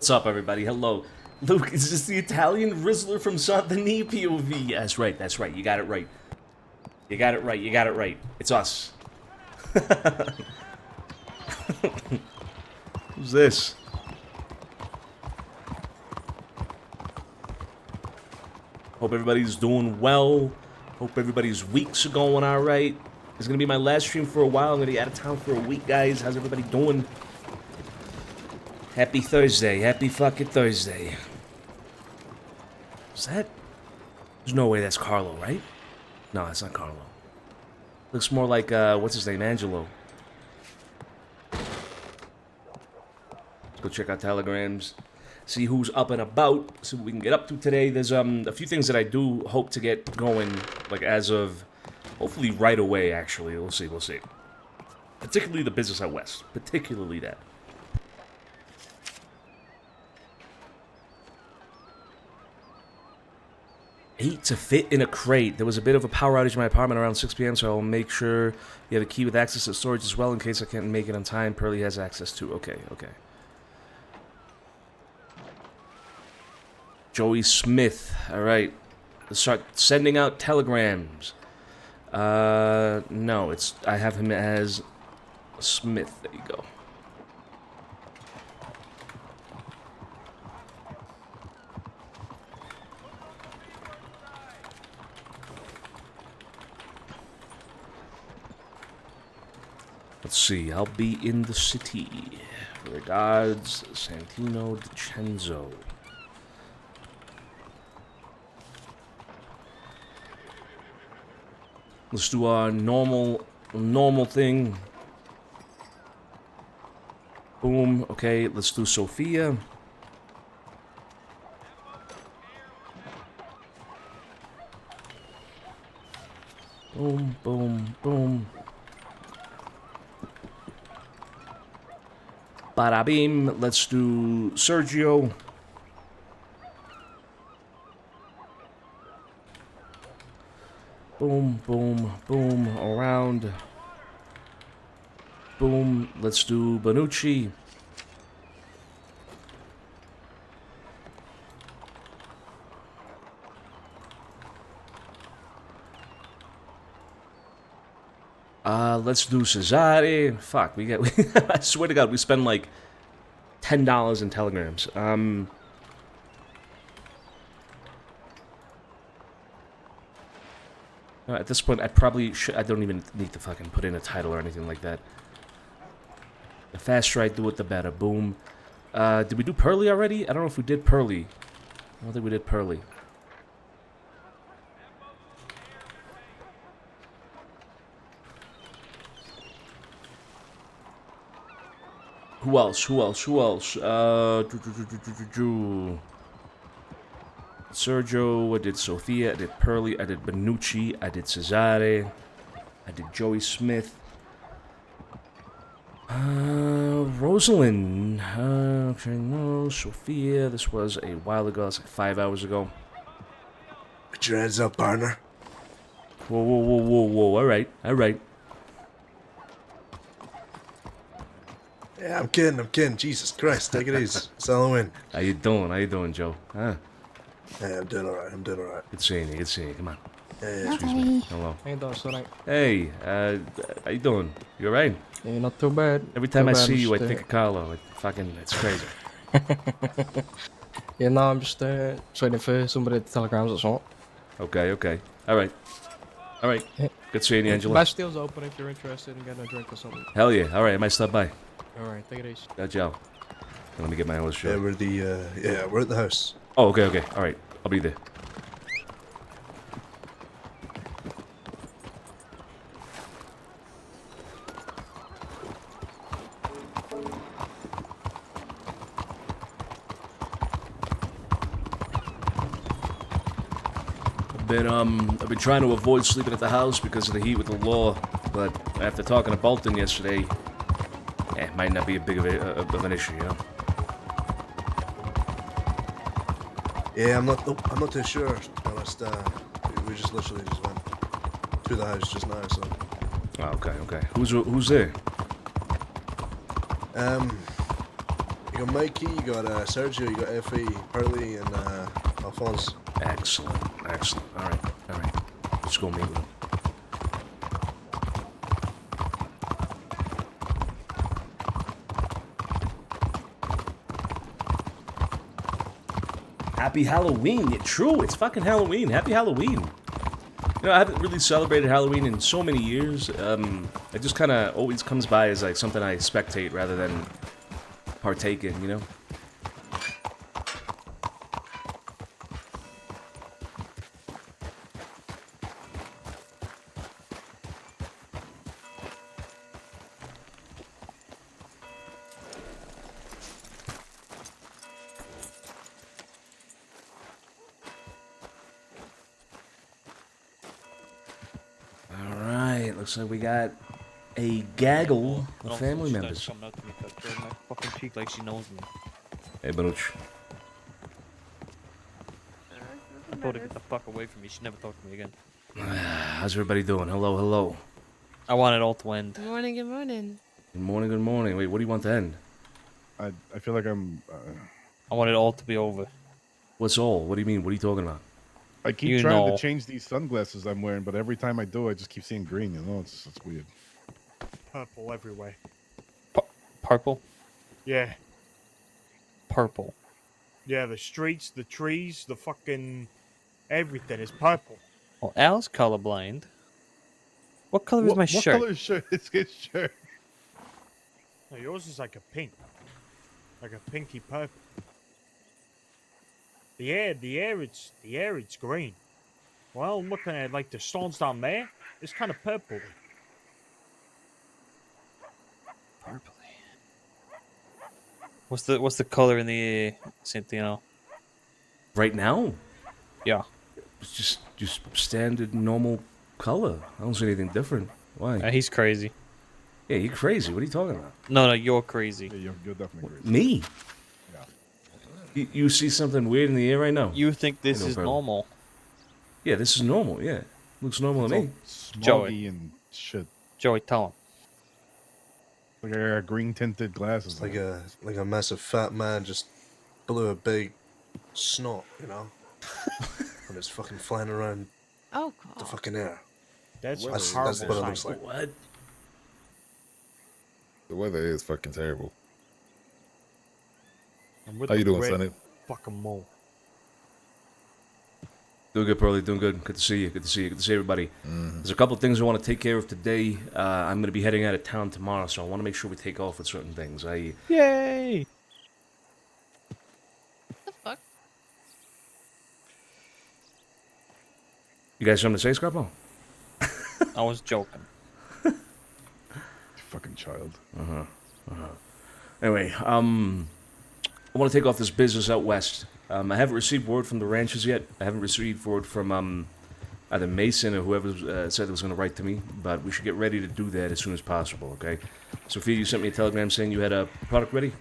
What's up, everybody? Hello. Luke, is this the Italian Rizzler from Santini POV? Yeah, that's right. You got it right. You got it right. It's us. Who's this? Hope everybody's doing well. Hope everybody's weeks are going alright. It's gonna be my last stream for a while. I'm gonna be out of town for a week, guys. How's everybody doing? Happy Thursday. Happy fucking Thursday. Is that? There's no way that's Carlo, right? No, that's not Carlo. Looks more like, what's his name? Angelo. Let's go check out telegrams. See who's up and about. See what we can get up to today. There's, a few things that I do hope to get going, like, as of, hopefully right away, actually. We'll see. Particularly the business out west. Particularly that. Eight to fit in a crate. There was a bit of a power outage in my apartment around 6 p.m., so I'll make sure you have a key with access to storage as well in case I can't make it on time. Pearly has access to. Okay. Joey Smith. All right. Let's start sending out telegrams. No, I have him as Smith. There you go. Let's see, I'll be in the city. Regards, Santino DiCenzo. Let's do our normal thing. Boom, okay, let's do Sophia. Boom, boom, boom. Bada beam. Let's do Sergio. Boom, boom, boom. Around. Boom. Let's do Bonucci. Let's do Cesare. Fuck, we get. I swear to God, we spend like $10 in telegrams. At this point, I probably should. I don't even need to fucking put in a title or anything like that. The faster I do it, the better. Boom. Did we do Pearly already? I don't know if we did Pearly. I don't think we did Pearly. Who else? Sergio, I did Sophia, I did Pearly, I did Bonucci, I did Cesare, I did Joey Smith. Rosalind. Okay, no, Sophia, this was a while ago, that's like 5 hours ago. Put your hands up, partner. Whoa, alright. Yeah, I'm kidding. Jesus Christ, take it easy. It's Halloween. How you doing, Joe? Huh? Hey, I'm doing alright. Good seeing you, come on. Yeah. Excuse me. Hello. How you doing, Sonny? Hey, how you doing? You alright? Yeah, not too bad. Every time I see you, I think of Carlo. It's crazy. Yeah, no, I'm just waiting for somebody to telegrams or something. Okay. Alright. Yeah. Good seeing you, Angela. Bastille's open if you're interested in getting a drink or something. Hell yeah. Alright, I might stop by. Alright, take it easy. Ciao. Let me get my own shirt. Yeah, we're at the house. Oh, okay. Alright, I'll be there. I've been trying to avoid sleeping at the house because of the heat with the law, but after talking to Bolton yesterday, it might not be a big of an issue, you know? Yeah, I'm not too sure, to be honest. We just literally just went through the house just now, so. Oh, okay. Who's there? You got Mikey, you got Sergio, you got Effie, Pearly, and Alphonse. Excellent. All right. Let's go meet with him. Happy Halloween. Yeah, true, it's fucking Halloween. Happy Halloween. You know, I haven't really celebrated Halloween in so many years. It just kind of always comes by as like something I spectate rather than partake in, you know? Alright, looks like we got a gaggle of family members. Coming out to me, touching my fucking cheek like she knows me. Hey, Baruch. I told her to get the fuck away from me. She never talked to me again. How's everybody doing? Hello. I want it all to end. Good morning, good morning. Good morning. Wait, what do you want to end? I feel like I'm. I want it all to be over. What's all? What do you mean? What are you talking about? I keep You trying know. to change these sunglasses I'm wearing, but every time I do, I just keep seeing green. You know, it's weird. Purple everywhere. Purple? Yeah. Purple. Yeah, the streets, the trees, the fucking everything is purple. Well, Al's colorblind. What color is my shirt? What color shirt is his shirt? No, yours is like a pink. Like a pinky purple. The air it's green. Well, I'm looking at like the stones down there, it's kind of purple. Purpley. What's the color in the Santino? Right now? Yeah. It's just standard normal color. I don't see anything different. Why? He's crazy. Yeah, you're crazy. What are you talking about? No, you're crazy. Yeah, you're definitely crazy. Me? Yeah. You see something weird in the air right now? You think this I know, is bro. normal? Yeah, this is normal. Yeah, looks normal It's to all me. smoggy Joey. and shit. Joey, tell him. Like I got green tinted glasses. It's like a massive fat man just blew a big snot, you know? And it's fucking flying around Oh, the God. fucking air. That's That's a horrible what it sign. looks like. What? The weather is fucking terrible. And with How you the doing, red Sonny? Fucking mole. Doing good, Pearly. Doing good. Good to see you. Good to see you. Good to see everybody. There's a couple of things I want to take care of today. I'm going to be heading out of town tomorrow, so I want to make sure we take off with certain things. Yay! What the fuck? You guys something to say, Scarpo? I was joking. You fucking child. Anyway, I want to take off this business out west. I haven't received word from the ranches yet. I haven't received word from either Mason or whoever said it was going to write to me, but we should get ready to do that as soon as possible, okay? Sophia, you sent me a telegram saying you had a product ready?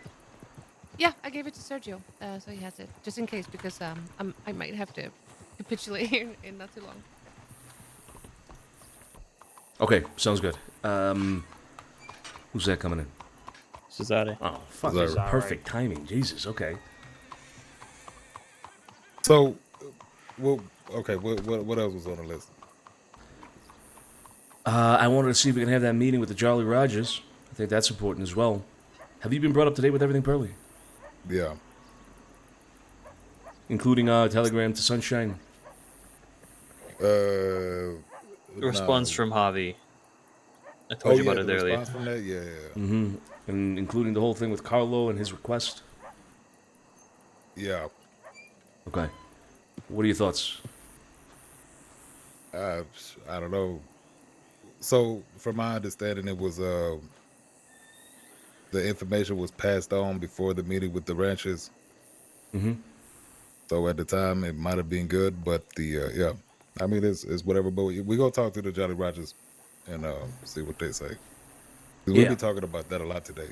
Yeah, I gave it to Sergio, so he has it, just in case, because I might have to capitulate in not too long. Okay, sounds good. Who's that coming in? Cesare. Oh, fuck, Cesare. this is perfect timing. Jesus, okay. So, well, okay. What else was on the list? I wanted to see if we can have that meeting with the Jolly Rogers. I think that's important as well. Have you been brought up to date with everything, Pearly? Yeah. Including telegram to Sunshine? The The response from Javi. I told you about it earlier. Response from that? Yeah. Mm-hmm. And including the whole thing with Carlo and his request? Yeah. Okay. What are your thoughts? I don't know. So, from my understanding, it was the information was passed on before the meeting with the ranchers. Mm-hmm. So at the time, it might have been good, but yeah, I mean, it's whatever. But we gonna talk to the Jolly Rogers and see what they say. We'll Yeah. be talking about that a lot today.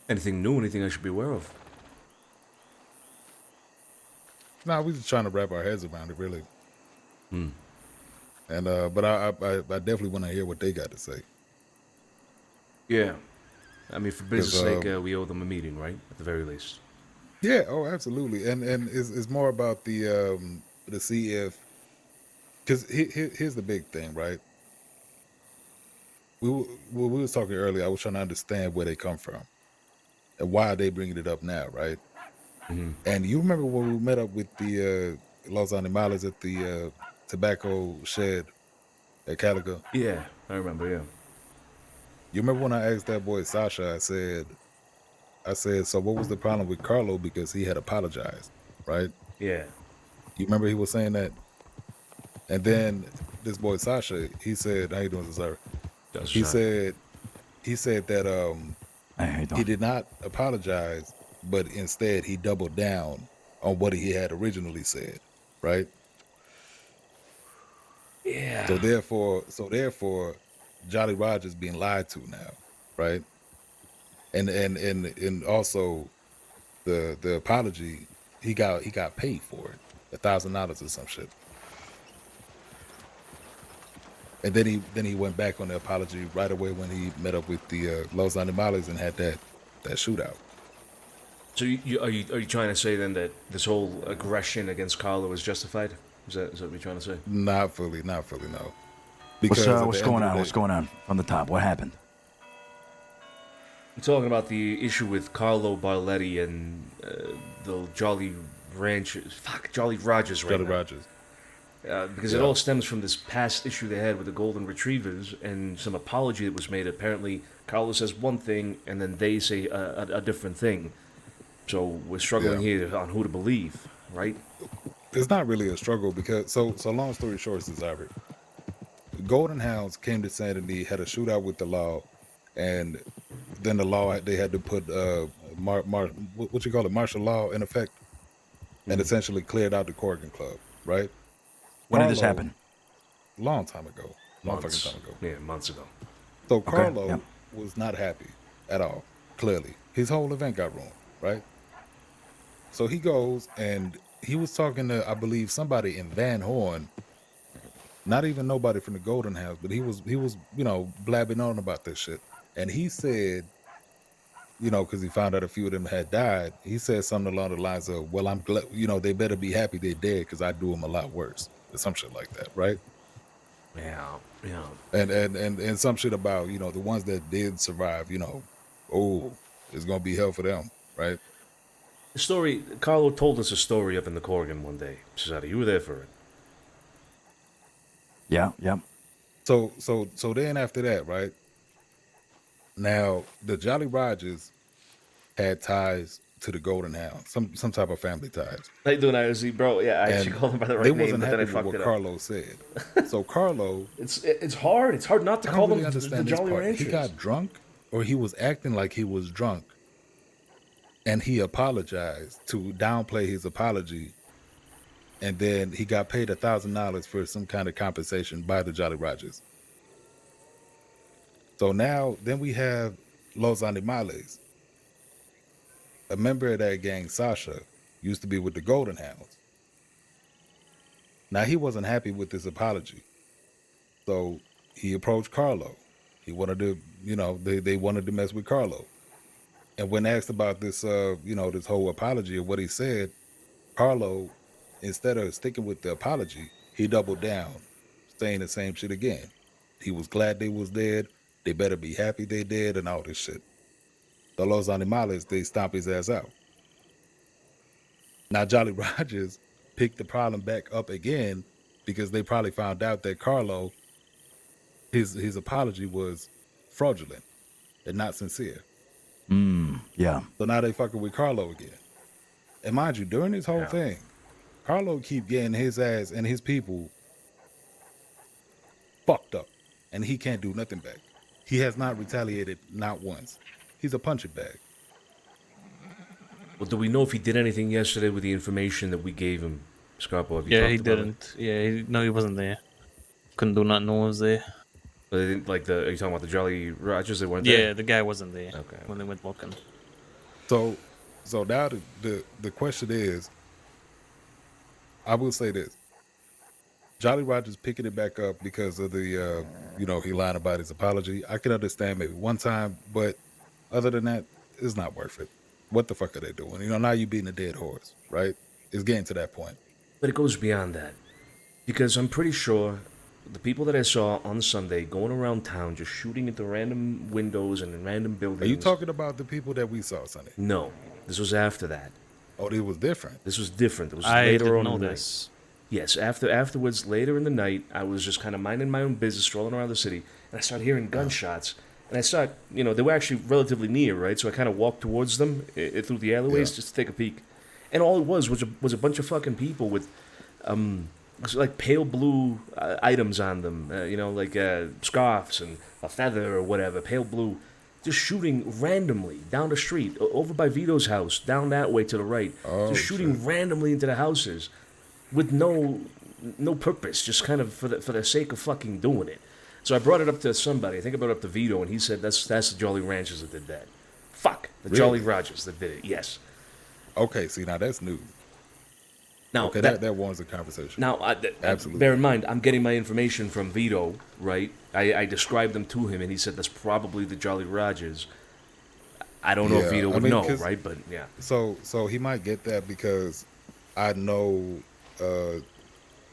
Anything new? Anything I should be aware of? Nah, we just trying to wrap our heads around it, really. Hmm. And but I definitely want to hear what they got to say. Yeah. I mean, for business 'Cause, sake, we owe them a meeting, right? At the very least. Yeah, oh, absolutely. And it's more about the see if, because here's the big thing, right? We was talking earlier. I was trying to understand where they come from and why they bringing it up now, right? And you remember when we met up with the Los Animales at the tobacco shed at Calico? Yeah, I remember. Yeah. You remember when I asked that boy Sasha? I said, so what was the problem with Carlo because he had apologized, right? Yeah. You remember he was saying that, and then this boy Sasha, he said, "How you doing, sir?" That's He right. said that Hey, how you he doing? did not apologize, but instead he doubled down on what he had originally said, right? Yeah. So therefore, Jolly Roger's being lied to now, right? And also the apology, he got paid for it, $1,000 or some shit. And then he went back on the apology right away when he met up with the Los Animales and had that shootout. So are you trying to say then that this whole aggression against Carlo is justified? Is that what you're trying to say? Not fully, no. Because What's going on? What's going on from the top? What happened? I'm talking about the issue with Carlo Barletti and the Jolly Ranchers. Fuck, Jolly Rogers right Jolly now. Rogers. Because it all stems from this past issue they had with the Golden Retrievers and some apology that was made. Apparently, Carlo says one thing and then they say a different thing. So we're struggling here on who to believe, right? It's not really a struggle because so long story short, Cesare, Golden Hounds came to Sanity, had a shootout with the law, and then the law they had to put what you call it, martial law in effect, and essentially cleared out the Corrigan Club, right? When did this Carlo, happen? Long time ago. Long Months. fucking time ago. Yeah, months ago. So Carlo yeah. was not happy at all, clearly. His whole event got ruined, right? So he goes and he was talking to, I believe, somebody in Van Horn, not even nobody from the Golden House, but he was, blabbing on about this shit. And he said, because he found out a few of them had died, he said something along the lines of, well, I'm glad, they better be happy they're dead because I do them a lot worse. Or some shit like that, right? Yeah. And some shit about, the ones that did survive, it's going to be hell for them, right? The story, Carlo told us a story up in the Corrigan one day. Cesare, you were there for it. Yeah. So then after that, right? Now the Jolly Rogers had ties to the Golden Hound, some type of family ties. How you doing, IOC? Bro, yeah, I actually And called him by the they right name, wasn't but then I happy with fucked what it up. Carlo said. So Carlo, It's hard. It's hard not to I call don't really them the understand this Jolly part. Ranchers. He got drunk, or he was acting like he was drunk, and he apologized to downplay his apology, and then he got paid $1,000 for some kind of compensation by the Jolly Rogers. So now, then we have Los Animales. A member of that gang, Sasha, used to be with the Golden Hounds. Now, he wasn't happy with this apology. So he approached Carlo. He wanted to, they wanted to mess with Carlo. And when asked about this, this whole apology of what he said, Carlo, instead of sticking with the apology, he doubled down, saying the same shit again. He was glad they was dead. They better be happy they dead and all this shit. The Los Animales, they stomp his ass out. Now Jolly Rogers picked the problem back up again because they probably found out that Carlo, his apology was fraudulent and not sincere. Yeah. So now they fucking with Carlo again. And mind you, during this whole thing, Carlo keep getting his ass and his people fucked up, and he can't do nothing back. He has not retaliated, not once. He's a punching bag. Well, do we know if he did anything yesterday with the information that we gave him, Scarpo? Have you Yeah, talked he about didn't. Yeah, no, he wasn't there. Couldn't do nothing. No one was there. It? But they didn't, are you talking about the Jolly Rogers? They weren't Yeah, there? the guy wasn't there Okay. when they went looking. So now the question is, I will say this. Jolly Rogers picking it back up because of the, he lied about his apology. I can understand maybe one time, but Other than that, it's not worth it. What the fuck are they doing? You know, now you beating a dead horse, right? It's getting to that point. But it goes beyond that. Because I'm pretty sure the people that I saw on Sunday going around town just shooting into random windows and in random buildings. Are you talking about the people that we saw Sunday? No. This was after that. Oh, it was different. This was different. It was I later didn't on know in the this. night. Yes, afterwards, later in the night, I was just kind of minding my own business, strolling around the city, and I started hearing gunshots. And I saw, they were actually relatively near, right? So I kind of walked towards them through the alleyways just to take a peek. And all it was a bunch of fucking people with, like pale blue items on them, like scarves and a feather or whatever, pale blue, just shooting randomly down the street, over by Vito's house, down that way to the right, just shooting randomly into the houses with no purpose, just kind of for the sake of fucking doing it. So I brought it up to somebody. I think I brought it up to Vito, and he said that's the Jolly Ranchers that did that. Fuck, the Really? Jolly Rogers that did it. Yes. Okay, see, now that's new. Now Okay, that warrants a conversation. Now, Absolutely. bear in mind, I'm getting my information from Vito, right? I described them to him, and he said that's probably the Jolly Rogers. I don't know if Yeah, Vito I would mean, know, 'cause- right? But yeah. So he might get that because I know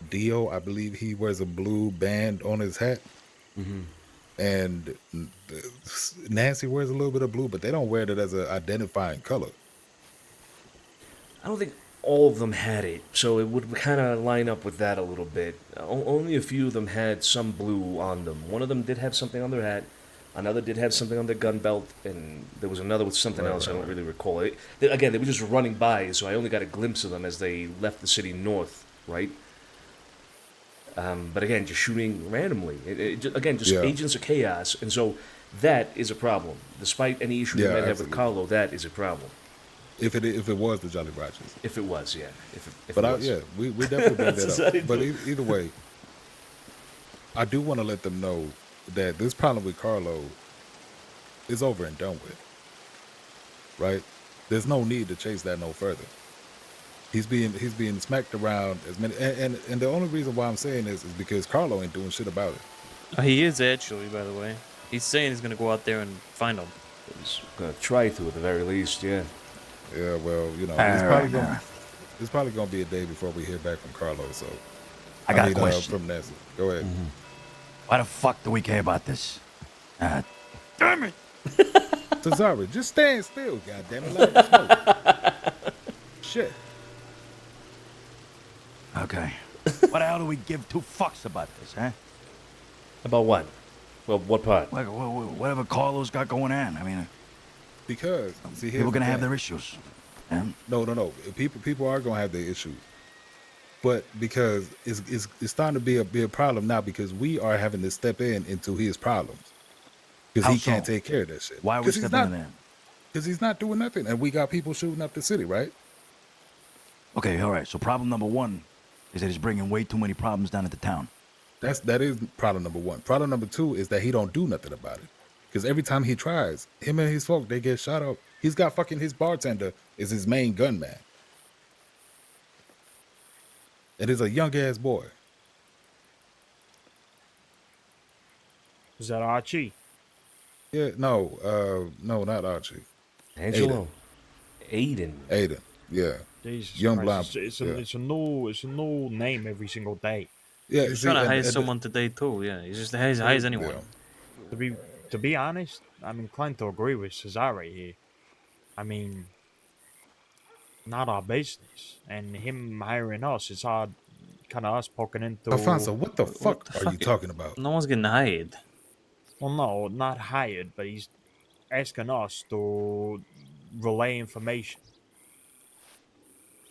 Dio, I believe he wears a blue band on his hat. And Nancy wears a little bit of blue, but they don't wear it as an identifying color. I don't think all of them had it, so it would kind of line up with that a little bit. Only a few of them had some blue on them. One of them did have something on their hat. Another did have something on their gun belt, and there was another with something else. I don't really recall it. Again, they were just running by, so I only got a glimpse of them as they left the city north, right? But again, just shooting randomly. Just Yeah. agents of chaos, and so that is a problem. Despite any issue you Yeah, might have with absolutely. Carlo, that is a problem. If it was the Jolly Rogers. If it was, yeah. If But it was. we definitely bring That's that up. what I But do. either way, I do want to let them know that this problem with Carlo is over and done with. Right? There's no need to chase that no further. He's being smacked around as many, and the only reason why I'm saying this is because Carlo ain't doing shit about it. Oh, he is actually, by the way. He's saying he's gonna go out there and find him. He's gonna try to, at the very least, yeah. Yeah, well, it's probably gonna be a day before we hear back from Carlo. So I got a question. from Nancy. Go ahead. Why the fuck do we care about this? Damn it! Cesare, just stand still, goddammit. Let him smoke. Shit. Okay. Why the hell do we give two fucks about this, huh? About what? Well, what part? Whatever Carlos got going on. I mean, Because see, here's people are the gonna have thing. their issues. Yeah? No. People are gonna have their issues, but because it's starting to be a problem now because we are having to step into his problems because How he can't so? take care of that shit. Why are we 'Cause he's stepping not- in there? Because he's not doing nothing, and we got people shooting up the city, right? Okay, all right. So problem number one is that he's bringing way too many problems down into town. That is problem number one. Problem number two is that he don't do nothing about it. Because every time he tries, him and his folk, they get shot up. He's got fucking his bartender is his main gunman. It is a young ass boy. Is that Archie? Yeah, no, not Archie. Angelo. Aiden. Aiden. Yeah. Jesus Young Christ, blind- It's yeah. a new name every single day. Yeah. He's see, trying to and- hire and- someone today too. Yeah, he's just hires anyone. yeah. To be honest, I'm inclined to agree with Cesare here. I mean, not our business, and him hiring us is kind of us poking into. Alfonso, what the fuck the are fuck? you talking about? No one's getting hired. Well, no, not hired, but he's asking us to relay information.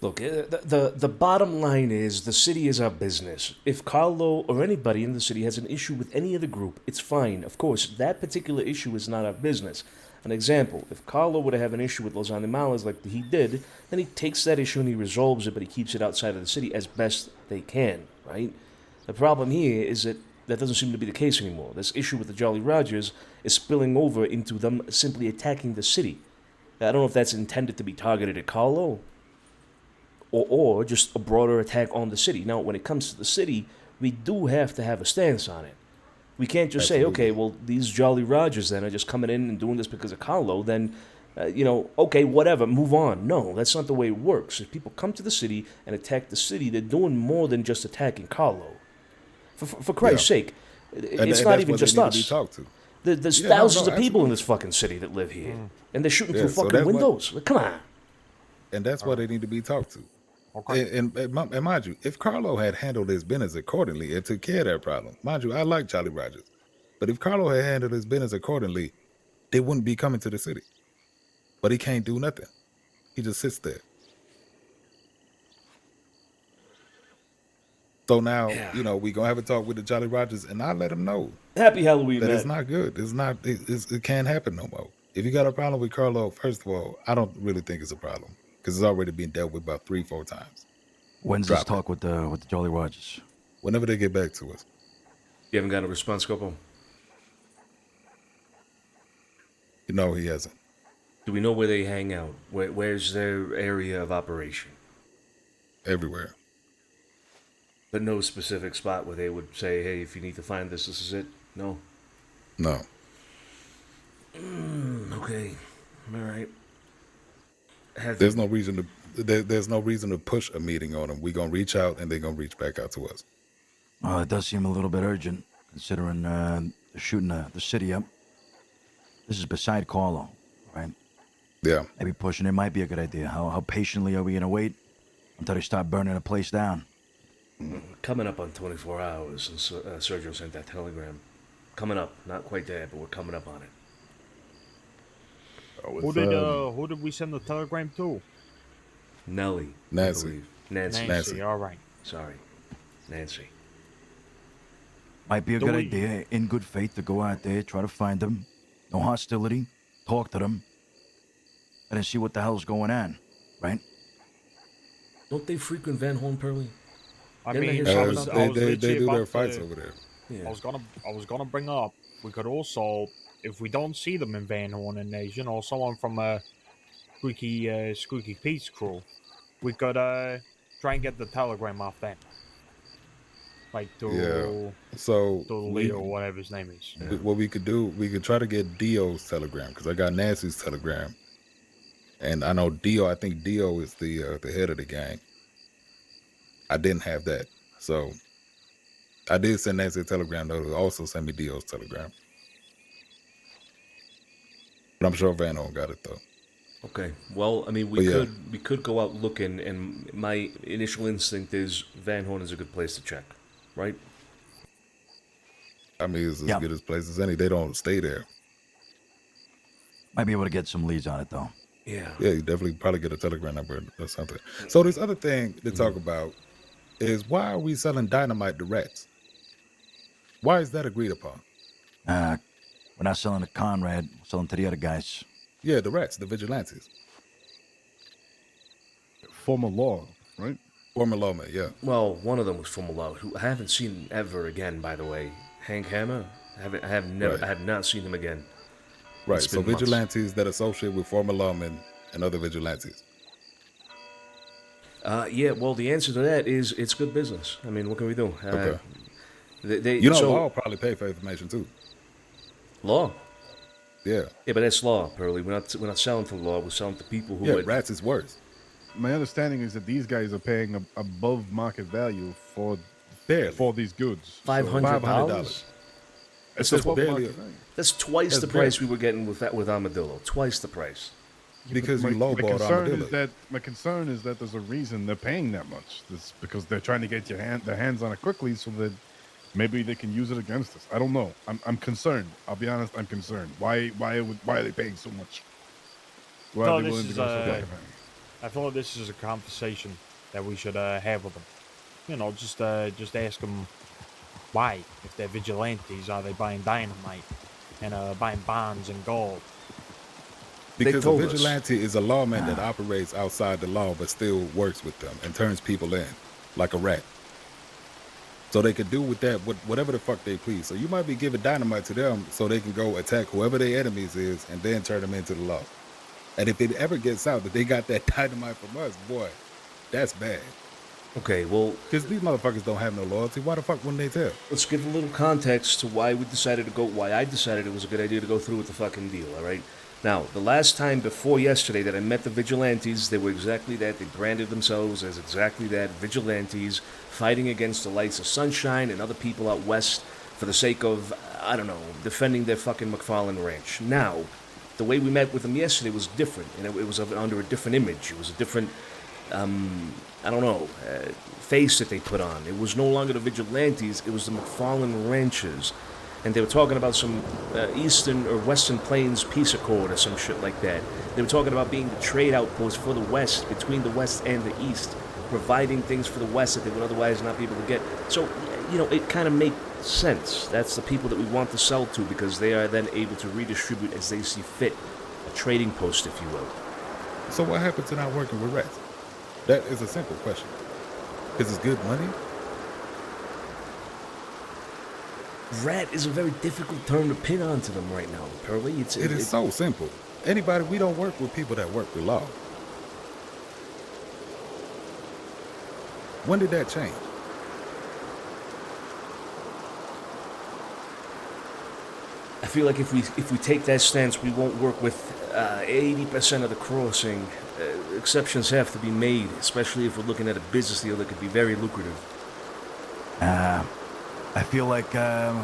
Look, the bottom line is the city is our business. If Carlo or anybody in the city has an issue with any other group, it's fine. Of course, that particular issue is not our business. An example, if Carlo were to have an issue with Los Animales like he did, then he takes that issue and he resolves it, but he keeps it outside of the city as best they can, right? The problem here is that doesn't seem to be the case anymore. This issue with the Jolly Rogers is spilling over into them simply attacking the city. I don't know if that's intended to be targeted at Carlo, or just a broader attack on the city. Now, when it comes to the city, we do have to have a stance on it. We can't just say, Absolutely. okay, well, these Jolly Rogers then are just coming in and doing this because of Carlo, then, okay, whatever, move on. No, that's not the way it works. If people come to the city and attack the city, they're doing more than just attacking Carlo. For Christ's sake, it's not even just us. Need to be talked to. There's thousands of people in this fucking city that live here, and they're shooting through so fucking that's why- windows. Like, come on. And that's why they need to be talked to. Okay. And mind you, if Carlo had handled his business accordingly and took care of that problem, mind you, I like Jolly Rogers, but if Carlo had handled his business accordingly, they wouldn't be coming to the city. But he can't do nothing. He just sits there. So now, we gonna have a talk with the Jolly Rogers, and I let him know Happy Halloween, that man. it's not good. It's not. It can't happen no more. If you got a problem with Carlo, first of all, I don't really think it's a problem because it's already been dealt with about 3-4 times. When's Drop this talk with the Jolly Rogers? Whenever they get back to us. You haven't got a response, Scopo? No, he hasn't. Do we know where they hang out? Where's their area of operation? Everywhere. But no specific spot where they would say, hey, if you need to find this, this is it? No? No. Okay. All right. There's no reason to. There's no reason to push a meeting on them. We're gonna reach out, and they're gonna reach back out to us. It does seem a little bit urgent, considering they're shooting the city up. This is beside Carlo, right? Yeah. Maybe pushing it might be a good idea. How patiently are we going to wait until they start burning the place down? Coming up on 24 hours since Sergio sent that telegram. Coming up. Not quite there, but we're coming up on it. Who did we send the telegram to? Nellie. Nancy. I believe. Nancy. Nancy. All right. Sorry. Nancy. Might be a Do good we- idea, in good faith, to go out there, try to find them. No hostility. Talk to them. And then see what the hell's going on, right? Don't they frequent Van Horn, Pearly? I Didn't I mean, hear I something was, about I They was do literally their about fights to- over there. Yeah. I was gonna bring up. We could also, if we don't see them in Van Horn and Nation, or someone from Squeaky Pete's crew, we could try and get the telegram off them, like to So the leader or whatever his name is. what we could do, we could try to get Dio's telegram because I got Nancy's telegram, and I know Dio. I think Dio is the head of the gang. I didn't have that, so I did send Nancy a telegram though. To also send me Dio's telegram, but I'm sure Van Horn got it though. Okay. Well, I mean, we But yeah. could go out looking, and my initial instinct is Van Horn is a good place to check, right? I mean, it's as Yeah. good as place as any. They don't stay there. Might be able to get some leads on it, though. Yeah. Yeah, you definitely probably get a telegram number or something. So this other thing to talk about is why are we selling dynamite to rats? Why is that agreed upon? We're not selling to Conrad, we're selling to the other guys. Yeah, the rats, the vigilantes. Former law, right? Former lawman, yeah. Well, one of them was from Malawi, who I haven't seen ever again, by the way. Hank Hammer? I have not seen him again. Right, It's so been months. vigilantes that associate with former lawmen and other vigilantes. Yeah, well, the answer to that is it's good business. I mean, what can we do? Okay. They so, law will probably pay for information too. Law? Yeah. Yeah, but that's law, Pearly. We're not selling to law. We're selling to people who Yeah, would... rats is worse. My understanding is that these guys are paying above market value for Barely. these goods. $500? $500. It's just above barely- market value. That's twice That's the price very- we were getting with Armadillo. Twice the price. Because you my lowballed concern Armadillo. is that my concern is that there's a reason they're paying that much. It's because they're trying to get their hands on it quickly, so that maybe they can use it against us. I don't know. I'm concerned. I'll be honest. I'm concerned. Why are they paying so much? Why No, are they this willing to is, go so black? I thought this is a conversation that we should have with them. You know, just ask them why, if they're vigilantes, are they buying dynamite and buying bonds and gold? Because a told us. vigilante is a lawman that operates outside the law but still works with them and turns people in, like a rat. So they could do with that whatever the fuck they please. So you might be giving dynamite to them so they can go attack whoever their enemies is and then turn them into the law. And if it ever gets out that they got that dynamite from us, boy, that's bad. Okay, well, Because these motherfuckers don't have no loyalty. Why the fuck wouldn't they tell? let's give a little context to why we decided to go, why I decided it was a good idea to go through with the fucking deal, alright? Now, the last time before yesterday that I met the vigilantes, they were exactly that. They branded themselves as exactly that, vigilantes, fighting against the lights of sunshine and other people out west for the sake of, I don't know, defending their fucking McFarlane Ranch. Now, the way we met with them yesterday was different, and it was under a different image. It was a different, I don't know, face that they put on. It was no longer the vigilantes, it was the McFarlane Ranchers. And they were talking about some Eastern or Western Plains peace accord or some shit like that. They were talking about being the trade outpost for the West, between the West and the East, providing things for the West that they would otherwise not be able to get. So, you know, it kind of makes sense. That's the people that we want to sell to because they are then able to redistribute as they see fit. A trading post, if you will. So what happened to not working with rats? That is a simple question. Because it's good money? Rat is a very difficult term to pin onto them right now, Pearly. It is so simple. Anybody, we don't work with people that work with law. When did that change? I feel like if we take that stance, we won't work with 80% of the crossing. Exceptions have to be made, especially if we're looking at a business deal that could be very lucrative. I feel like I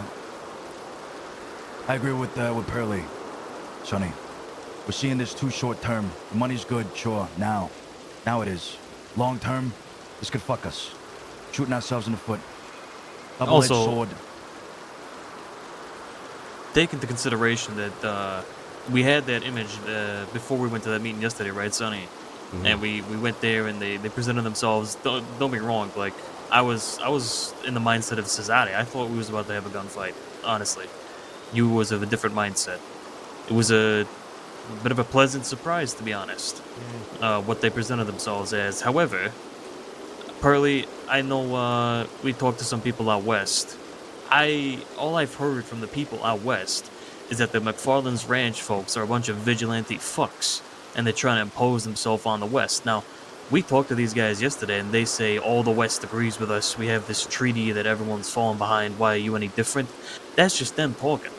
agree with Pearly, Sonny. We're seeing this too short term. The money's good, sure. Now it is. Long term, this could fuck us. Shooting ourselves in the foot. Double-edged Also, sword. Take into consideration that we had that image before we went to that meeting yesterday, right, Sonny? Mm-hmm. And we went there and they presented themselves. Don't be wrong, like I was in the mindset of Cesare. I thought we was about to have a gunfight. Honestly, you was of a different mindset. It was a bit of a pleasant surprise, to be honest. What they presented themselves as. However, Pearly, I know we talked to some people out west. All I've heard from the people out west is that the McFarlane's Ranch folks are a bunch of vigilante fucks, and they're trying to impose themselves on the West. Now, we talked to these guys yesterday, and they say all the West agrees with us. We have this treaty that everyone's falling behind. Why are you any different? That's just them talking.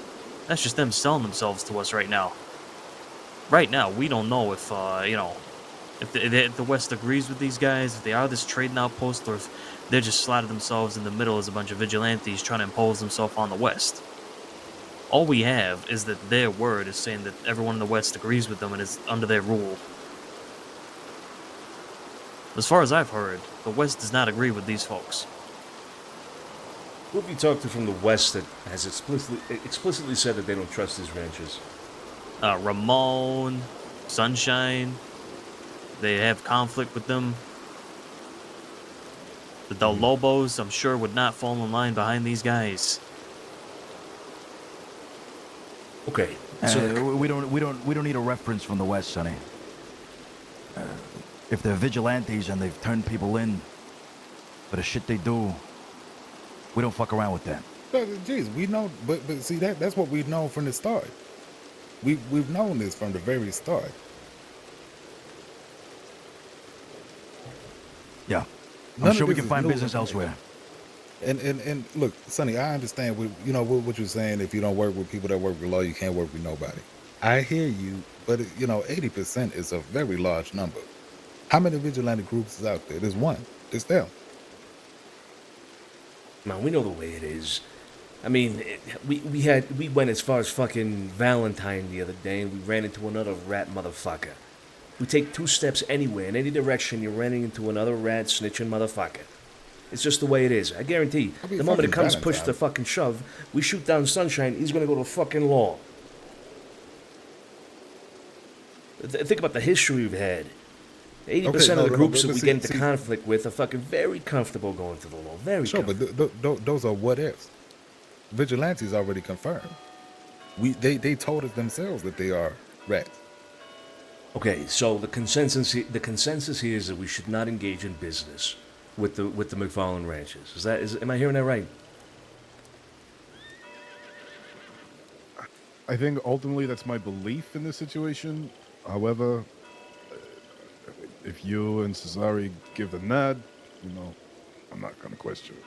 That's just them selling themselves to us right now. Right now, we don't know if if the West agrees with these guys, if they are this trading outpost, or if they're just slotted themselves in the middle as a bunch of vigilantes trying to impose themselves on the West. All we have is that their word is saying that everyone in the West agrees with them and is under their rule. As far as I've heard, the West does not agree with these folks. Who have you talked to from the West that has explicitly said that they don't trust these ranches? Ramon, Sunshine, they have conflict with them. The Del Lobos, I'm sure, would not fall in line behind these guys. Okay, so We don't need a reference from the West, Sonny. If they're vigilantes and they've turned people in for the shit they do, we don't fuck around with that. But, geez, we know, but see, that's what we've known from the start. We've known this from the very start. Yeah. None I'm of sure we this can is find new business information. elsewhere. And look, Sonny, I understand what you're saying. If you don't work with people that work with law, you can't work with nobody. I hear you, but 80% is a very large number. How many vigilante groups is out there? There's one. It's them. man, we know the way it is. I mean, we went as far as fucking Valentine the other day, and we ran into another rat motherfucker. We take 2 steps anywhere, in any direction, you're running into another rat snitching motherfucker. It's just the way it is. I guarantee, I mean, the moment it fucking comes push to Valentine. fucking shove, we shoot down Sunshine, he's gonna go to fucking law. Think about the history we've had. 80% of the groups that we get into conflict with are fucking very comfortable going to the law. Very Sure, comfortable. but those are what ifs. Vigilantes already confirmed. They told us themselves that they are rats. Okay, so the consensus here is that we should not engage in business with the McFarlane ranches. Am I hearing that right? I think ultimately that's my belief in this situation. However, if you and Cesare give the nod, you know, I'm not gonna question it.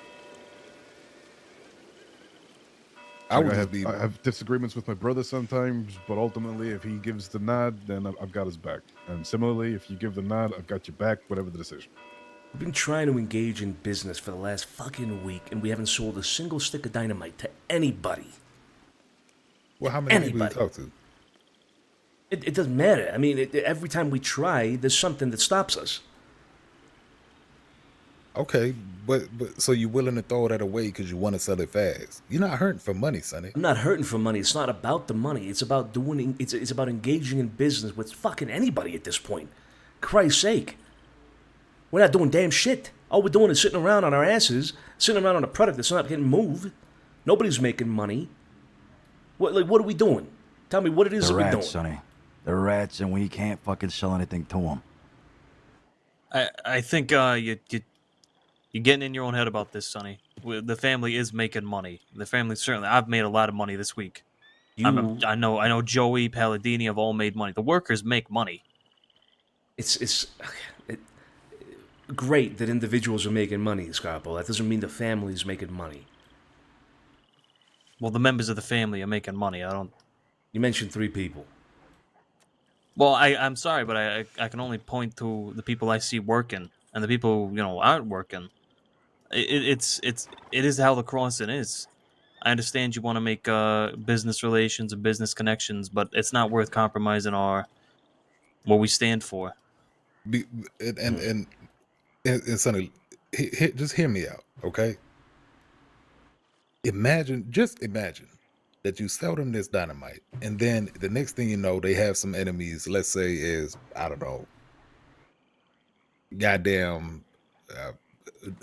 I Like would I just be. have disagreements with my brother sometimes, but ultimately, if he gives the nod, then I've got his back. And similarly, if you give the nod, I've got your back, whatever the decision. We've been trying to engage in business for the last fucking week, and we haven't sold a single stick of dynamite to anybody. Well, how many people you Anybody. talk to? It doesn't matter. I mean, every time we try, there's something that stops us. Okay, but so you're willing to throw that away because you want to sell it fast? You're not hurting for money, Sonny. I'm not hurting for money. It's not about the money. It's about doing. It's about engaging in business with fucking anybody at this point. Christ's sake, we're not doing damn shit. All we're doing is sitting around on our asses, sitting around on a product that's not getting moved. Nobody's making money. What are we doing? Tell me what it is They're that we're doing. rats, Sonny. They're rats, and we can't fucking sell anything to them. I think you're getting in your own head about this, Sonny. The family is making money. The family certainly. I've made a lot of money this week. I know Joey, Palladini have all made money. The workers make money. It's great that individuals are making money, Scarpo. That doesn't mean the family's making money. Well, the members of the family are making money. I don't. You mentioned 3 people. Well, I'm sorry, but I can only point to the people I see working, and the people aren't working. It is how the crossing is. I understand you want to make business relations and business connections, but it's not worth compromising what we stand for. And Sonny, just hear me out, okay? Just imagine that you sell them this dynamite, and then the next thing you know, they have some enemies. Let's say is, I don't know, goddamn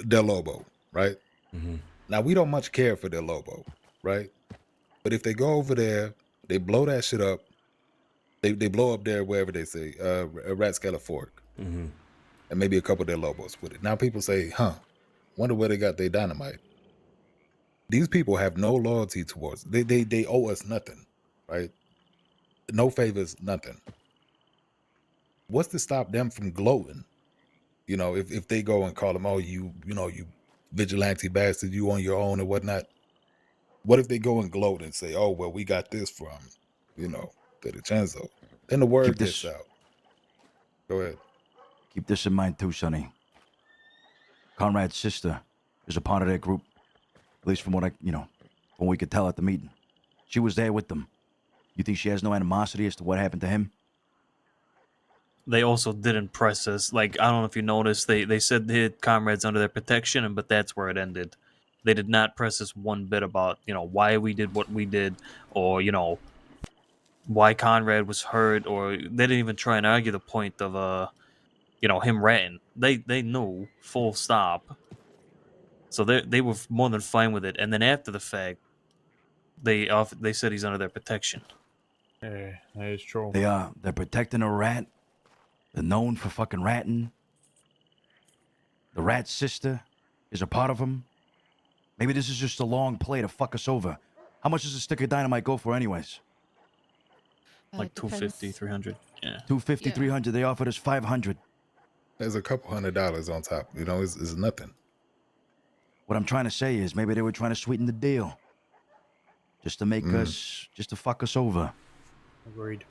Del Lobo, right? Mm-hmm. Now we don't much care for Del Lobo, right? But if they go over there, they blow that shit up. They blow up there wherever they say Ratskeller Fork, Mm-hmm. and maybe a couple of Del Lobos with it. Now people say, wonder where they got their dynamite. These people have no loyalty towards. They owe us nothing, right? No favors, nothing. What's to stop them from gloating? If they go and call them, oh, you vigilante bastard, you on your own or whatnot. What if they go and gloat and say, oh, well, we got this from, the DiCenzo. Then the word gets out. Go ahead. Keep this in mind too, Sonny. Conrad's sister is a part of their group. At least from what from what we could tell at the meeting. She was there with them. You think she has no animosity as to what happened to him? They also didn't press us. Like, I don't know if you noticed, they said they had comrades under their protection, but that's where it ended. They did not press us one bit about, why we did what we did, or, why Conrad was hurt, or they didn't even try and argue the point of, him ratting. They knew, full stop. So they were more than fine with it. And then after the fact, they said he's under their protection. Yeah, that is true. They're protecting a rat. They're known for fucking ratting. The rat's sister is a part of them. Maybe this is just a long play to fuck us over. How much does a stick of dynamite go for anyways? Like Depends. 250, 300. Yeah. 250, Yeah. 300. They offered us 500. There's a couple $100 on top. It's nothing. What I'm trying to say is maybe they were trying to sweeten the deal. Just to make just to fuck us over. Agreed.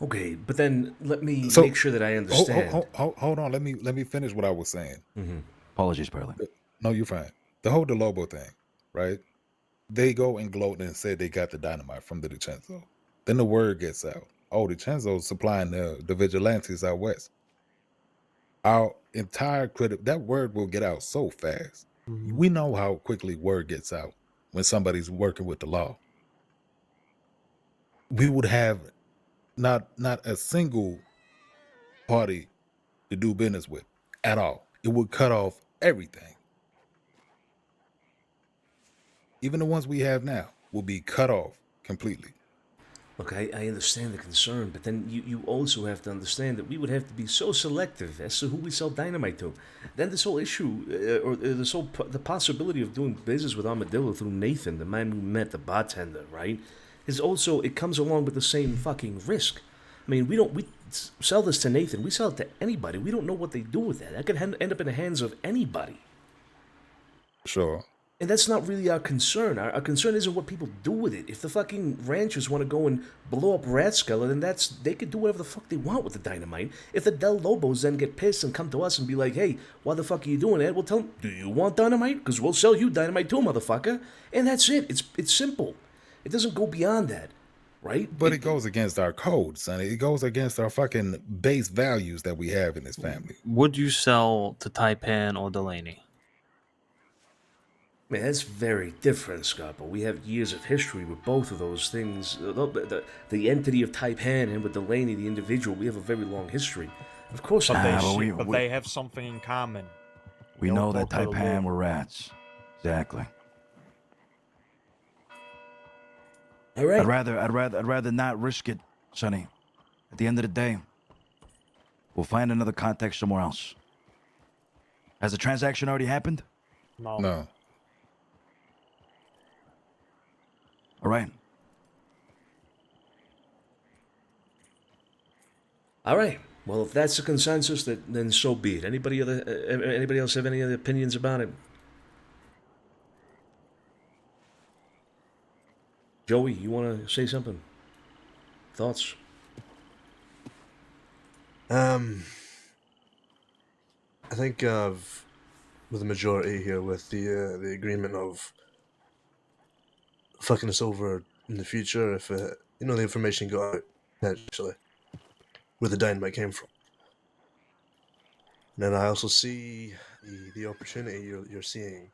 Okay, but then let me So- make sure that I understand. Hold on. Let me finish what I was saying. Mm-hmm. Apologies, Pearly. No, you're fine. The whole DeLobo thing, right? They go and gloat and say they got the dynamite from the DiCenzo. Then the word gets out. Oh, DiCenzo's supplying the vigilantes out west. Our entire credit, that word will get out so fast. We know how quickly word gets out when somebody's working with the law. We would have not a single party to do business with at all. It would cut off everything. Even the ones we have now will be cut off completely. Look, I understand the concern, but then you also have to understand that we would have to be so selective as to who we sell dynamite to. Then this whole issue, the possibility of doing business with Armadillo through Nathan, the man we met, the bartender, right, is also, it comes along with the same fucking risk. I mean, we sell this to Nathan, we sell it to anybody. We don't know what they do with that. That could end up in the hands of anybody. Sure. And that's not really our concern. Our concern isn't what people do with it. If the fucking ranchers want to go and blow up Rathskeller, then they could do whatever the fuck they want with the dynamite. If the Del Lobos then get pissed and come to us and be like, hey, why the fuck are you doing that? We'll tell them, do you want dynamite? Because we'll sell you dynamite too, motherfucker. And that's it. It's simple. It doesn't go beyond that, right? But it goes against our code, Sonny. It goes against our fucking base values that we have in this family. Would you sell to Taipan or Delaney? Man, that's very different, Scott, but we have years of history with both of those things. The entity of Taipan and with Delaney, the individual, we have a very long history. Of course, But, but they have something in common. We They know all that go to the Taipan law. were rats. Exactly. all right. I'd rather not risk it, Sonny. At the end of the day, we'll find another contact somewhere else. Has the transaction already happened? No. All right. All right. Well, if that's the consensus, then so be it. Anybody else have any other opinions about it? Joey, you want to say something? Thoughts? I think with the majority here, with the agreement of fucking us over in the future if the information got out potentially where the dynamite came from. And then I also see the opportunity you're seeing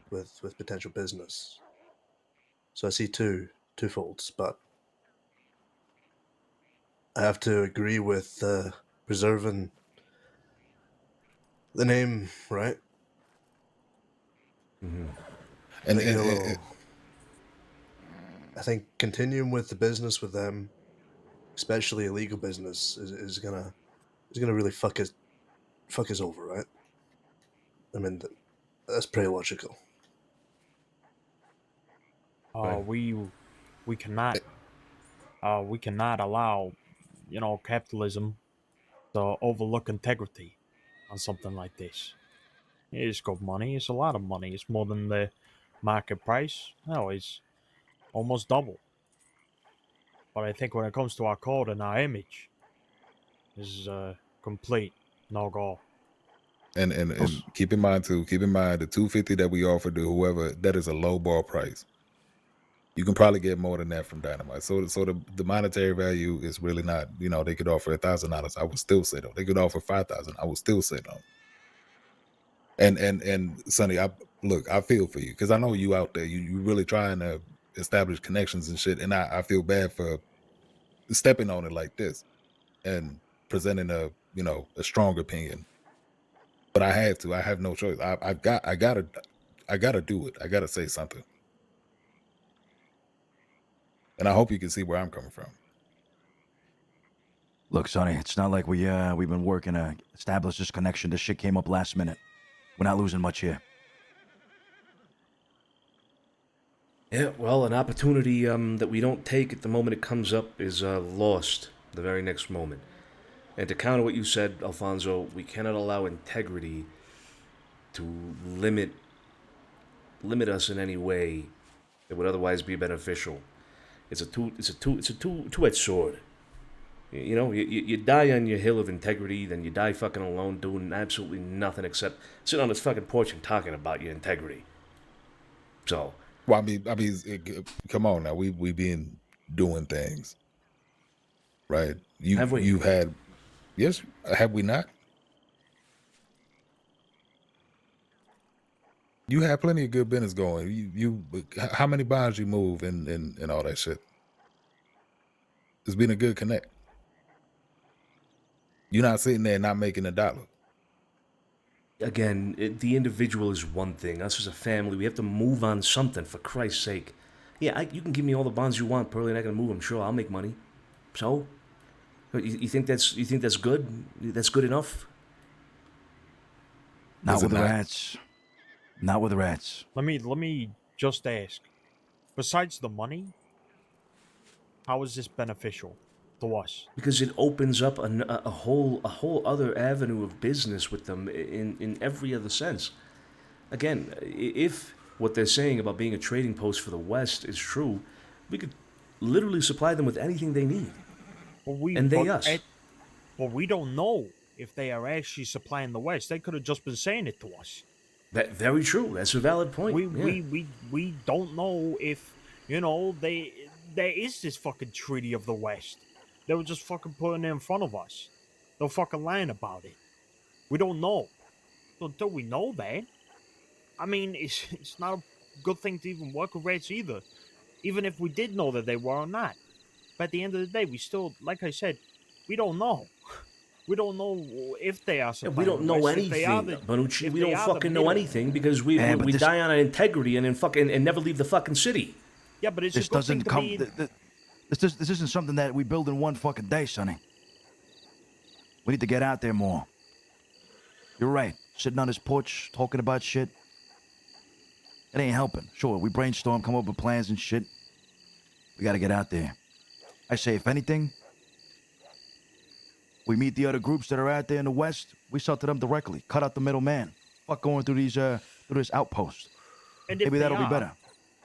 with potential business. So I see twofolds, but I have to agree with preserving the name, right? And, Making it a and- little- I think continuing with the business with them, especially illegal business, is gonna really fuck us over, right? I mean, that's pretty logical. We cannot allow, capitalism to overlook integrity on something like this. It's got money. It's a lot of money. It's more than the market price. No, it's almost double. But I think when it comes to our code and our image, this is a complete no-go. And keep in mind the 250 that we offered to whoever, that is a low ball price. You can probably get more than that from Dynamite. So the monetary value is really not, they could offer $1,000. I would still say no. They could offer 5,000. I would still say no. And Sonny, I feel for you because I know you out there. You really trying to establish connections and shit. And I feel bad for stepping on it like this and presenting a strong opinion. But I have to. I have no choice. I gotta do it. I gotta say something. And I hope you can see where I'm coming from. Look, Sonny, it's not like we've been working to establish this connection. This shit came up last minute. We're not losing much here. Yeah, well, an opportunity that we don't take at the moment it comes up is lost the very next moment. And to counter what you said, Alfonso, we cannot allow integrity to limit us in any way that would otherwise be beneficial. It's a two-edged sword. You die on your hill of integrity, then you die fucking alone doing absolutely nothing except sitting on this fucking porch and talking about your integrity. So. Well, I mean, come on now. We been doing things, right? Have we? You've had, yes. Have we not? You had plenty of good business going. You how many bonds you move and all that shit? It's been a good connect. You're not sitting there not making a dollar. Again, the individual is one thing. Us as a family, we have to move on something, for Christ's sake. Yeah, you can give me all the bonds you want, Pearlie, and I can move them. Sure, I'll make money. So, you think that's good? That's good enough? Not with the rats. Not with the rats. Let me just ask. Besides the money, how is this beneficial to us? Because it opens up a whole other avenue of business with them in every other sense. again, if what they're saying about being a trading post for the West is true, we could literally supply them with anything they need. And they us. But we don't know if they are actually supplying the West. They could have just been saying it to us. That very true. That's a valid point. We don't know if, there is this fucking Treaty of the West. They were just fucking putting it in front of us. They're fucking lying about it. We don't know. So until we know that, I mean, it's not a good thing to even work with rats either. Even if we did know that they were or not. But at the end of the day, we still, like I said, we don't know. We don't know if they are supplying we don't know anything, Bonucci. We don't fucking know anything because we die on integrity and and never leave the fucking city. Yeah, but it's this a good thing doesn't to come. be... This isn't something that we build in one fucking day, Sonny. We need to get out there more. You're right. Sitting on his porch talking about shit. It ain't helping. Sure, we brainstorm, come up with plans and shit. We gotta get out there. I say, if anything, we meet the other groups that are out there in the West. We sell to them directly. Cut out the middleman. Fuck going through this outpost. Maybe that'll be better.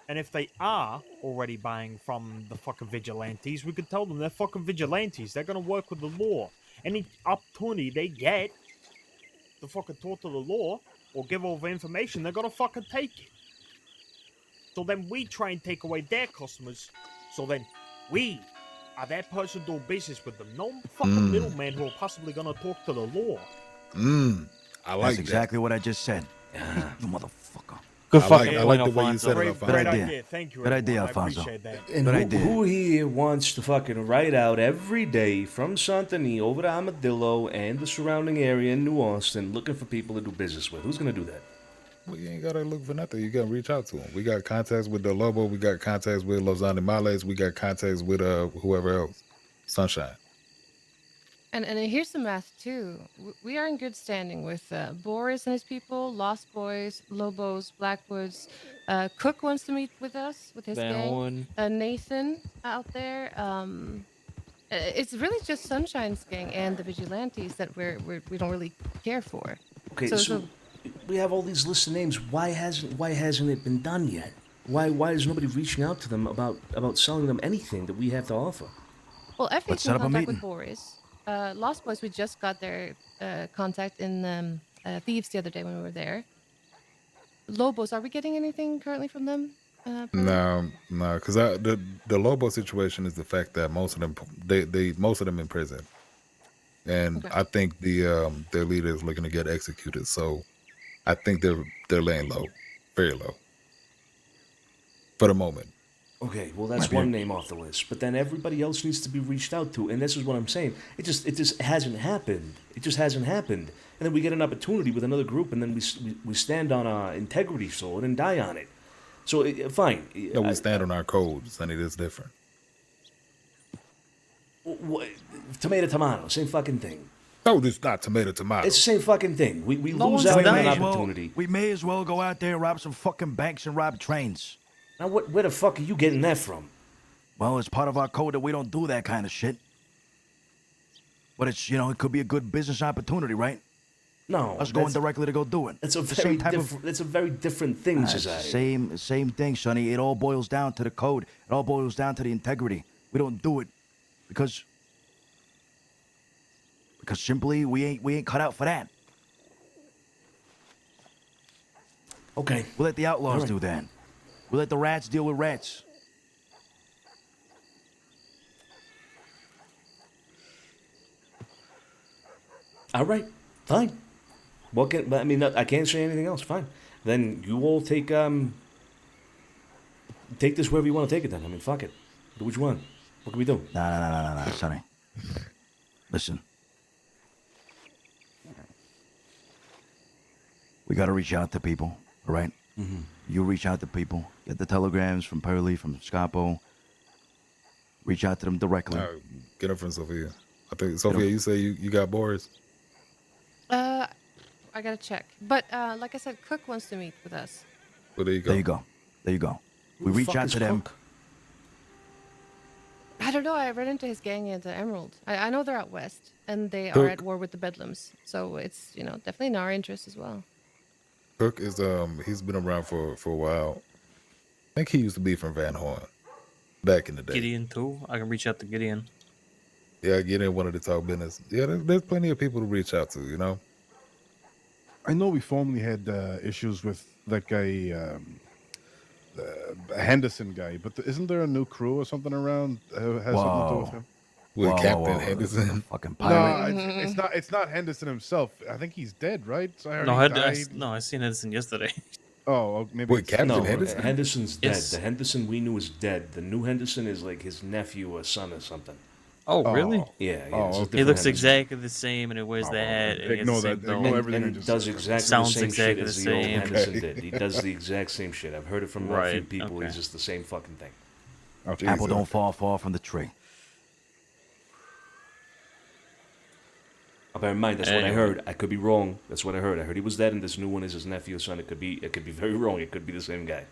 And if they are already buying from the fucking vigilantes, we could tell them they're fucking vigilantes. They're gonna work with the law. Any opportunity they get to fucking talk to the law or give over information, they're gonna fucking take it. So then we try and take away their customers. So then we are that person doing business with them. No fucking middleman who are possibly gonna talk to the law. I like That's exactly what I just said. You motherfucker. Good I fucking like point, the way you Alfonso. said it, Alfonso. Great idea. idea. Thank you. Good idea, everyone. Alfonso. I appreciate that. And Good who idea. here wants to fucking ride out every day from Santini over to Armadillo and the surrounding area in New Austin looking for people to do business with? Who's gonna do that? Well, you ain't gotta look for nothing. You gotta reach out to them. We got contacts with the Lobo. We got contacts with Los Animales. We got contacts with whoever else. Sunshine. And here's the math too. We are in good standing with Boris and his people, Lost Boys, Lobos, Blackwoods. Cook wants to meet with us with his Van gang. Horn. Nathan out there. It's really just Sunshine's gang and the vigilantes that we don't really care for. Okay, So- so so- we have all these lists of names. Why hasn't it been done yet? Why is nobody reaching out to them about selling them anything that we have to offer? Well, Let's Effie's set in up a contact with meeting. Boris. Lost Boys, we just got their contact in Thieves the other day when we were there. Lobos, are we getting anything currently from them? No, because the Lobo situation is the fact that most of them in prison, and Okay. I think their leader is looking to get executed. So I think they're laying low, very low, for the moment. Okay, well that's one name off the list, but then everybody else needs to be reached out to, and this is what I'm saying. It just hasn't happened. It just hasn't happened, and then we get an opportunity with another group, and then we stand on our integrity sword and die on it. So fine. No, we stand on our code, Sonny. That's different. Tomato, same fucking thing. No, this not tomato. It's the same fucking thing. We No lose one's out on dying. an opportunity. We may as well go out there and rob some fucking banks and rob trains. Now, where the fuck are you getting that from? Well, it's part of our code that we don't do that kind of shit. But it's, it could be a good business opportunity, right? No, Us going directly to go do it. That's a It's the very same type of- different. It's a very different thing, It's the society. same thing, Sonny. It all boils down to the code. It all boils down to the integrity. We don't do it because simply we ain't cut out for that. Okay. We'll let the outlaws All right. do that. We'll let the rats deal with rats. All right. Fine. I can't say anything else. Fine. Then you all take this wherever you want to take it. Then fuck it. Do what you want. What can we do? Nah, Sonny. Listen. We gotta reach out to people, all right? Mm-hmm. You reach out to people. Get the telegrams from Pearly, from Scapo. Reach out to them directly. Get up from Sophia. I think Sophia, you say you got Boris. I gotta check. But like I said, Cook wants to meet with us. Well, there you go. There you go. Who We the reach fuck out is to them. Cook? I don't know. I ran into his gang at Emerald. I know they're out west, and they are Cook. at war with the Bedlams. So it's definitely in our interest as well. Cook is he's been around for a while. I think he used to be from Van Horn back in the day. Gideon too. I can reach out to Gideon. Yeah, Gideon wanted to talk business. Yeah, there's plenty of people to reach out to. You know. I know we formerly had issues with that guy, Henderson guy, but isn't there a new crew or something around? Has something to do with Whoa. him? With Whoa, Captain whoa, whoa. Henderson. Fucking No, pirate. it's not Henderson himself. I think he's dead, right? So I heard No, he I died. seen Henderson yesterday. Oh, maybe Wait, it's Captain No, Henderson? Henderson's dead. Yes. The Henderson we knew is dead. The new Henderson is like his nephew or son or something. Oh, really? Yeah, yeah. Oh, it's a okay. He different looks Henderson. exactly the same, and he wears the hat, and he has Ignore the same that. belt. Ignore everything I And just does said. exactly Sounds the same exactly shit as the the old same. Henderson Okay. did. He does the exact same shit. I've heard it from a few Right, people. okay. He's just the same fucking thing. Oh, Apple Jesus. don't fall far from the tree. I'll bear in mind, that's what I Anyway. heard. I could be wrong. That's what I heard. I heard he was dead, and this new one is his nephew or son. It could be very wrong. It could be the same guy.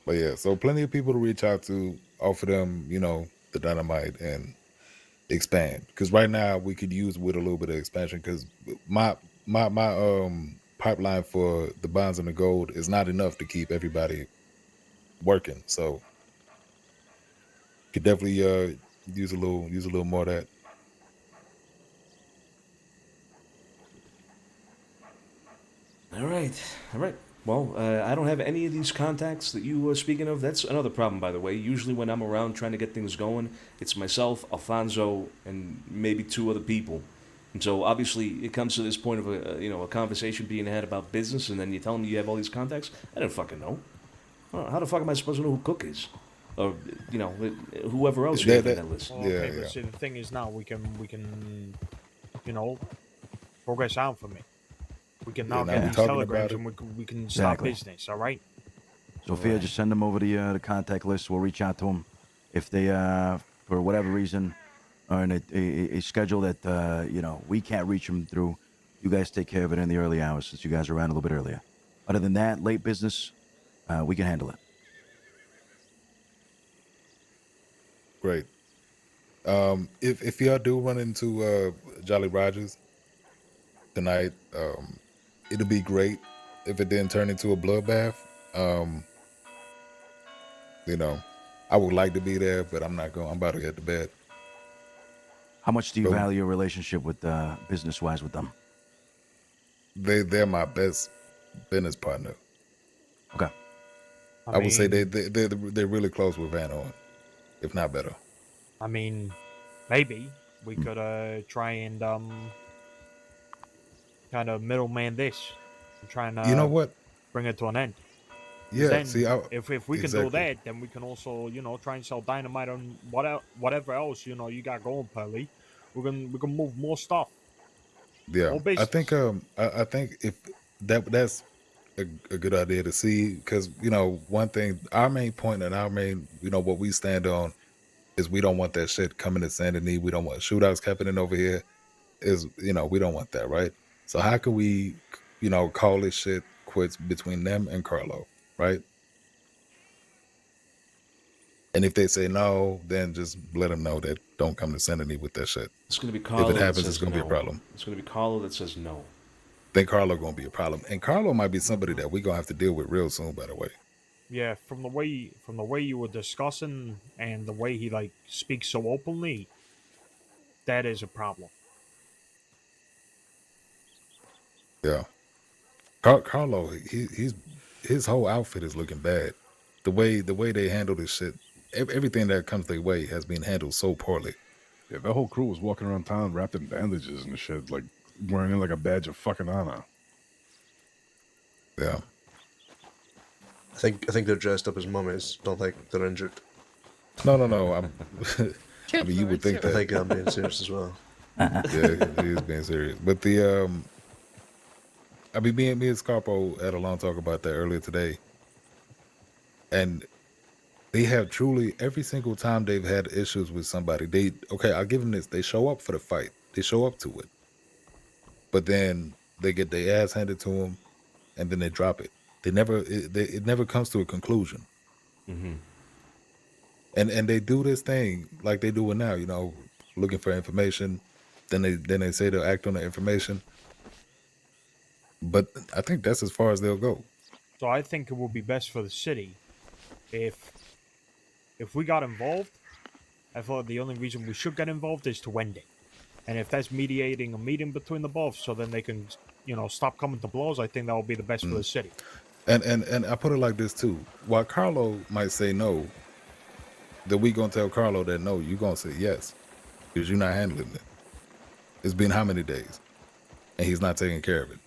But yeah, so plenty of people to reach out to, offer them, you know, the dynamite and expand. Because right now we could use with a little bit of expansion. Because my pipeline for the bonds and the gold is not enough to keep everybody working. So could definitely use a little more of that. All right. Well, I don't have any of these contacts that you were speaking of. That's another problem, by the way. Usually when I'm around trying to get things going, it's myself, Alfonso, and maybe 2 other people. And so obviously it comes to this point of a conversation being had about business, and then you tell me you have all these contacts. I don't fucking know. How the fuck am I supposed to know who Cook is, or whoever else you have in that list? Well, Yeah, okay, yeah. but see, the thing is now we can, progress out from it. We can now Yeah, now get we're these talking telegrams about and we can start Exactly. business. All right. Sophia, just send them over the contact list. We'll reach out to them. If they, for whatever reason, are in a schedule that, we can't reach them through, you guys take care of it in the early hours since you guys are around a little bit earlier. Other than that, late business, we can handle it. Great. If y'all do run into Jolly Rogers tonight, it'll be great if it didn't turn into a bloodbath. I would like to be there, but I'm not going. I'm about to get to bed. How much do you Boom. value your relationship with business-wise with them? They're my best business partner. Okay. I would say mean, they're really close with Van Horn, if not better. I mean, maybe we could try and kind of middleman this and try and You know what? bring it to an end. 'Cause Yeah. then See, if we can exactly. do that, then we can also try and sell dynamite on whatever else you got going, Pearly. We can move more stuff. Yeah, More I business. think I think if that's a good idea to see, because one thing, our main point and our main what we stand on is we don't want that shit coming to Saint Denis. We don't want shootouts happening over here. We don't want that, right? So how can we call this shit quits between them and Carlo, right? And if they say no, then just let them know that don't come to Saint Denis with that shit. It's going to be Carlo. If it that happens, says it's going to be no. a problem. It's going to be Carlo that says no. Then Carlo going to be a problem, and Carlo might be somebody that we gonna have to deal with real soon. By the way. Yeah, from the way you were discussing and the way he speaks so openly, that is a problem. Yeah, Carlo, his whole outfit is looking bad. The way they handle this shit, everything that comes their way has been handled so poorly. Yeah, that whole crew was walking around town wrapped in bandages and shit, like wearing it like a badge of fucking honor. Yeah, I think they're dressed up as mummies. Don't think they're injured. no. I mean, you would think I that. think I'm being serious as well. Yeah, he is being serious. But I mean, me and Scarpo had a long talk about that earlier today, and they have truly every single time they've had issues with somebody. I'll give them this. They show up for the fight. They show up to it, but then they get their ass handed to them, and then they drop it. It never comes to a conclusion. Mm-hmm. And they do this thing like they do it now. looking for information. Then they say they'll act on the information. But I think that's as far as they'll go. So I think it would be best for the city if we got involved. I thought the only reason we should get involved is to end it. And if that's mediating a meeting between the both, so then they can, stop coming to blows, I think that will be the best for the city. And I put it like this too. While Carlo might say no, then we gonna tell Carlo that no, you gonna say yes. Because you're not handling it. It's been how many days? And he's not taking care of it.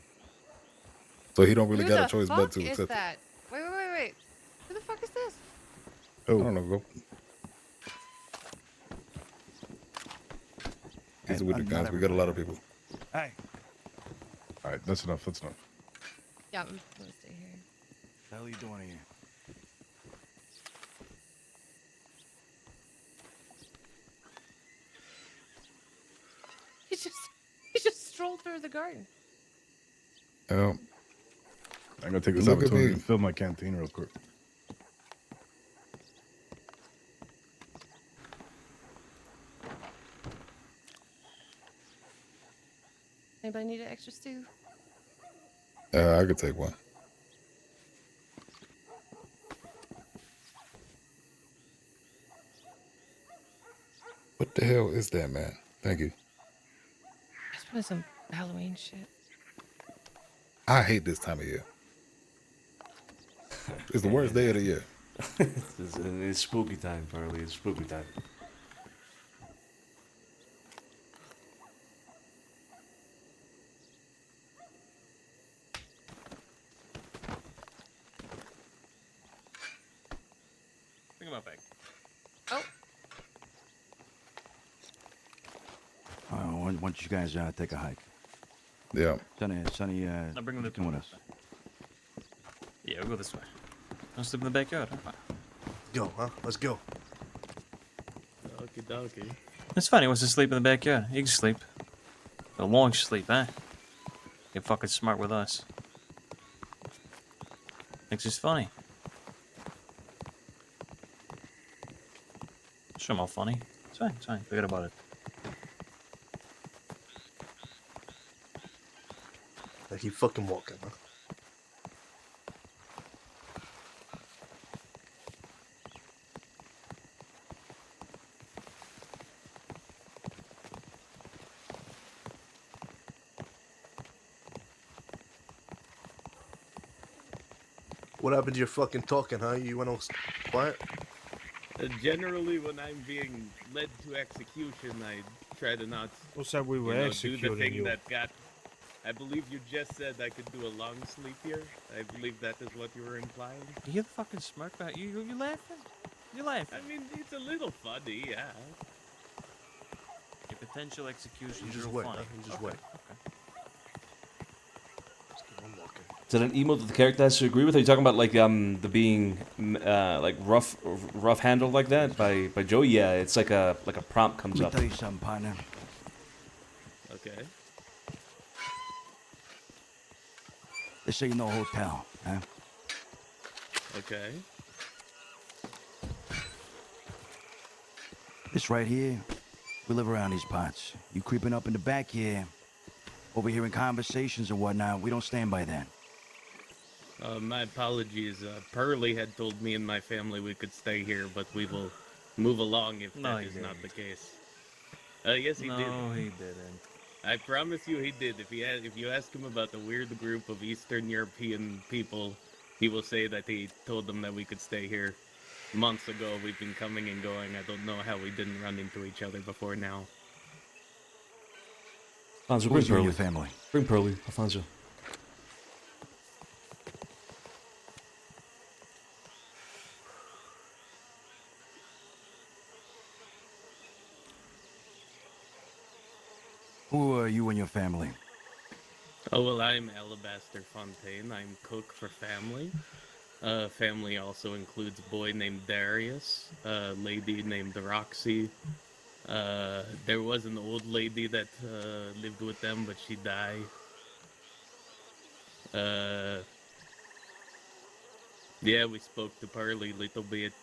So he don't really Who got the a choice fuck but to is accept it. that? Wait. Who the fuck is this? I don't know. Go. He's with the guns. We got a lot of people. Hey, All right, that's enough. That's enough. Yeah, I'm gonna stay here. what the hell are you doing here? He just strolled through the garden. Um, I'm gonna take this Look at opportunity me. and fill my canteen real quick. Anybody need an extra stew? I could take one. What the hell is that, man? Thank you. I just wanted some Halloween shit. I hate this time of year. It's the worst day of the year. It's spooky time, Farley. It's spooky time. Bring him up back. Oh, Why don't you guys take a hike? Yeah. Sonny, I'll bring him you to come with us. Yeah, we'll go this way. I'll sleep in the backyard. Huh? Go, huh? Let's go. Okie dokie. It's fine. He wants to sleep in the backyard. He can sleep. A long sleep, eh? Get fucking smart with us. Thinks it's funny. Show him how funny. It's fine. It's fine. Forget about it. I keep fucking walking, huh? What happened to your fucking talking, huh? You went all quiet? Generally, when I'm being led to execution, I try to not Who said we were do the executing thing you? that got. I believe you just said I could do a long sleep here. I believe that is what you were implying. You hear the fucking smirk about you? You laughing? You laughing? I mean, it's a little funny, yeah. Your potential execution You is just real wait, funny. huh? You just Okay, wait. okay. Let's keep on walking. Is that an emote that the character has to agree with? Are you talking about like the being like rough handled like that by Joe? Yeah, it's like a prompt comes Let me up. tell you something, partner. Okay. They say you know a hotel, huh? Okay. This right here, we live around these parts. You creeping up in the back here, overhearing conversations and whatnot, we don't stand by that. My apologies. Pearly had told me and my family we could stay here, but we will move along if No, that he is not the didn't. case. Yes, he did. No, he didn't. I promise you he did. If you ask him about the weird group of Eastern European people, he will say that he told them that we could stay here. Months ago, we've been coming and going. I don't know how we didn't run into each other before now. Alfonso, bring Who's you and Pearly. your family? Bring Pearly, Alfonso. Who are you and your family? Oh, well, I'm Alabaster Fontaine. I'm cook for family. Family also includes a boy named Darius, a lady named Roxy. There was an old lady that lived with them, but she died. Yeah, we spoke to Pearly a little bit.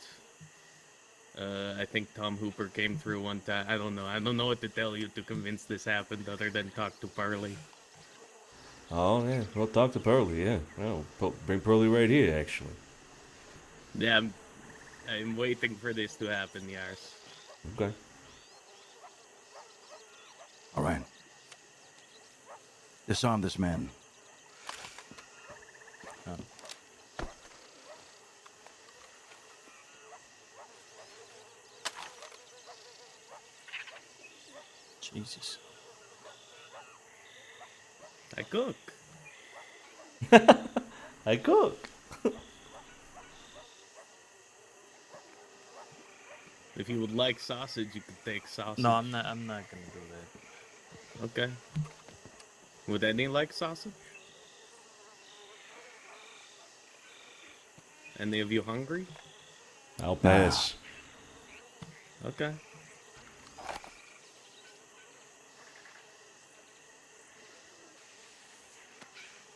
I think Tom Hooper came through one time. I don't know. I don't know what to tell you to convince this happened other than talk to Parley. Oh, yeah. Well, talk to Pearly, yeah. Well, bring Pearly right here, actually. Yeah, I'm waiting for this to happen, Yars. Okay. All right. Disarm this man. Jesus. I cook. I cook. If you would like sausage, you could take sausage. No, I'm not gonna do that. Okay. Would any like sausage? Any of you hungry? I'll pass. Okay.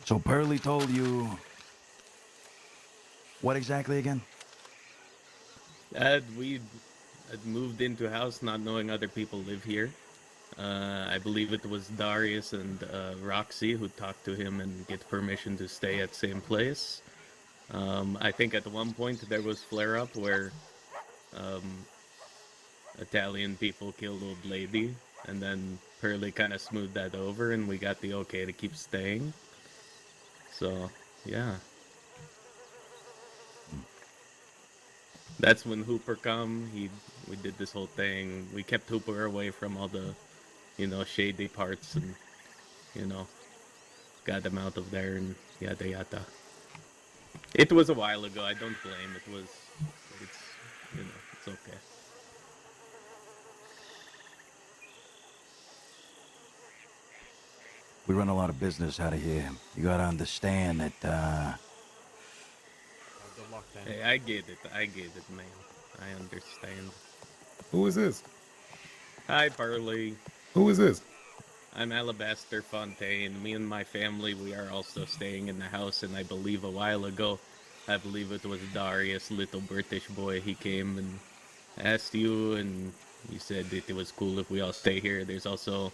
So Pearly told you what exactly again? We had moved into a house not knowing other people live here. I believe it was Darius and Roxy who talked to him and get permission to stay at same place. I think at one point there was flare up where Italian people killed old lady, and then Pearly kind of smoothed that over, and we got the okay to keep staying. So yeah, that's when Hooper come. We did this whole thing. We kept Hooper away from all the, shady parts, and got them out of there, and yada yada. It was a while ago. I don't blame. It's okay. We run a lot of business out of here. You gotta understand that, Good luck then. Hey, I get it, man. I understand. Who is this? Hi, Parley. Who is this? I'm Alabaster Fontaine. Me and my family, we are also staying in the house, and I believe a while ago, I believe it was Darius, little British boy, he came and asked you, and you said that it was cool if we all stay here. There's also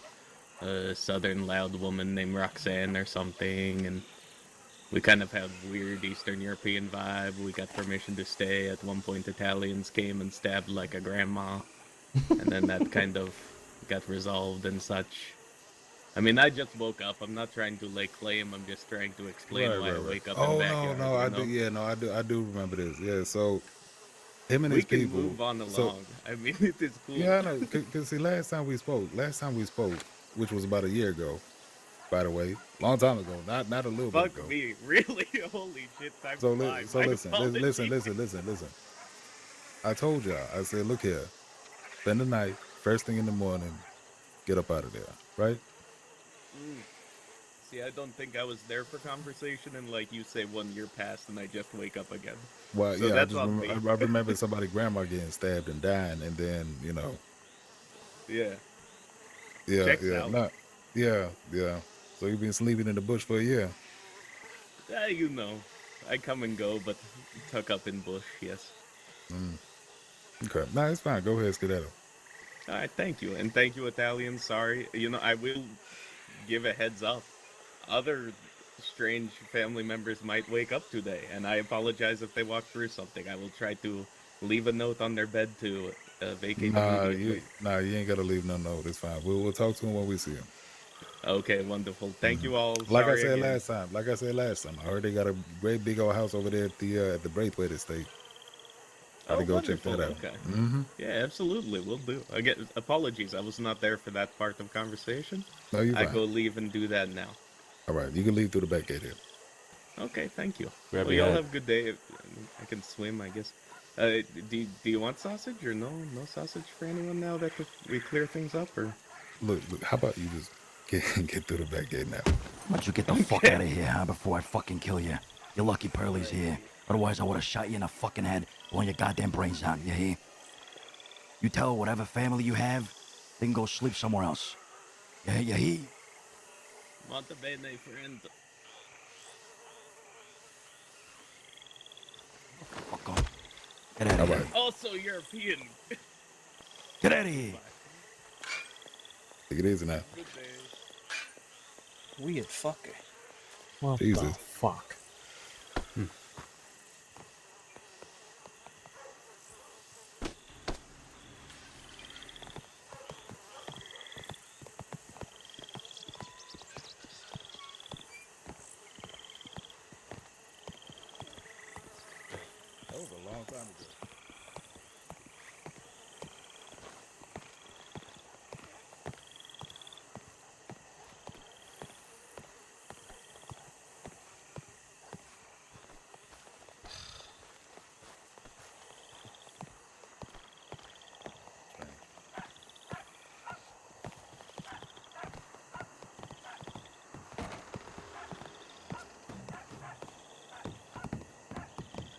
a southern loud woman named Roxanne or something, and we kind of have weird Eastern European vibe. We got permission to stay. At one point, Italians came and stabbed like a grandma, and then that kind of got resolved and such. I mean, I just woke up. I'm not trying to lay claim. I'm just trying to explain why I wake up in Oh backyard. no, I do. Yeah, no, I do remember this. Yeah, so him and We his can people. move on along. So, I mean, it is cool. yeah, I know. Cause see, last time we spoke, which was about a year ago, by the way, long time ago, not a little bit Fuck ago. me, really? Holy shit! Time So, flies. so My listen. I told y'all. I said, look here, spend the night, first thing in the morning, get up out of there, right? See, I don't think I was there for conversation, and like you say, 1 year passed, and I just wake up again. Well, So yeah, that's on me. I remember somebody grandma getting stabbed and dying, and then Yeah. yeah, Checks yeah, out. not, yeah, yeah. So you've been sleeping in the bush for a year. I come and go, but tuck up in bush, yes. Okay, nah, it's fine. Go ahead, skedaddle. All right, thank you, and thank you, Italian. Sorry, I will give a heads up. Other strange family members might wake up today, and I apologize if they walk through something. I will try to leave a note on their bed to vacate immediately. You ain't gotta leave no note. It's fine. We'll talk to him when we see him. Okay, wonderful. Thank you all. Like I Sorry said again. last time, I heard they got a great big old house over there at the Braithwaite estate. I'll go check Wonderful. that out. Okay. Mm-hmm. Yeah, absolutely. We'll do. Again, apologies. I was not there for that part of conversation. No, you're I fine. go leave and do that now. All right, you can leave through the back gate here. Okay, thank you. Grab Well, your y'all hat. have a good day. I can swim, I guess. Do you want sausage or no sausage for anyone now that we clear things up, or? Look, how about you just get through the back gate now? Why don't you get the fuck out of here, huh, before I fucking kill you? You're lucky Pearly's here. Otherwise, I would have shot you in the fucking head, blowing your goddamn brains out, you hear? You tell whatever family you have, they can go sleep somewhere else. You hear? Monte bene, friend. Fuck off. Get out All of here. right. Also European. Get out of here. Take it easy now. Good day. Weird fucker. What the Jesus. fuck? That was a long time ago.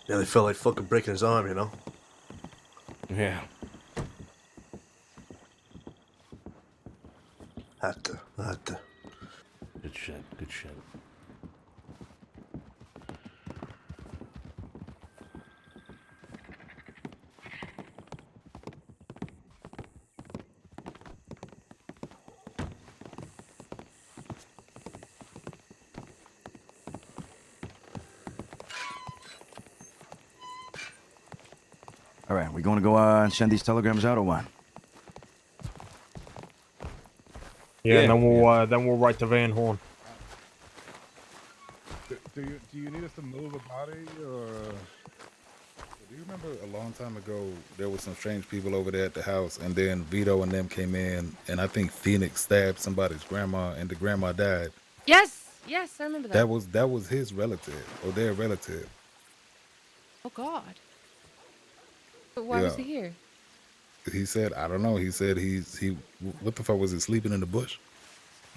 Nearly felt like fucking breaking his arm, you know? Yeah. Had to. Good shit. Good shit. All right, we going to go send these telegrams out or what? Yeah, and Yeah, then we'll write to Van Horn. Do you need us to move a body or? Do you remember a long time ago there was some strange people over there at the house, and then Vito and them came in, and I think Phoenix stabbed somebody's grandma, and the grandma died. Yes, I remember that. That was his relative or their relative. Oh God. But why was Yeah. he here? He said, I don't know. He said he what the fuck was he sleeping in the bush?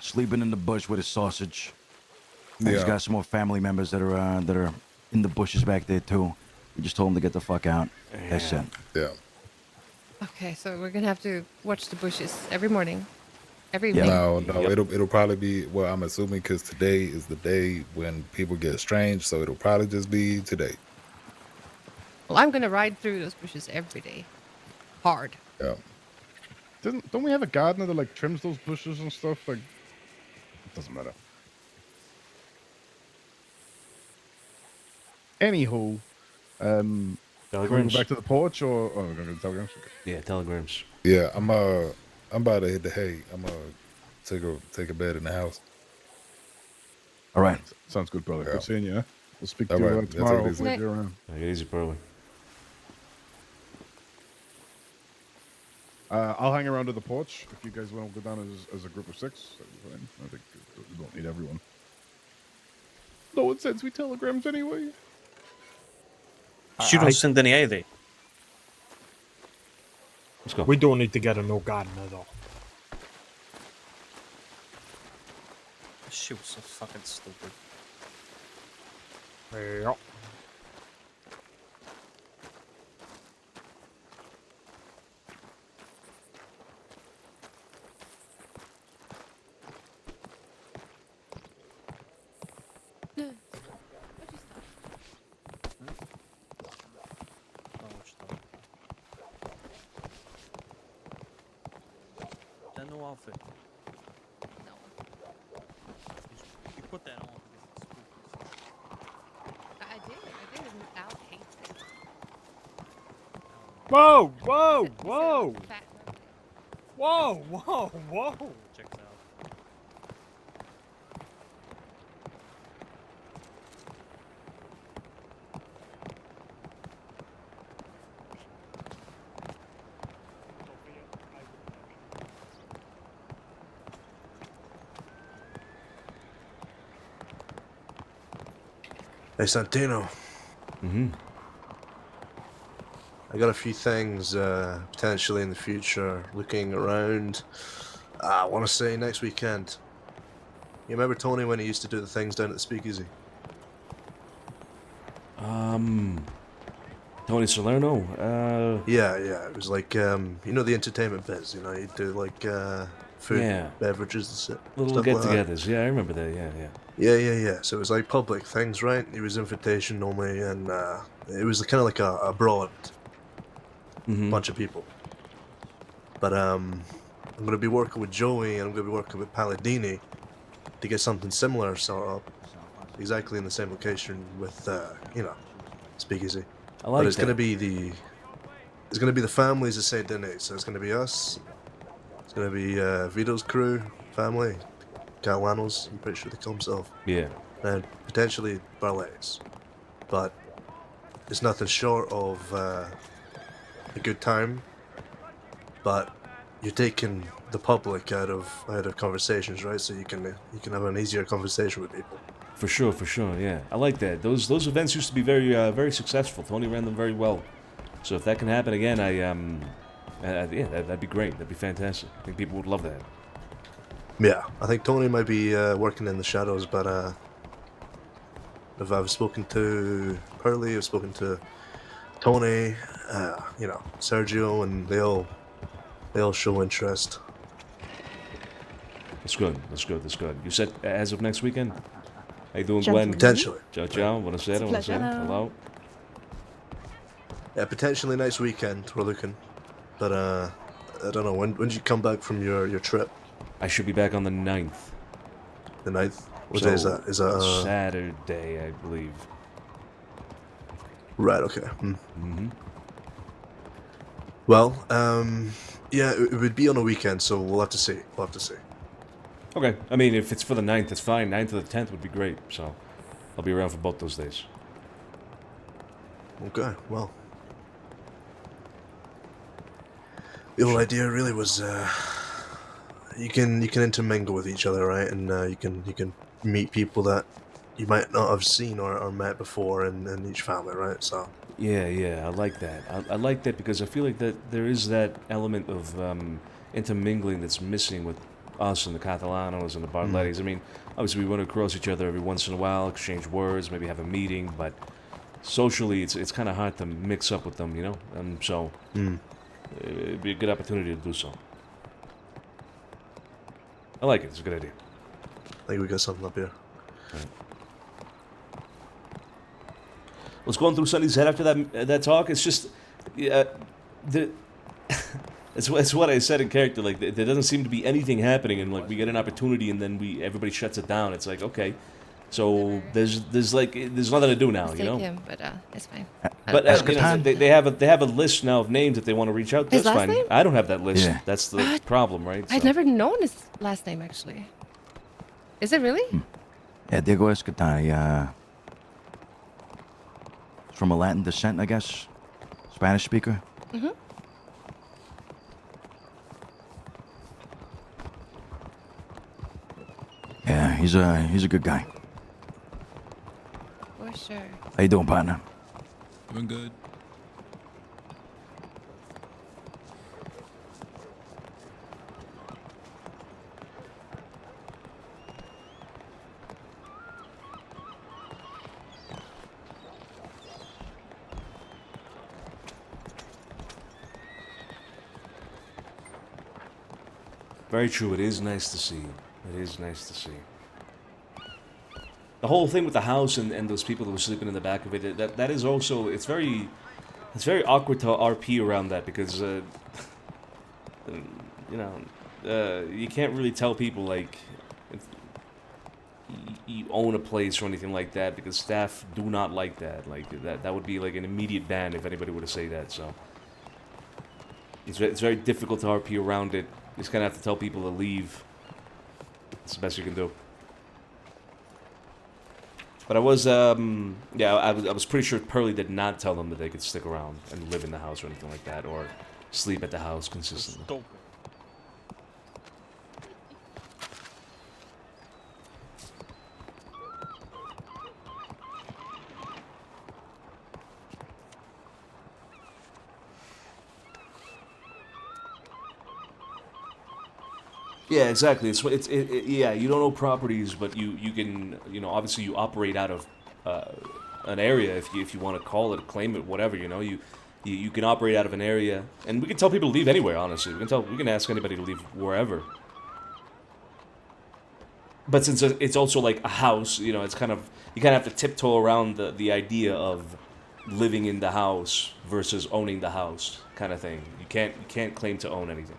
Sleeping in the bush with his sausage. He's Yeah. got some more family members that are in the bushes back there too. We just told him to get the fuck out. That's it. Yeah. Okay, so we're gonna have to watch the bushes every morning, every Yeah. evening. No, it'll probably be, well, I'm assuming because today is the day when people get strange, so it'll probably just be today. Well, I'm gonna ride through those bushes every day, hard. Yeah. Don't we have a gardener that like trims those bushes and stuff? Like, it doesn't matter. Anywho, can we Telegrams. go back to the porch or we're gonna go to telegrams? Okay. Yeah, telegrams. Yeah, I'm about to hit the hay. I'm take a bed in the house. All right. Sounds good, brother. Yeah. Good seeing you. Huh? We'll speak All to you right, that's tomorrow. what it is. Hopefully, if you're around. Take it easy, Pearly. I'll hang around to the porch if you guys want to go down as a group of 6. That's fine. I think we don't need everyone. No one sends me telegrams anyway. You don't send any either. Let's go. We don't need to get a no gardener though. This shit was so fucking stupid. Yeah. That new outfit. No. You put that on because it's spooky. I did it. Al hates it. Whoa, whoa, He said it whoa, was fat and ugly. whoa. Check it out. Hey, Santino. Mm-hmm. I got a few things potentially in the future looking around. I want to say next weekend. You remember Tony when he used to do the things down at the Speakeasy? Tony Salerno. Yeah. It was like, you know, the entertainment biz. You know, he'd do like food, Yeah. beverages, and Little stuff like that. get-togethers. Yeah, I remember that. Yeah. Yeah. So it was like public things, right? It was invitation normally, and it was kind of like a broad bunch of people. But I'm going to be working with Joey and I'm going to be working with Palladini to get something similar set up, exactly in the same location with Speakeasy. I like but it's that. going to be the families of Saint Denis. So it's going to be us. It's going to be Vito's crew, family, Galvanos. I'm pretty sure they call himself. Yeah. And potentially Barlet's. But it's nothing short of a good time. But you're taking the public out of conversations, right? So you can have an easier conversation with people. For sure, yeah. I like that. Those events used to be very successful. Tony ran them very well. So if that can happen again, that'd be great. That'd be fantastic. I think people would love that. Yeah, I think Tony might be working in the shadows, but if I've spoken to Pearly, I've spoken to Tony, Sergio, and they all show interest. That's good. You said as of next weekend? How you doing, Gentlemen. Gwen? Potentially. Ciao, buonasera, Pleasure. hello. Yeah, potentially next weekend we're looking, but I don't know when did you come back from your trip? I should be back on the 9th. The 9th. What day is that? Is that Saturday, I believe. right? Okay. Well, yeah, it would be on a weekend, so we'll have to see. Okay, I mean, if it's for the 9th, it's fine. 9th to the 10th would be great, so I'll be around for both those days. Okay. Well, the whole idea really was you can intermingle with each other, right? And you can meet people that you might not have seen or met before in each family, right? So Yeah, I like that. I like that because I feel like that there is that element of intermingling that's missing with us and the Catalanos and the Barlettis. I mean, obviously we run across each other every once in a while, exchange words, maybe have a meeting, but socially it's kind of hard to mix up with them, you know? And so it'd be a good opportunity to do so. I like it. It's a good idea. I think we got something up here. What's going through Sonny's head after that talk? It's just, it's what I said in character. Like there doesn't seem to be anything happening, and like we get an opportunity, and then everybody shuts it down. It's like okay, so there's nothing to do now, you know. Him, but it's fine. But they have a list now of names that they want to reach out to. His That's last fine. name? I don't have that list. Yeah. That's the problem, right? I'd never known his last name actually. Is it really? Yeah, Diego Escatani, from a Latin descent, I guess. Spanish speaker. Mm-hmm. Yeah, he's a good guy. For sure. How you doing, partner? Doing good. Very true. It is nice to see. The whole thing with the house and those people that were sleeping in the back of it, that is also, it's very awkward to RP around that because, you can't really tell people, like, if you own a place or anything like that because staff do not like that. Like, that would be, like, an immediate ban if anybody were to say that, so. It's very difficult to RP around it. You just kind of have to tell people to leave. It's the best you can do. But I was, I was pretty sure Pearly did not tell them that they could stick around and live in the house or anything like that, or sleep at the house consistently. Yeah, exactly. Yeah, you don't own properties, but you can, obviously you operate out of an area if you want to call it, claim it, whatever, you can operate out of an area, and we can tell people to leave anywhere. Honestly, we can ask anybody to leave wherever. But since it's also like a house, it's kind of you kind of have to tiptoe around the idea of living in the house versus owning the house. kind of thing. You can't claim to own anything.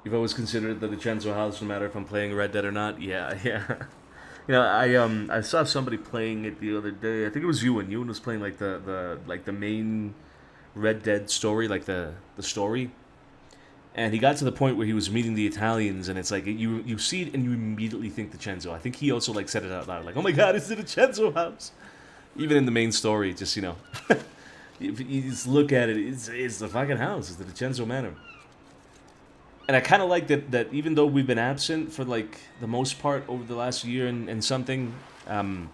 You've always considered the DiCenzo house, no matter if I'm playing Red Dead or not. Yeah, yeah. You know, I saw somebody playing it the other day. I think it was Ewan. Ewan was playing like the main Red Dead story, like the story. And he got to the point where he was meeting the Italians, and it's like you see it and you immediately think DiCenzo. I think he also like said it out loud, like, "Oh my God, it's the DiCenzo house." Even in the main story, just if you just look at it, it's the fucking house. It's the DiCenzo Manor. And I kind of like that even though we've been absent for like the most part over the last year and something, kind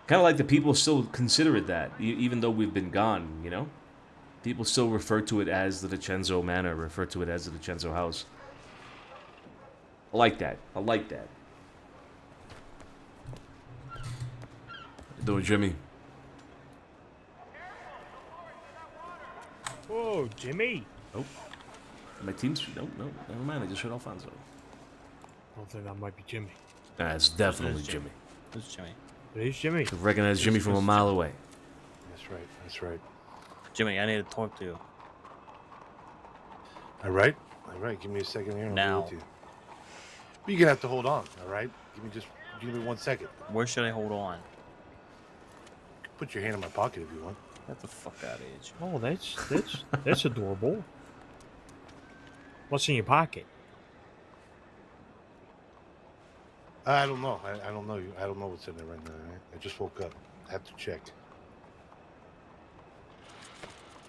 of like the people still consider it that, even though we've been gone, you know? People still refer to it as the DiCenzo Manor, refer to it as the DiCenzo house. I like that. I like that. How you doing, Jimmy? Whoa, Jimmy. Oh. My team's... No, never mind. I just heard Alfonso. I don't think that might be Jimmy. It's definitely Jimmy. Who's Jimmy? It is Jimmy. I recognize Jimmy from a mile away. That's right. That's right. Jimmy, I need to talk to you. All right. Give me a second here. And I'll Now. be with you. But you're gonna have to hold on. All right. Give me 1 second. Where should I hold on? Put your hand in my pocket if you want. Get the fuck out of here, Jimmy. Oh, that's adorable. What's in your pocket? I don't know. I don't know you. I don't know what's in there right now. Right? I just woke up. I have to check.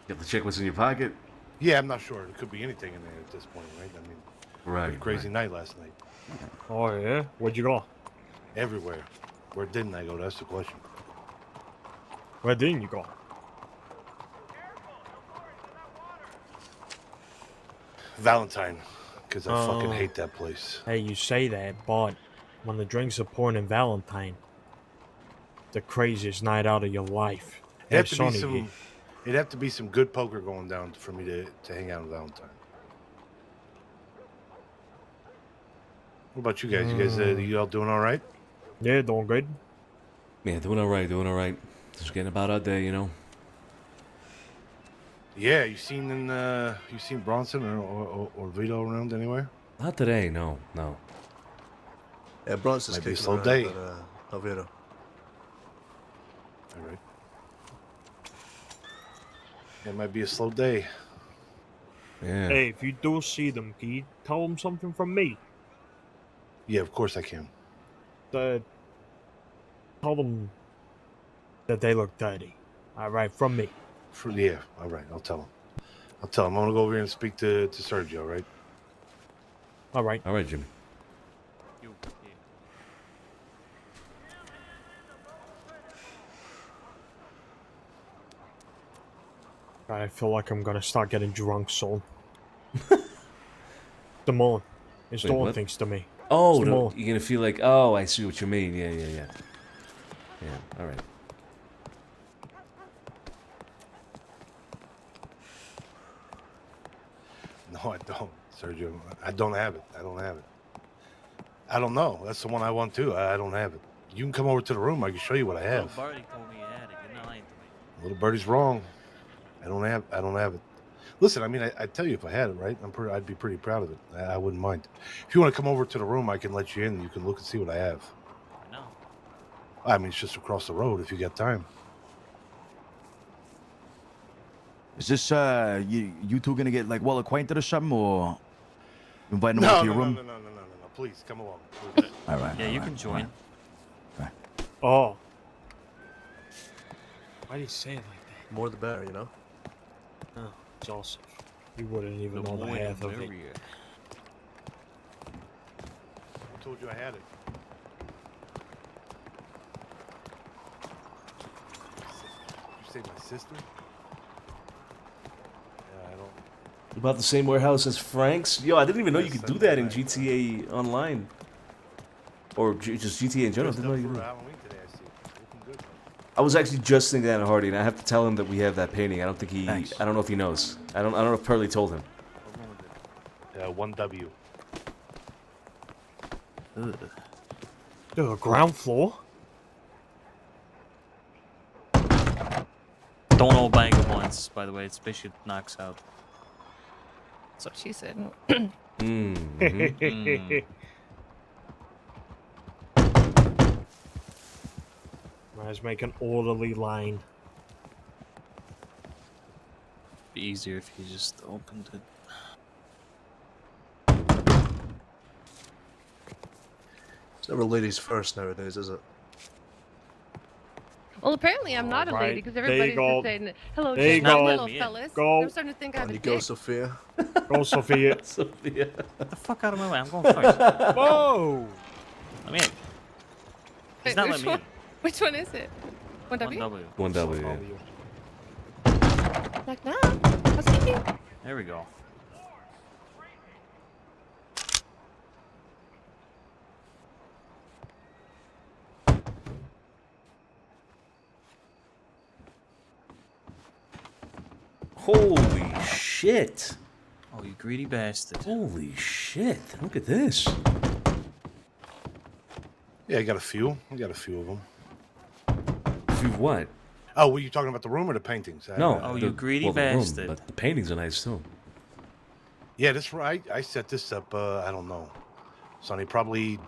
You have to check what's in your pocket? Yeah, I'm not sure. There could be anything in there at this point, right? I mean, Right. pretty crazy night last night. Oh, yeah? Where'd you go? Everywhere. Where didn't I go? That's the question. Where didn't you go? Valentine, because I fucking hate that place. Hey, you say that, but when the drinks are pouring in Valentine, the craziest night out of your life. It'd Hey, have to be Sonny, it'd have to be some good poker going down for me to hang out on Valentine. What about you guys? You all doing all right? yeah, doing good. Yeah, doing all right. Just getting about our day, you know. Yeah, you seen Bronson or Vito around anywhere? Not today, no. Yeah, Bronson's Might be a kicking slow around, day. but, Vito. All right. It might be a slow day. Yeah. Hey, if you do see them, can you tell them something from me? Yeah, of course I can. Tell them that they look dirty. All right, from me. Yeah, all right. I'll tell him. I'm gonna go over here and speak to Sergio, right? All right. All right, Jimmy. I feel like I'm gonna start getting drunk soon. Damon. It's Wait, doing what? things to me. Oh, It's no, Damon. you're gonna feel like, oh, I see what you mean. Yeah. Yeah, all right. No, I don't, Sergio. I don't have it. I don't know. That's the one I want too. I don't have it. You can come over to the room. I can show you what I have. Little birdie told me you had it. You're not lying to me. Little birdie's wrong. I don't have it. Listen, I mean, I tell you if I had it, right? I'd be pretty proud of it. I wouldn't mind. If you want to come over to the room, I can let you in. You can look and see what I have. No. I mean, it's just across the road if you got time. Is this you two gonna get like well acquainted or something, or inviting them No, over to your room? no. Please, come along. Please. All right. Yeah, all you right, can join. all right. Oh. Why do you say it like More the better, you know? that? Oh, Joseph. You wouldn't even know the more half the of it. merrier. I told you I had it. Did you say my sister? Yeah, I don't. About the same warehouse as Frank's? Yo, I didn't even know you Yes, could do that's that in right, GTA Online. Or just GTA in general. I Dressed didn't know up you could for do it. Halloween today, I see. Looking good, man. I was actually just thinking that in Hardy, and I have to tell him that we have that painting. I don't think he. Thanks. I don't know if he knows. I don't know if Pearly told him. Yeah, 1W. Ugh. Dude, ground floor? Don't all bang at once, by the way. It basically knocks out. That's what she said. Mm-hmm. Let's make an orderly line. Be easier if you just opened it. It's never ladies first nowadays, is it? Well, apparently I'm not a lady Alright, because there you everybody's go. just saying, "Hello, There you just not go. little Let me in. fellas." Go. I'm starting to think I have On a you go, dick. Sophia. Go, Sophia. Sophia. Get the fuck out of my way. I'm going first. Whoa! Let me in. He's Wait, not which letting me one? in. Which one is it? 1W? 1W. 1W. Yeah. Like, nah. Housekeeping. There we go. Holy shit! Oh, you greedy bastard. Holy shit! Look at this. Yeah, I got a few. I got a few of them. If you what? Oh, were you talking about the room or the paintings? No. Oh, you greedy the room, bastard. but the paintings are nice too. Yeah, this right. I set this up. I don't know, Sonny. Probably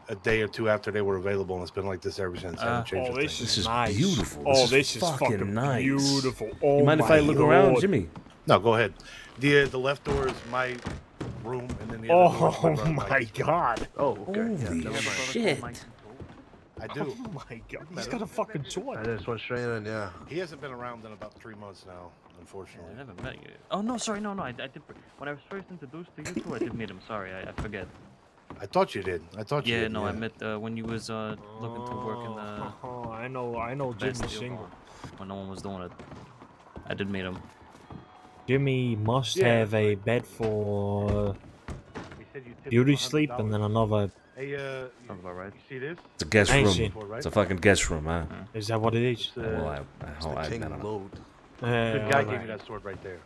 a day or two after they were available, and it's been like this ever since. I haven't changed Oh, a this thing. This is nice. beautiful. Oh, This this is is fucking fucking nice. beautiful. Oh, You mind if my I look around, Lord. Jimmy? No, go ahead. The left door is my room, and then the other door is Oh brother my Mikey's room. god. Oh, okay. Holy Yeah, shit! I do. Oh my god. He's got a fucking sword. I just went straight in, yeah. He hasn't been around in about 3 months now, unfortunately. I never met you. Oh, no, sorry. No, I did. When I was first introduced to you two, I did meet him. Sorry, I forget. I thought you did. I thought you Yeah, did. no, I met when you was looking to work in the Oh, I know Jimmy Bastille single. Bar when no one was doing it. I did meet him. Jimmy must Yeah, have a bed for He said you tipped beauty him sleep and then $100. another. Hey, Sounds about right. you see this? It's a guest I ain't room. seen. Right? It's a fucking guest room, huh? Is that what it is? Well, It's the I king don't know. load. Good guy gave me that sword right there.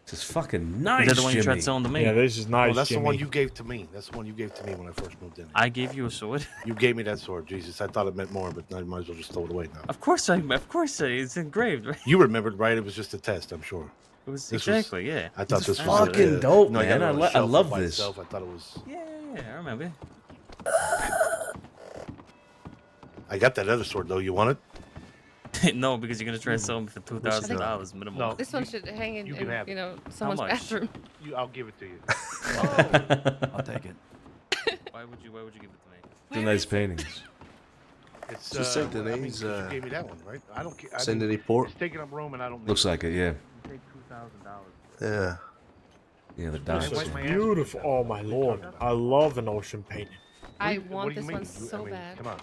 This is fucking nice, Is that the one you tried Jimmy. selling to me? Yeah, this is nice, Oh, that's Jimmy. the one you gave to me. That's the one you gave to me when I first moved in. I gave you a sword. You gave me that sword, Jesus. I thought it meant more, but I might as well just throw it away now. Of course, it's engraved, right? You remembered, right? It was just a test, I'm sure. It was This exactly, yeah. I thought It's this was fucking dope, no, I got man. it on a I shelf love by this. itself. I thought it was. Yeah, I remember. I got that other sword though. You want it? No, because you're gonna try to sell them for $2,000 minimum. No. This one should hang in, You can have it. someone's much? bathroom. I'll give it to you. I'll take it. Why would you give it to me? They're nice paintings. It's So Saint I mean, Denis, 'cause you gave me that one, right? I don't care. Saint Denis Port. It's taking up room, and I don't. Need Looks it. like it, yeah. Paid $2,000. Yeah. Yeah, the Hey, dots. where's my ass? Beautiful. Oh my lord. I love an ocean painting. I What want do you this mean? one You- I so mean, bad. Come on.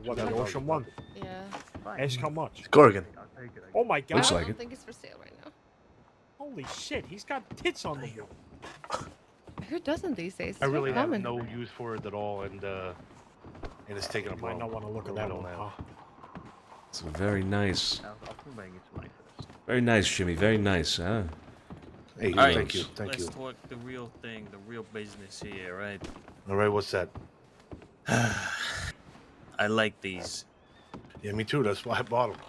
What the ocean one? Yeah. Ask how much. Corrigan. Oh my god. Looks I like don't it. think it's for sale right now. Holy shit, he's got tits on the wall. Who doesn't these days? It's I really so have common. no use for it at all, and it's taking up You might room. not want to look at Room that I one. don't have. Huh? It's very nice. I'll come back and get some money first. Very nice, Jimmy. Very nice, huh? Hey, All right, thank you, thank let's you. talk the real thing, the real business here, right? All right, what's that? I like these. Yeah, me too. That's why I bought them.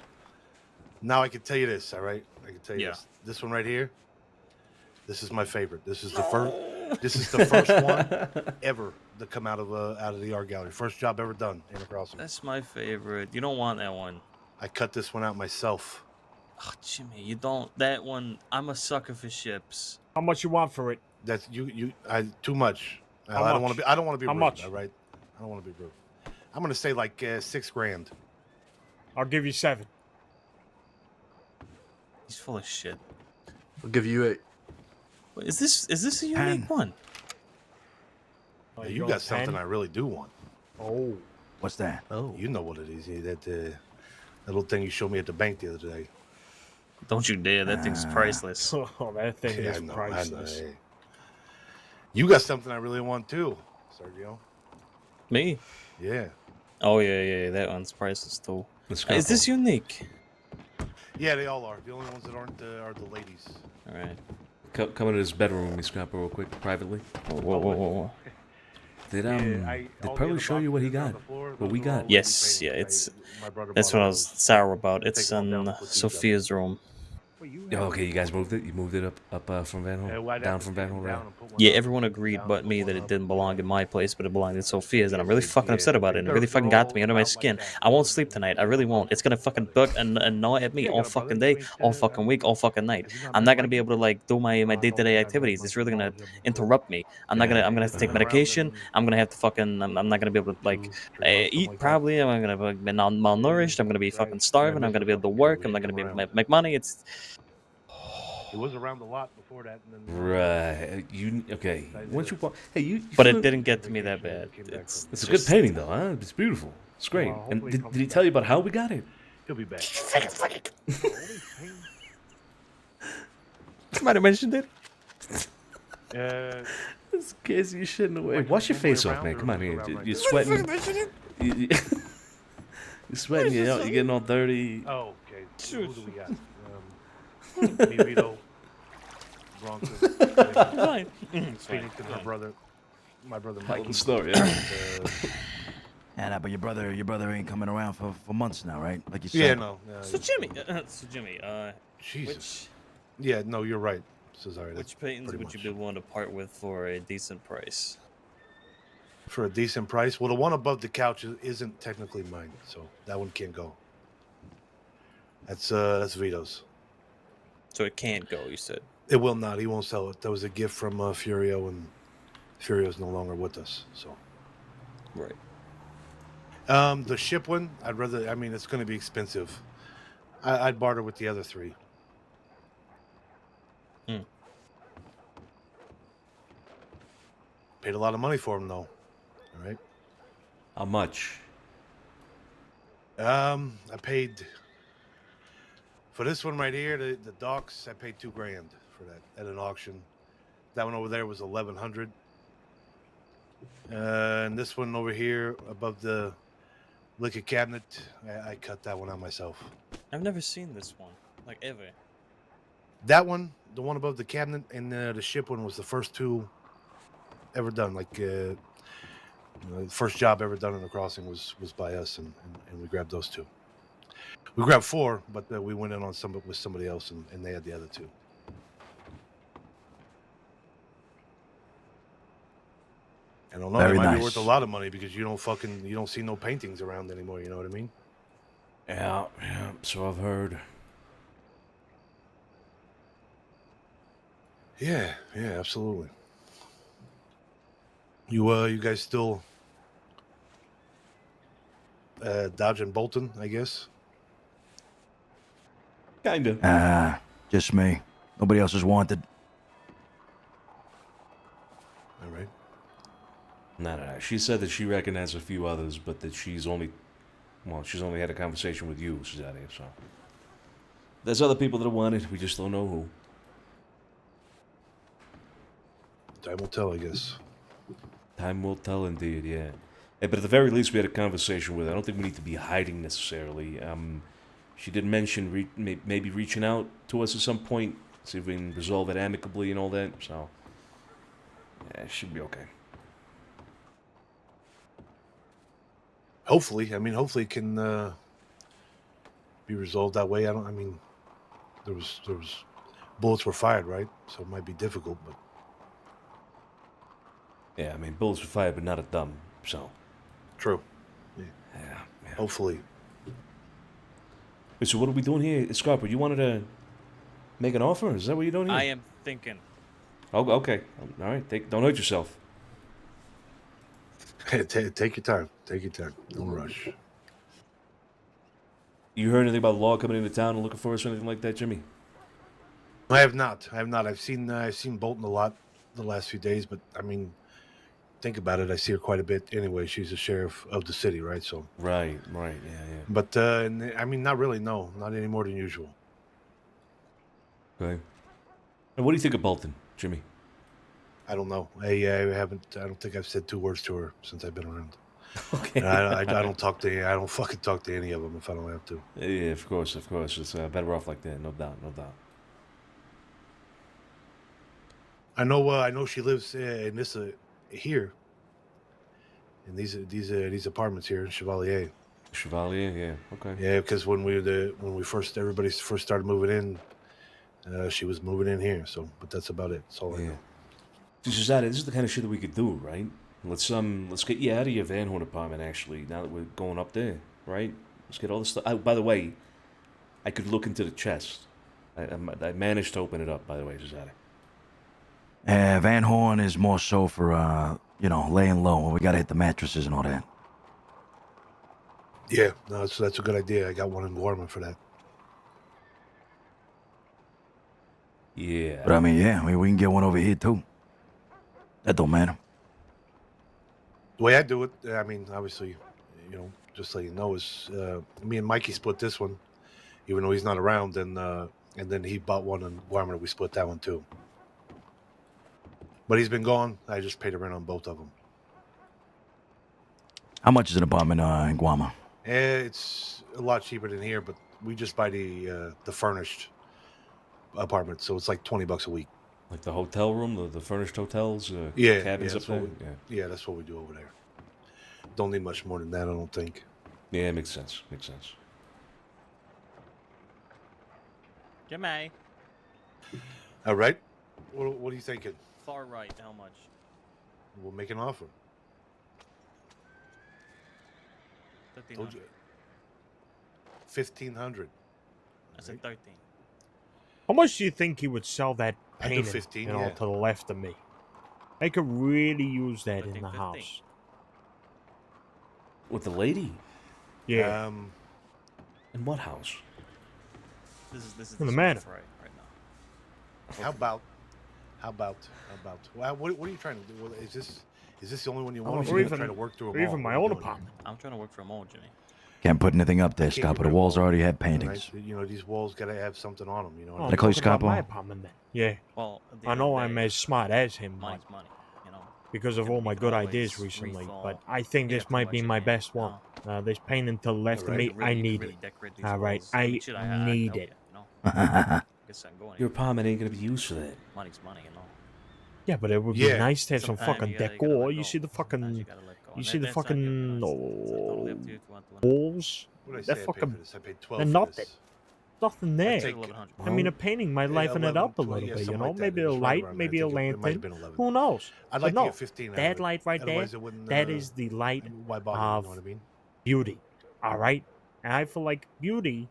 Now I can tell you this. All right, I can tell you Yeah. this. This one right here. This is my favorite. This is the first. This is the first one ever to come out of the art gallery. First job ever done in across. That's my favorite. You don't want that one. I cut this one out myself. Oh, Jimmy, you don't. That one. I'm a sucker for ships. How much you want for it? That's too much. How I don't much? want to be. I don't want to be How rude. much? All right. I don't want to be rude. I'm gonna say like $6,000. I'll give you 7. He's full of shit. I'll give you 8. Is this a unique Pan. one? Yeah, you got something I really do want. Oh. What's that? Oh, You know what it is. Yeah, that little thing you showed me at the bank the other day. Don't you dare! That thing's priceless. Oh, that thing Yeah, is I know. priceless. Hey. You got something I really want too, Sergio. Me? Yeah. Oh yeah, that one's priceless too. The Is this scalpel. unique? Yeah, they all are. The only ones that aren't are the ladies. All right. Come into his bedroom, me Scrapper, real quick, privately. Whoa. Did Yeah, did all the Pearly other show you what he boxes on got? the floor, What those we are all got? lady Yes, yeah, paintings. it's My brother that's bought what I all was those. sour about. Take It's them all down in and put these up. Sophia's room. Well, you Oh, have okay, you guys moved it? You moved it up from Van Hole? Well, I'd Down have to from take Van Hole, them right? down and put one Yeah, up, everyone put them agreed down, but put me one that it up, didn't belong in my place, but it belonged in Sophia's, and I'm really They- fucking upset yeah, about it. And it they're- really fucking they're got to me all under my about like skin. that. I won't Those sleep are tonight. I the really ones won't. that It's gonna are fucking brothers. bug and gnaw at me Yeah, all got a brother. fucking You day, ain't, all I fucking mean, week, all fucking night. has he not I'm met not my gonna be able to people? like do my No, I day don't to day think I've met activities. my It's really people gonna all yet before. interrupt me. I'm not Yeah, gonna have to they've take been around medication. in I'm gonna have to fucking. I'm not gonna be able to like 2-3 months, something eat like that. probably. I'm gonna be malnourished. I'm gonna be Right. fucking And I starving. I'm miss gonna him be able to though. work. We I'm not should gonna come be able to around. make money. It's It was around a lot before that, and then Right. You okay? Once you hey you. but it feel- didn't get to me that bad. Came back It's from It's a just- good painting though, huh? It's beautiful. It's great. Well, And hopefully it did comes he back. tell you about how we got it? he'll be back. might have mentioned it. This case you shitting away. Like Wash your all the way face off, around man. or Come on just here. around right You're there? sweating. You're sweating. You're getting all dirty. Oh, okay. Who do we got? Me, Vito, Bronco, Fine. Phoenix, and her brother. My brother Hell of Mikey. a story, yeah. Yeah, but your brother ain't coming around for months now, right? Like you said. Yeah, no. So Jimmy, Jesus. Yeah, no, you're right, Cesare. that's which paintings pretty would you much. be willing to part with for a decent price? For a decent price? Well, the one above the couch isn't technically mine, so that one can't go. That's Vito's. So it can't go. You said. It will not. He won't sell it. That was a gift from Furio, and Furio's no longer with us. So, Right. the ship one, I'd rather. I mean, it's going to be expensive. I'd barter with the other three. Paid a lot of money for them, though. All right. How much? I paid for this one right here, the docks. I paid $2,000 for that at an auction. That one over there was 1,100. And this one over here above the liquor cabinet, I cut that one out myself. I've never seen this one, like ever. That one, the one above the cabinet, and the ship one was the first two ever done. Like the first job ever done in the crossing was by us, and we grabbed those two. We grabbed four, but we went in on with somebody else, and they had the other two. I don't know. Very They might be nice. worth a lot of money because you don't see no paintings around anymore. You know what I mean? Yeah, so I've heard. Yeah, absolutely. You guys still dodging Bolton, I guess? Kinda. Just me. Nobody else is wanted. All right. No. She said that she recognized a few others, but that she's only had a conversation with you, Cesare, so. There's other people that are wanted, we just don't know who. Time will tell, I guess. Time will tell, indeed, yeah. Hey, but at the very least, we had a conversation with her. I don't think we need to be hiding necessarily. She did mention maybe reaching out to us at some point, see if we can resolve it amicably and all that, so. Yeah, it should be okay. Hopefully, it can be resolved that way. I mean, there was bullets were fired, right? So it might be difficult, but Yeah, I mean, bullets were fired, but not at them, so. true. Yeah. Hopefully. Wait, so what are we doing here? Scarpa, you wanted to make an offer? Is that what you're doing here? I am thinking. Oh, okay. All right. Don't hurt yourself. Take your time. Take your time. Don't rush. You heard anything about law coming into town and looking for us or anything like that, Jimmy? I have not. I've seen Bolton a lot the last few days, but I mean, think about it. I see her quite a bit anyway. She's the sheriff of the city, right? So. Right. Yeah. But I mean, not really. No, not any more than usual. Okay. And what do you think of Bolton, Jimmy? I don't know. I haven't. I don't think I've said 2 words to her since I've been around. Okay. And I don't talk to. I don't fucking talk to any of them if I don't have to. Yeah, of course. It's better off like that, no doubt. I know she lives in this here, in these apartments here in Chevalier. Chevalier, yeah, okay. Yeah, because everybody first started moving in, she was moving in here. So, but that's about it. That's all I know. This is the kind of shit that we could do, right? Let's get you out of your Van Horn apartment. Actually, now that we're going up there, right? Let's get all this stuff. By the way, I could look into the chest. I managed to open it up. By the way, Susanna. Van Horn is more so for, laying low. We gotta hit the mattresses and all that. Yeah, no, that's a good idea. I got one in Gorman for that. Yeah. But I mean, we can get one over here too. That don't matter. The way I do it, I mean, obviously, just so you know, is me and Mikey split this one, even though he's not around, and then he bought one in Gorman, and we split that one too. But he's been gone. I just paid the rent on both of them. How much is an apartment in Guama? It's a lot cheaper than here, but we just buy the furnished apartment, so it's like $20 a week. Like the hotel room, the furnished hotels, yeah, cabins up there. Yeah, that's what we do over there. Don't need much more than that, I don't think. Yeah, it makes sense. Jimmy. All right. What are you thinking? Far right, how much? We'll make an offer. Told you. 1,500. I said 13. How much do you think he would sell that I do painting? 15, you know, yeah. to the left of me. I could really use that in 13, the 15. house. With the lady? Yeah. In what house? This is In the small manor. fry right now. How about? Well, what are you trying to do? Well, is this the only one you want? Or Or even- trying to work through or them all? even my What are you own doing? apartment. I'm trying to work for a mole, Jimmy. Can't put anything up there, Can't Scott, get but the rid of walls all already have All paintings. right? These walls gotta have something on them. You know. Oh, Did I call you talking about Scapo? my apartment then. Yeah. Well, at the I end of know the I'm day, as smart as him, but money's money, you know. because of You all can- my you can good always ideas recently. refall. But I think You this got too might much be in my there, best you one. know. This painting to the left of Alright. me, You can I really- you can need really it. decorate these All right, walls. I Shit, need know it. You know? Guess I'm going. Your apartment ain't gonna be used for that. Money's money, you know. Yeah, but it would be Yeah. nice to have some Sometimes fucking you gotta decor. let You go. see the Sometimes fucking, you gotta let go. you And see the that's not you, you fucking know, it's totally up to you if you want to. walls. What did I They're say? I paid fucking for this. I paid 12 they're for nothing. this. Nothing I there. take- 1100. I mean, a painting might liven it 11, up a 12, little yeah, bit, you something know? like that. Maybe It a was right light, around there. maybe I a think it might lantern. have been 11. Who knows? I'd But like no, to get 15 out that of it. light right there, Otherwise it wouldn't, that is the light I mean, why bother? You of know what I mean? beauty. All right? And I feel like beauty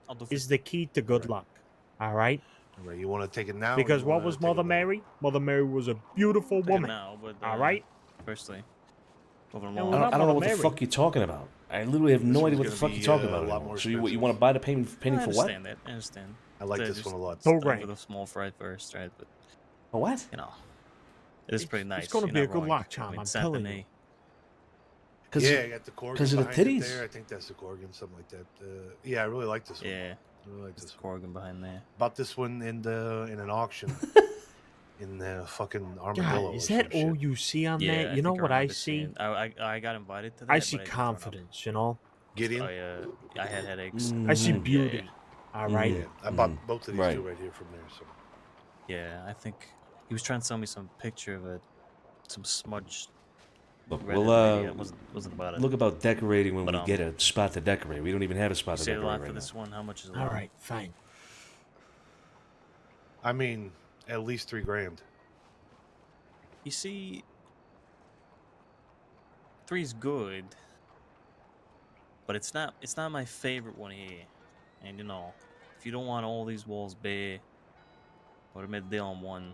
I'll do is the key to good Right. luck. All right? All right, you want to take it now? or Because you what wanna was take it Mother later? Mary? Mother Mary was a beautiful Take it woman. now, but, All right? Firstly, over And the we're I not don't know Mother what the Mary. fuck you're talking about. I literally have This no one's idea what the gonna fuck be, you're talking a about lot anymore. more So you expensive. want to buy the painting I for what? understand that. I understand. I like So this just one a lot. So start great. with a small fry first, right? But A what? you know, it is pretty nice. It's gonna you're be a not good wrong. luck charm, I mean, I'm Saint telling you. Denis. Yeah, I got the Corgan 'cause of the behind it titties. there. I think that's the Corgan, something like that. Yeah, I really like this one. Yeah, I really like there's this the one. Corgan behind there. Bought this one in an auction in fucking Armadillo. God, is or that some all shit. you see on Yeah, that? You know think what I remember see? seeing- I got invited to that. I but see didn't turn up. confidence, you know? Gideon. I had headaches. I see Mhm. beauty. Yeah. All right? Yeah, I bought both of these Right. two right here from there. So Yeah, I think he was trying to sell me some picture of some smudged. Look, Reddit we'll lady. It wasn't about it. look about decorating when But, we get a spot to decorate. We don't even have a You spot to say a decorate lot right for now. this one. How much is it? All right, fine. I mean, at least $3,000. You see, 3's good, but it's not my favorite one here. And you know, if you don't want all these walls bare or a mid deal on one,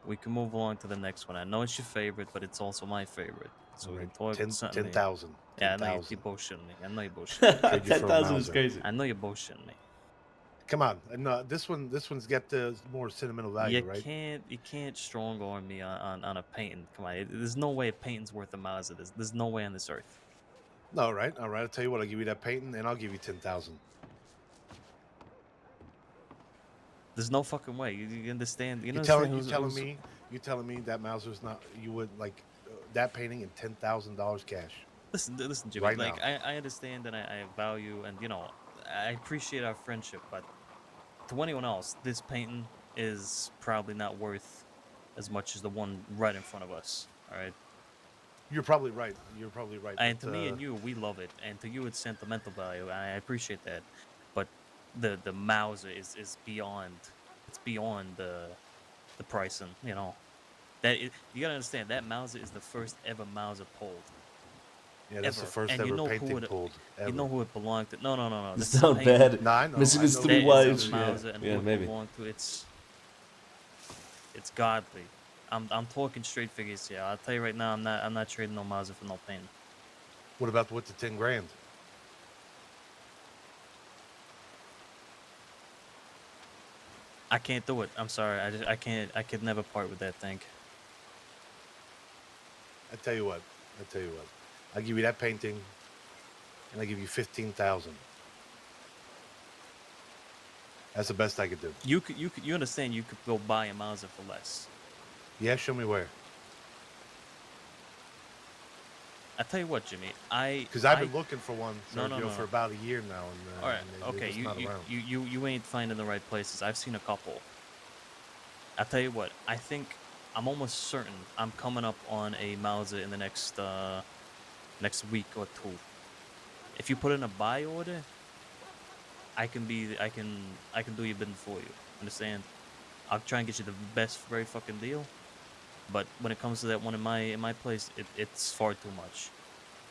we can move along to the next one. I know it's your favorite, but it's also my favorite. So we can talk something here. 10,000. Yeah, I know you're 10,000. bullshitting me. I know you're bullshitting me. Trade you for a 10,000 is Mauser. crazy. I know you're bullshitting me. Come on, and this one's got the more sentimental value, You right? can't strong arm me on a painting. Come on, there's no way a painting's worth a Mauser. There's no way on this earth. No, all right. I'll tell you what. I'll give you that painting, and I'll give you 10,000. There's no fucking way. You understand? You You understand telling me that Mauser's not? You would like that painting and $10,000 cash. Listen, Jimmy. Right Like now. I understand and I value and I appreciate our friendship, but to anyone else, this painting is probably not worth as much as the one right in front of us. All right. You're probably right. And but, to me and you, we love it, and to you, it's sentimental value. And I appreciate that, but the Mauser is beyond. It's beyond the pricing. You gotta understand that Mauser is the first ever Mauser pulled. yeah, that's the ever. first And ever painting pulled. You know who it belonged to? No. It's This is a not painting bad. No, I know. Missing I his know. three that wives. is a Yeah, Mauser and yeah, who it maybe. belonged to. It's godly. I'm talking straight figures here. I'll tell you right now, I'm not trading no Mauser for no painting. What about with the 10 grand? I can't do it. I'm sorry. I can't. I could never part with that thing. I tell you what. I'll give you that painting, and I give you 15,000. That's the best I could do. You understand? You could go buy a Mauser for less. Yeah, show me where. I tell you what, Jimmy. Because I've been looking for one, No, Sergio, for about a year now. And, All right. and they're Okay. just not around. You ain't finding the right places. I've seen a couple. I tell you what. I think I'm almost certain I'm coming up on a Mauser in the next week or two. If you put in a buy order, I can do your bidding for you. Understand? I'll try and get you the best very fucking deal. But when it comes to that one in my place, it's far too much.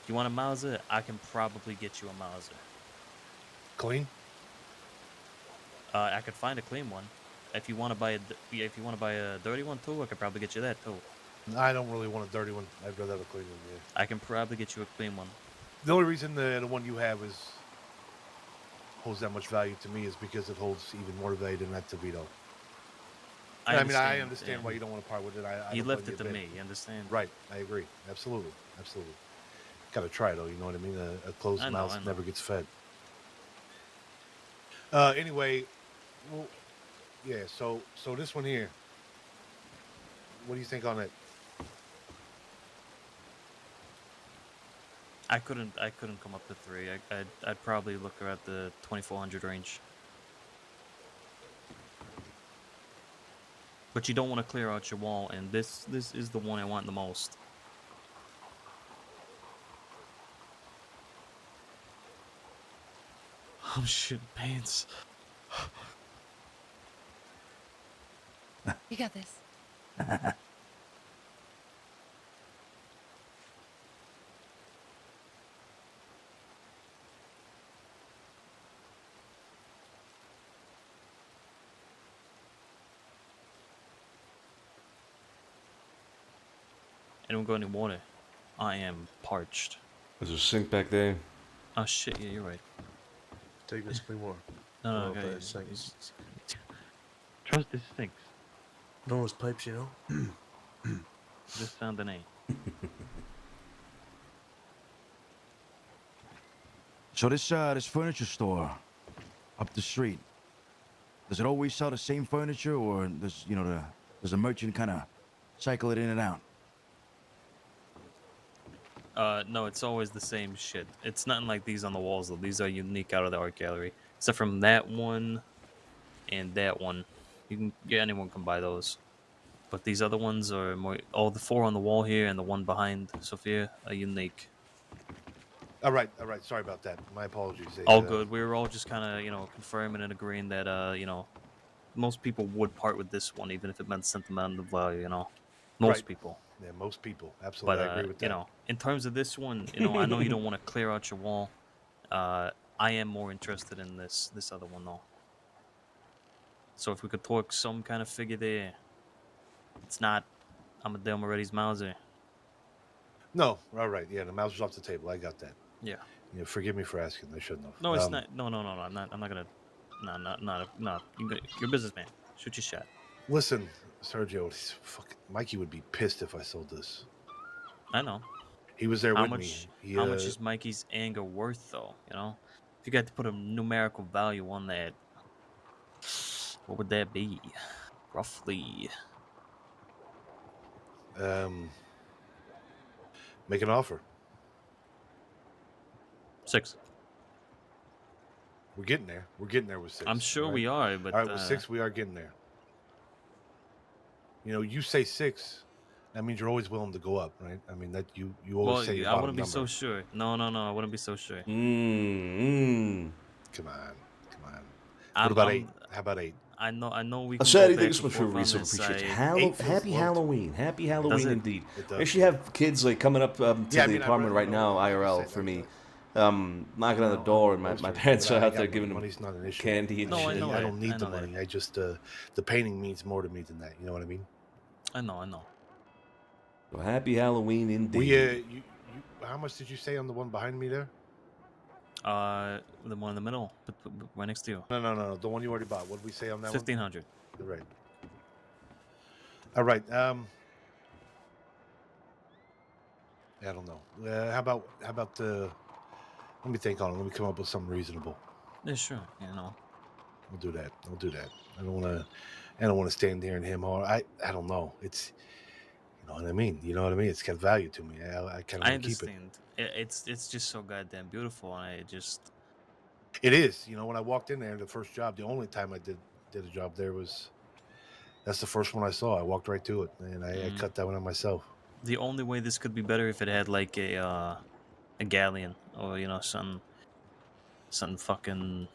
If you want a Mauser, I can probably get you a Mauser. Clean? I could find a clean one. If you want to buy a dirty one too, I could probably get you that too. I don't really want a dirty one. I'd rather have a clean one. Yeah. I can probably get you a clean one. The only reason the one you have holds that much value to me is because it holds even more value than that to Vito. I understand why you don't want to part with it. You don't left blame it to a bit. me. You understand? Right. I agree. Absolutely. Got to try though. You know what I mean? A closed mouth never gets fed. Anyway, well, yeah. So this one here. What do you think on it? I couldn't come up to 3. I'd probably look around the 2400 range. But you don't want to clear out your wall, and this is the one I want the most. I'm shitting pants. You got this. Anyone got any water? I am parched. There's a sink back there. Oh shit! Yeah, you're right. Take this clean water. No, but okay. it sinks. Trust this stinks. No, those pipes, you know. Just found an A. So this furniture store up the street, does it always sell the same furniture, or does a merchant kind of cycle it in and out? No, it's always the same shit. It's nothing like these on the walls though. These are unique out of the art gallery. Except from that one and that one. Anyone can buy those. But these other ones are more. All the 4 on the wall here and the one behind Sophia are unique. All right. Sorry about that. My apologies. All good. We were all just kind of, confirming and agreeing that, most people would part with this one, even if it meant sentimental value, Most people. Yeah, most people. Absolutely. But, I agree with that. in terms of this one, I know you don't want to clear out your wall. I am more interested in this other one, though. So if we could talk some kind of figure there, it's not Amadeo Moretti's Mauser. No, all right. Yeah, the Mauser's off the table. I got that. Yeah. Forgive me for asking. I shouldn't have. No, it's not. No. I'm not gonna No. You're a businessman. Shoot your shot. Listen, Sergio, Mikey would be pissed if I sold this. I know. He was there How with much? me. How much is Mikey's anger worth, though? You know, if you got to put a numerical value on that, what would that be, roughly? Make an offer. 6. We're getting there. We're getting there with 6. I'm sure right? we are, but all right, with 6, we are getting there. You know, you say 6, that means you're always willing to go up, right? I mean, that you always say your I bottom wouldn't be number. so sure. No, I wouldn't be so sure. Come on. What about 8? How about 8? I know we A can Saturday, go back thanks so and much for forth on resub. this. Appreciate it. Eight feels Happy low. Halloween. Happy Halloween it? indeed. It does. We actually have kids like coming up to Yeah, I the mean, I'd apartment rather right now, know. IRL, for me. Knocking on the door, and my parents are out there giving them money's not an issue. candy and No, I shit. know I that. don't need I the know that. money. I just the painting means more to me than that. You know what I mean? I know. So happy Halloween indeed. We how much did you say on the one behind me there? The one in the middle, but right next to you. No, the one you already bought. What did we say on that 1,500. one? Right. All right. I don't know. How about the? Let me think on it. Let me come up with something reasonable. Yeah, sure. You know. I'll do that. I don't want to stand there and him or I don't know. It's you know what I mean. It's got value to me. I kind of I want to keep it. understand. It's just so goddamn beautiful, and I just. It is. You know, when I walked in there, the first job, the only time I did a job there was. That's the first one I saw. I walked right to it, and I cut that one on myself. The only way this could be better if it had like a galleon or something fucking.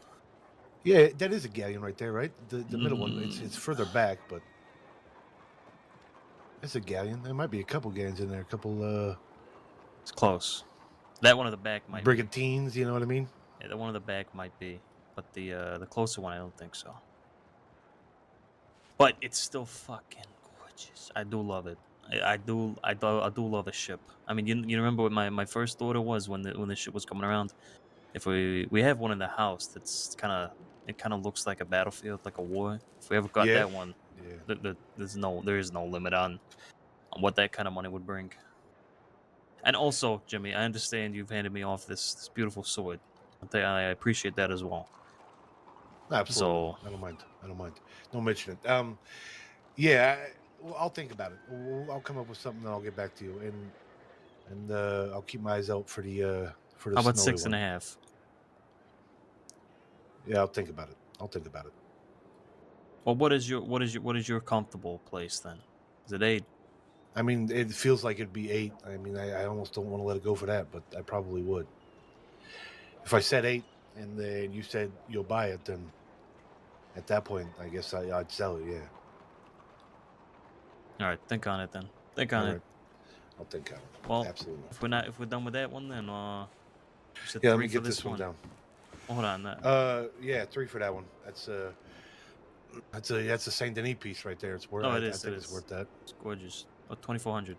Yeah, that is a galleon right there, right? The middle one. It's further back, but it's a galleon. There might be a couple galleons in there. A couple. It's close. That one at the back might. Brigantines. You know what I mean? Yeah, the one at the back might be, but the closer one I don't think so. But it's still fucking gorgeous. I do love it. I do love the ship. I mean, you remember what my first order was when the ship was coming around. If we have one in the house that's kind of looks like a battlefield, like a war. If we ever got that one, there is no limit on what that kind of money would bring. And also, Jimmy, I understand you've handed me off this beautiful sword. I appreciate that as well. Absolutely. So, I don't mind. Don't mention it. Yeah, I'll think about it. I'll come up with something and I'll get back to you. And I'll keep my eyes out for the how about snowy 6.5? Yeah, I'll think about it. Well, what is your comfortable place then? Is it 8? I mean, it feels like it'd be 8. I mean, I almost don't want to let it go for that, but I probably would. If I said 8 and then you said you'll buy it, then at that point, I guess I'd sell it. Yeah. All right, think on it then. Think on it. I'll think on it. Well, absolutely. If we're done with that one, then you said Yeah, 3 let me for get this this one down. Oh, hold on, that. Yeah, 3 for that one. That's a Saint Denis piece right there. It's worth. Oh, I it is. think it's worth that. It's gorgeous. Oh, 2,400.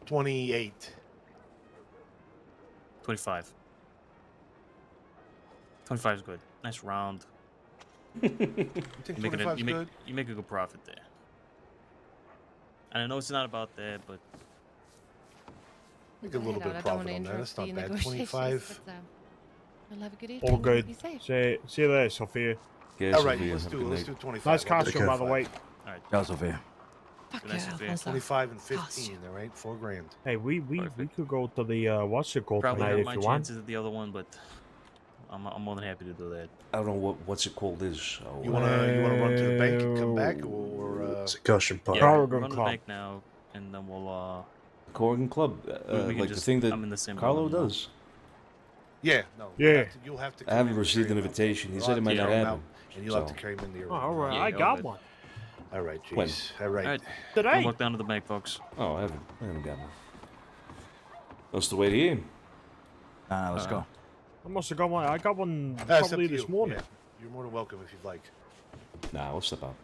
28. 25. 25 is good. Nice round. You think 25 is good? You make a good profit there. And I know it's not about that, but Make a little bit of profit on that. That's not bad. 25. You'll have a good evening. All good. Be safe. See you later, Sophia. Yeah, All right, Sophia, let's have a do good night. 25. Nice I'll costume, by the way. all right. Ciao, Sophia. Fuck Good night, yeah, Sophia. Alfonso. 25 and 15. All right, $4 grand. Hey, we Perfect. could go to the what's it called Probably tonight not if my you want. chances at the other one, but I'm more than happy to do that. I don't know what's it called is. So, You wanna run to the bank and come back, or It's a caution part. Yeah, Carl we're gonna on the come. bank now, and then we'll Corrigan Club, we can like the just- thing that I'm in the same Carlo building now. does. yeah, no, Yeah. you'll have to. I come haven't in and received carry an him out. invitation. He You'll said it have might to not carry him happen. out, and you'll have so. to carry him in the Oh, arena. all right, Yeah, I you're got good. one. All right, When? jeez. All right. All right. Today. Walk down to the bank, folks. Oh, I haven't got one. That's the way to game. Let's go. I must have got one. I got one It's up probably to this you. morning. Yeah. You're more than welcome if you'd like. Nah, we'll step out.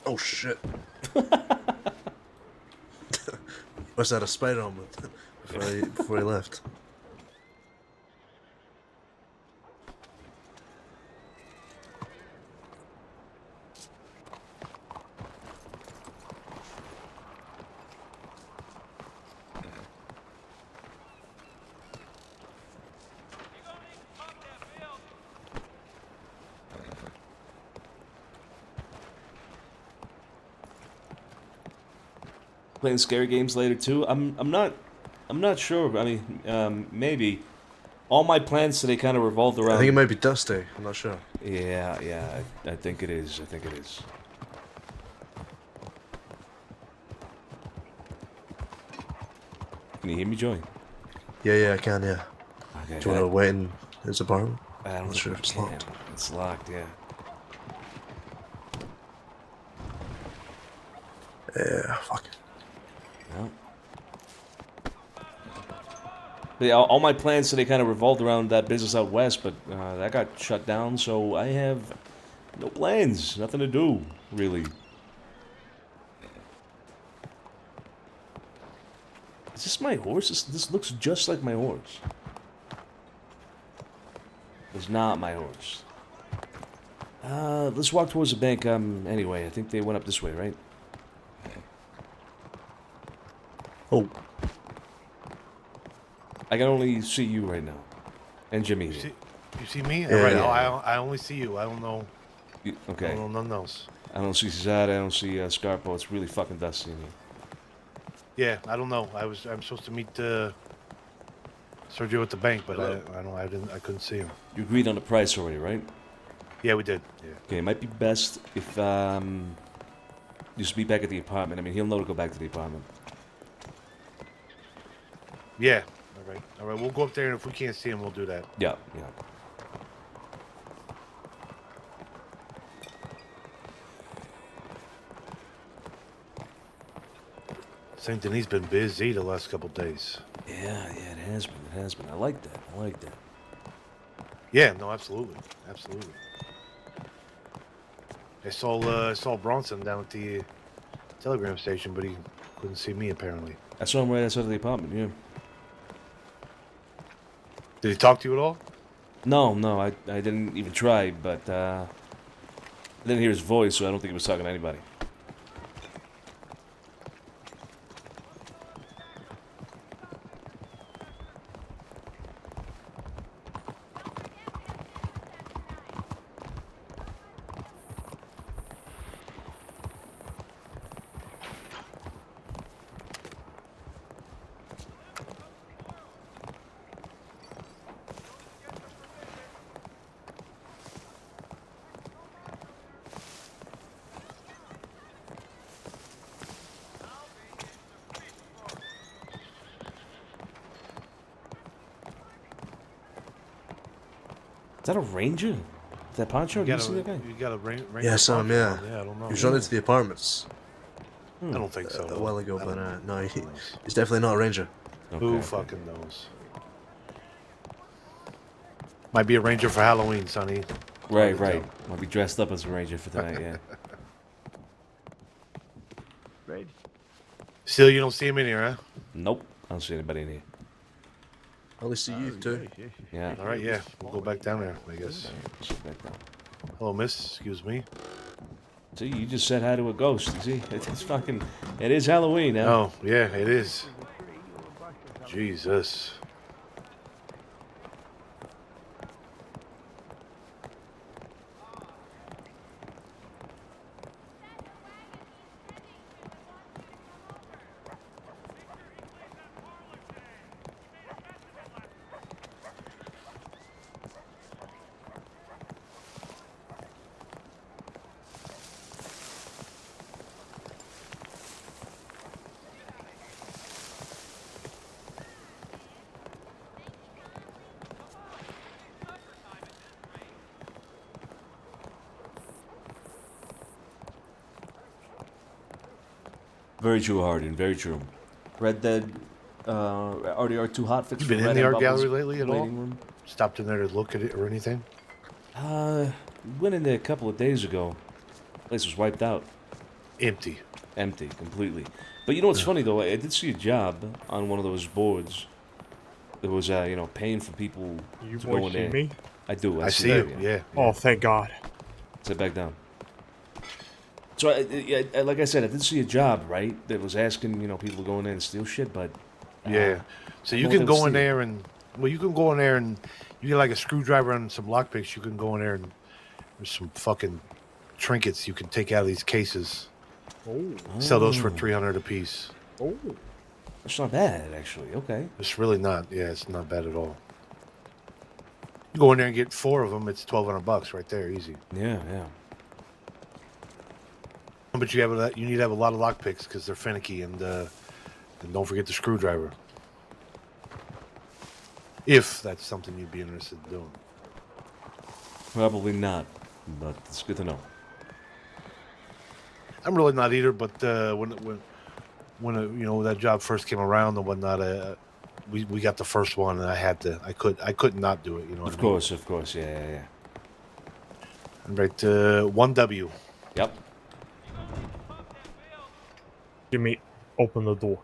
Oh shit. Must have had a spider on with before he left. Playing scary games later too. I'm not sure. I mean, maybe. All my plans today kind of revolved around. I think it might be Dusty. I'm not sure. Yeah. I think it is. I think it is. Can you hear me, Joey? Yeah, I can. Yeah. Okay. Do you want to wait in his apartment? I don't I'm not think sure we if it's can. locked. It's locked. Yeah. Yeah. Fuck. No. But yeah, all my plans today kind of revolved around that business out west, but that got shut down, so I have no plans, nothing to do, really. Is this my horse? This looks just like my horse. It's not my horse. Let's walk towards the bank. Anyway, I think they went up this way, right? Oh. I can only see you right now. And Jimmy. You see me? Yeah, right. yeah. I only see you. I don't know. Okay. I don't know nothing else. I don't see Cesare, I don't see Scarpo. It's really fucking dusty in here. Yeah, I don't know. I'm supposed to meet Sergio at the bank, but I couldn't see him. You agreed on the price already, right? Yeah, we did. Yeah. Okay, it might be best if you just be back at the apartment. I mean, he'll know to go back to the apartment. Yeah. All right. We'll go up there, and if we can't see him, we'll do that. Yeah. St. Denis been busy the last couple days. Yeah, it has been. I like that. Yeah, no, absolutely. I saw Bronson down at the telegram station, but he couldn't see me apparently. I saw him right outside of the apartment, yeah. Did he talk to you at all? No, I didn't even try, but I didn't hear his voice, so I don't think he was talking to anybody. Is that a ranger? Is that Poncho? Do you see that guy? You got a ranger? Yeah, I saw him. Yeah. Yeah, I don't know. He was running to the apartments I don't think so. a while ago, I don't but know. no, he's definitely not a ranger. Who fucking knows? Might be a ranger for Halloween, Sonny. Right. I'll be dressed up as a ranger for tonight, yeah. Right. Still, you don't see him in here, huh? Nope. I don't see anybody in here. I only see you too. Yeah. All right, yeah. We'll go back down there, I guess. Hello, miss. Excuse me. See, you just said hi to a ghost. You see, it's fucking. It is Halloween, huh? Oh, yeah, it is. Jesus. Very true, Hardin. Very true. Red Dead, RDR2 hotfix. You been for in Red the and art Bubbles gallery lately at all? waiting room. Stopped in there to look at it or anything? Went in there a couple of days ago. Place was wiped out. Empty. Empty, completely. But you know what's funny, though? I did see a job on one of those boards that was, paying for people You to go boys in see there. me? I do. I see you. Yeah. Oh, thank God. Sit back down. So, like I said, I did see a job, right, that was asking, people to go in there and steal shit, but... Yeah. So I you know what can they go were in stealing. there and you can go in there and you get like a screwdriver and some lockpicks. You can go in there and there's some fucking trinkets you can take out of these cases. Oh. Sell those for 300 a piece. Oh. That's not bad, actually. Okay. It's really not. Yeah, it's not bad at all. You go in there and get 4 of them. It's $1,200 right there, easy. Yeah. But you need to have a lot of lockpicks because they're finicky, and don't forget the screwdriver. If that's something you'd be interested in doing. Probably not, but it's good to know. I'm really not either. But when that job first came around and whatnot, we got the first one, and I couldn't not do it. You know. Of course, yeah. And right, 1W. Yep. Jimmy, open the door.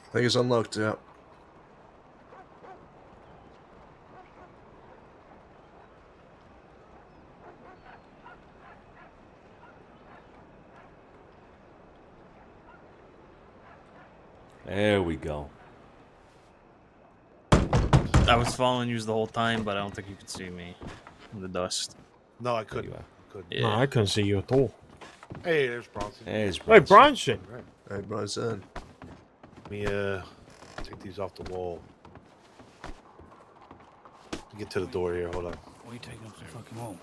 I think it's unlocked, yeah. There we go. I was following you the whole time, but I don't think you could see me in the dust. No, I couldn't. No, I couldn't see you at all. Hey, there's Bronson. There's Hey, Bronson. Hey, Bronson. Let me take these off the wall. Get to the door here. Hold on. Why are you taking off the fucking wall?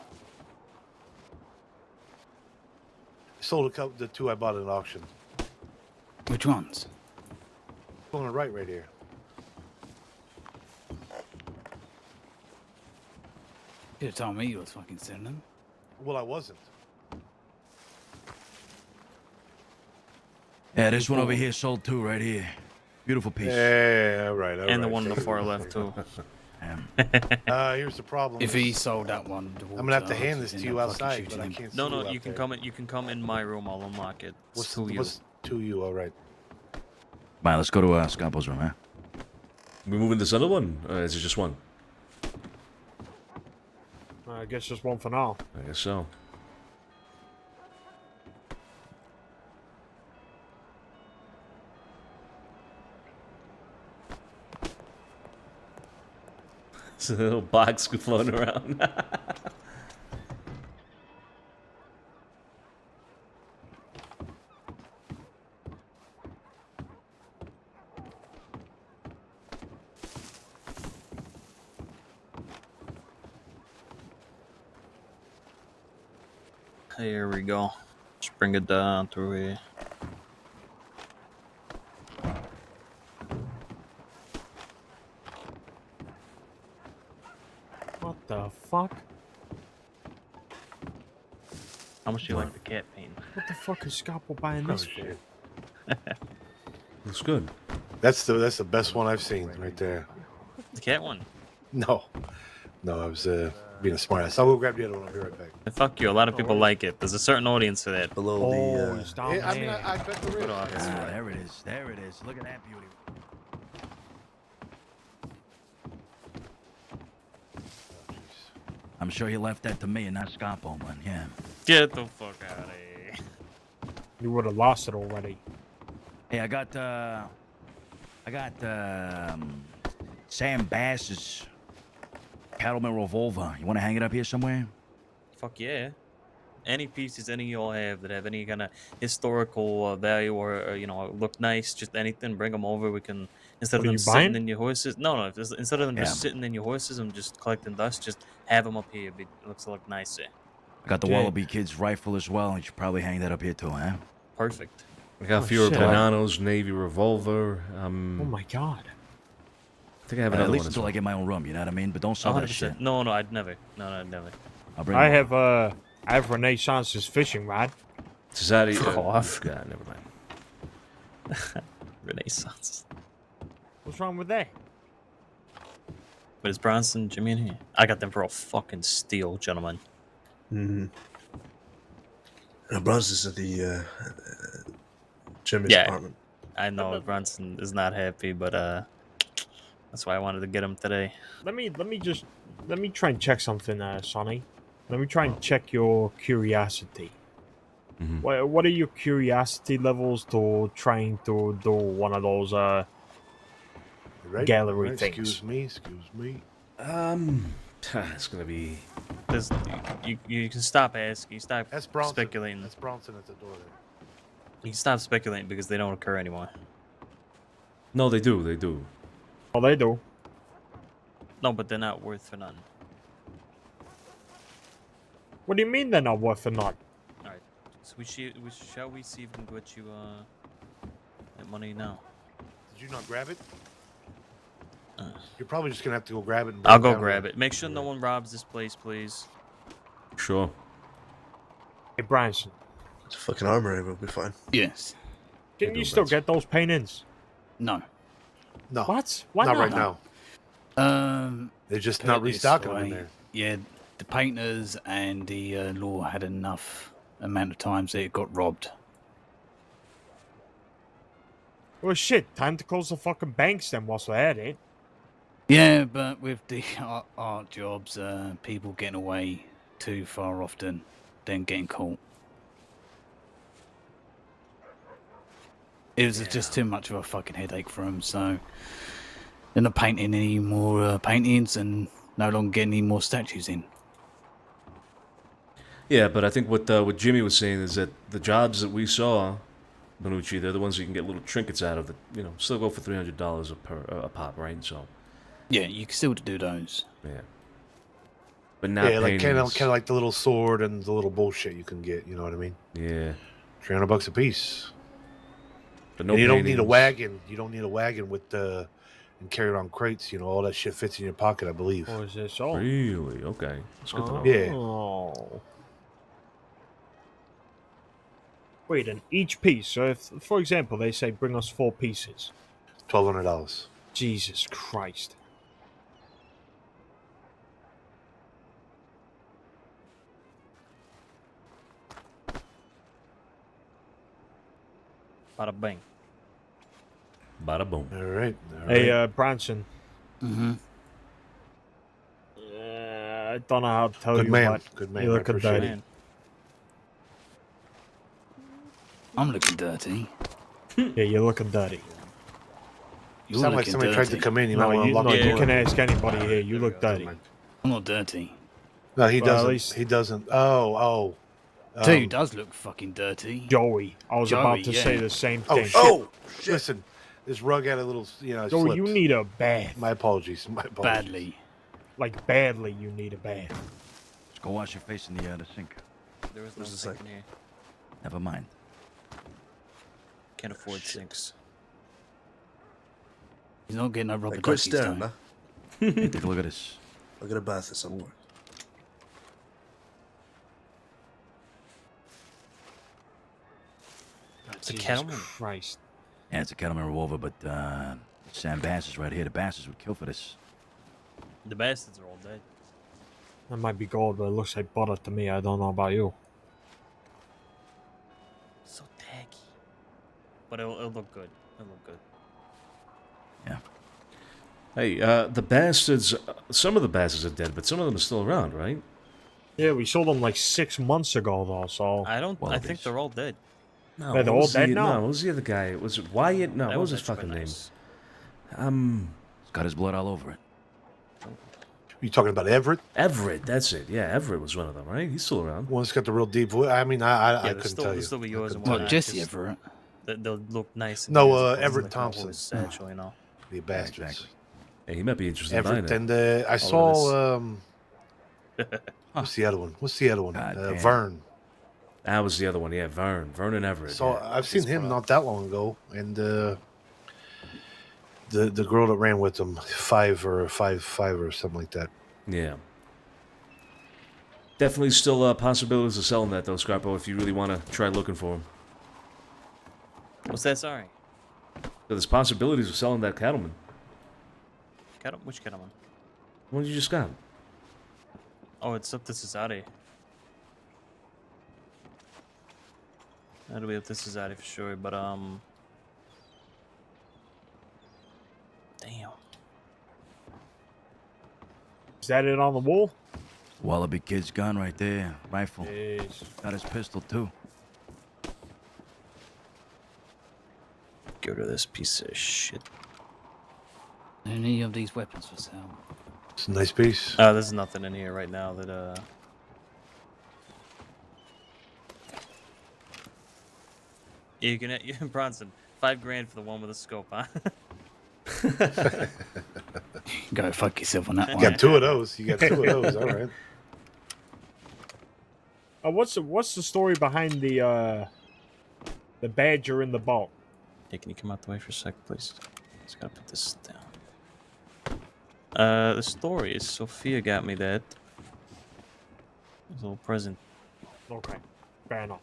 I sold the 2 I bought at auction. Which ones? On the right here. You could have told me you was fucking sending them. Well, I wasn't. Yeah, this one over here sold too, right here. Beautiful piece. Yeah, all right. And the one on the far left, too. Here's the problem. If he sold that one, I'm gonna have to hand this to you outside, but I can't. No, see no, out you can there. come in. You can come in my room. I'll unlock it. What's to you. What's to you? All right. Bye, let's go to Scapo's room, huh? We moving this other one? Or is it just one? I guess just one for now. I guess so. It's a little box floating around. Here we go. Just bring it down through here. What the fuck? How much do you like the cat paint? What the fuck is Scapo buying this for? Looks good. That's the best one I've seen right there. The cat one. No, I was being a smartass. I'll go grab the other one. I'll be right back. Fuck you. A lot of people like it. There's a certain audience for that. Below Oh, the. it's down Yeah, I mean, there. I bet there is. There it is. There it is. Look at that beauty. I'm sure he left that to me and not Scapo, but yeah. Get the fuck out of here. You would have lost it already. Hey, I got Sam Bass's Cattleman revolver. You want to hang it up here somewhere? Fuck yeah. Any pieces any of y'all have that have any kind of historical value or look nice, just anything, bring them over. We can, instead of What, are them you sitting buying? in your horses. No, instead of them Yeah. just sitting in your horses and just collecting dust, just have them up here. It looks a lot nicer. I got the Okay. Wallaby Kid's rifle as well. You should probably hang that up here too, huh? Perfect. I got Oh, Fiora shit. Bananos, Navy revolver. Oh my god. I think I have At another least one. as until I well. get my own room, you know what I mean? But don't sell that shit. 100%. No, I'd never. No, I'd never. I'll bring I it. have Renaissance's fishing rod. Society. Fuck off. God, never mind. Renaissance. wrong with that? But is Bronson, Jimmy in here? I got them for a fucking steal, gentlemen. Mm-hmm. Bronson's at the Jimmy's Yeah. apartment. I know Bronson is not happy, but that's why I wanted to get him today. Let me try and check something, Sonny. Let me try and check your curiosity. Mhm. What are your curiosity levels to trying to do one of those Right? gallery Right, things? Excuse me. It's gonna be. This, you can stop asking, stop That's Bronson. speculating. That's Bronson at the door there. You can stop speculating because they don't occur anymore. No, they do. They do. Oh, they do. No, but they're not worth for nothing. What do you mean they're not worth a nut? All right, so shall we see if we can get you that money now? Did you not grab it? Uh. You're probably just gonna have to go grab it. And bring I'll it go down grab here. it. Make sure no one robs this place, please. Sure. Hey, Bronson, It's a fucking armory. We'll be fine. Yes. can do, you still Bronson. get those paintings? No. No, What? Why not not? right now. They're just Put not it this restocking them in way, there. Yeah, the painters and the law had enough amount of times that it got robbed. Well, shit. Time to close the fucking banks then whilst we're at it. Yeah, but with the art jobs, people getting away too far often, then getting caught. It was just too much of a fucking headache for them, so they're not painting any more paintings and no longer getting any more statues in. Yeah, but I think what Jimmy was saying is that the jobs that we saw, Benucci, they're the ones you can get little trinkets out of. That still go for $300 a pop, right? So. Yeah, you can still do those. Yeah. But not Yeah, like kind paintings. of like the little sword and the little bullshit you can get. You know what I mean? Yeah. $300 a piece. But no And you don't need a paintings. wagon. You don't need a wagon with and carry around crates. All that shit fits in your pocket, I believe. Or is this all? Really? Okay. That's good to know. Yeah. Oh. Wait, and each piece. So, if, for example, they say bring us 4 pieces. $1,200. Jesus Christ. Bada bang. Bada boom. All right. Hey, Bronson. Mm-hmm. I don't know how to tell Good you, man. but Good man. you I look a appreciate dirty. it. I'm looking dirty. Yeah, you're looking dirty. You're Sound like looking somebody dirty. tried to come in. You might No, want to you, lock no, the you door. can ask anybody here. You look dirty. I'm not dirty. No, he Well, at doesn't. least- He doesn't. Oh. Dude does look fucking dirty. Joey. I was about Joey, to yeah. say the same Oh thing. shit! Oh, shit. Listen, this rug had a little. Joey, slipped. you need a bath. My apologies. My apologies. Badly. Like, badly, you need a bath. Just go wash your face in the sink. There was no Where's the sink sink? in here. Never mind. Can't afford sinks. He's not getting no rubber Hey, quit duckies, staring, though. man. Hey, take a look at this. I'll get a bath at some point. It's a Jesus cattleman. Christ. Yeah, it's a cattleman revolver, but Sam Bass is right here. The bastards would kill for this. The bastards are all dead. That might be gold, but it looks like butter to me. I don't know about you. So tacky. But it'll look good. It'll look good. Hey, the bastards. Some of the bastards are dead, but some of them are still around, right? Yeah, we sold them like 6 months ago, though, so... I think Wallabies. they're all dead. No, They're what all was dead the, now? No, what was the other guy? Was it Wyatt? No, That what was his extra fucking nice. name? It's got his blood all over it. You talking about Everett? Everett. That's it. Yeah, Everett was one of them, right? He's still around. One's got the real deep voice. I mean, I Yeah, couldn't tell they'll you. still be I yours and couldn't tell whatnot. Not Jesse just- Everett. They'll look nice. No, as opposed to, Everett like, Thompson. always satchel, you know. You bastards. exactly. Hey, he might be interested in Everett buying it. and I saw what's the other one? God damn. Vern. That was the other one. Yeah, Vernon Everett. So yeah. I've seen him not that long ago, and the girl that ran with him, five or something like that. Yeah. Definitely still possibilities of selling that, though, Scarpo, if you really want to try looking for him. What's that? Sorry. So there's possibilities of selling that cattleman. Cat? Which cattleman? What did you just got? Oh, it's up to Cesare. That'll be up to Cesare for sure, but damn. Is that it on the wall? Wallaby Kid's gun right there. Rifle. Yes. Got his pistol, too. Get rid of this piece of shit. Any of these weapons for sale? It's a nice piece. There's nothing in here right now that You can Bronson, $5,000 for the one with the scope, huh? Go fuck yourself on that You one. got two of those. You got two of those. All right. What's the story behind the badger in the boat? Hey, can you come out the way for a sec, please? Just gotta put this down. The story is Sophia got me that. It's a little present. Okay, fair enough.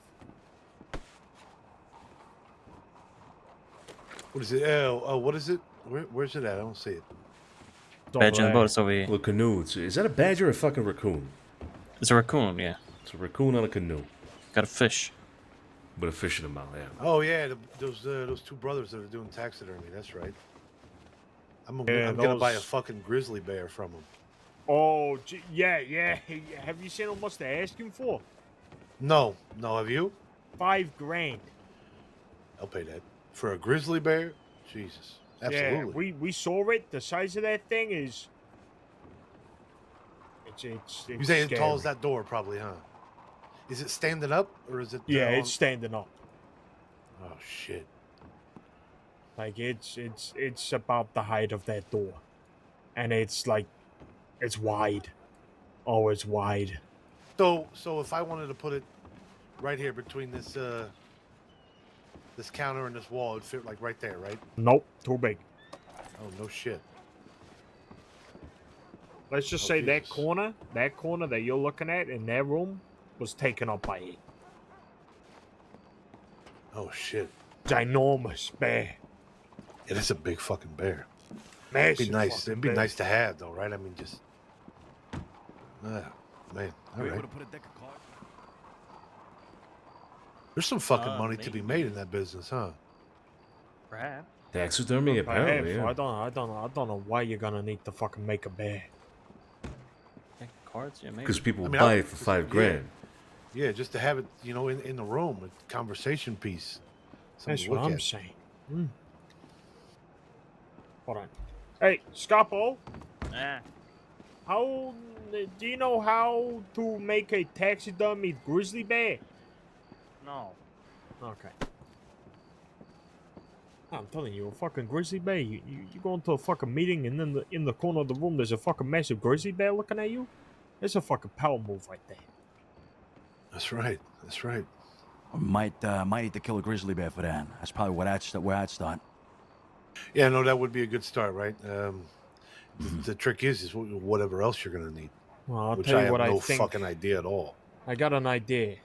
What is it? Oh, what is it? Where's it at? I don't see it. Badger in the boat, it's over here. Little canoe. Is that a badger or a fucking raccoon? It's a raccoon, yeah. It's a raccoon on a canoe. Got a fish. With a fish in the mouth, yeah. Oh yeah, those two brothers that are doing taxidermy. That's right. I'm gonna buy a fucking grizzly bear from them. Oh, yeah. Have you seen how much they're asking for? No. Have you? $5,000. I'll pay that for a grizzly bear. Jesus, absolutely. Yeah, we saw it. The size of that thing is. It's You say as tall as scary. that door, probably, huh? Is it standing up or is it? Yeah, it's standing up. Oh shit. Like it's about the height of that door, and it's wide. Oh, it's wide. So if I wanted to put it right here between this this counter and this wall, it'd fit like right there, right? Nope, too big. Oh no shit. Let's just say that corner that you're looking at in that room was taken up by it. Oh shit. Ginormous bear. It is a big fucking bear. Massive. It'd be nice. fucking It'd be bear. nice to have, though, right? I mean, just. Man. All Were you right. able to put a deck of cards? There's some fucking money to be made in that business, huh? Perhaps. Taxidermy, apparently, yeah. I don't know why you're gonna need to fucking make a bear. Yeah, cards, yeah, maybe. Because people I mean, buy it for $5,000. Yeah, just to have it, in the room, a conversation piece. Something That's to what look I'm at. saying. Hold on. Hey, Scapo, Ah, how do you know how to make a taxidermy grizzly bear? no. Okay. I'm telling you, a fucking grizzly bear. You go into a fucking meeting and then in the corner of the room there's a fucking massive grizzly bear looking at you. That's a fucking power move right there. That's right. That's right. Might need to kill a grizzly bear for that. That's probably where I'd start. Yeah, no, that would be a good start, right? The trick is whatever else you're gonna need, Well, I'll which tell I you have what no I think. fucking idea at all. I got an idea.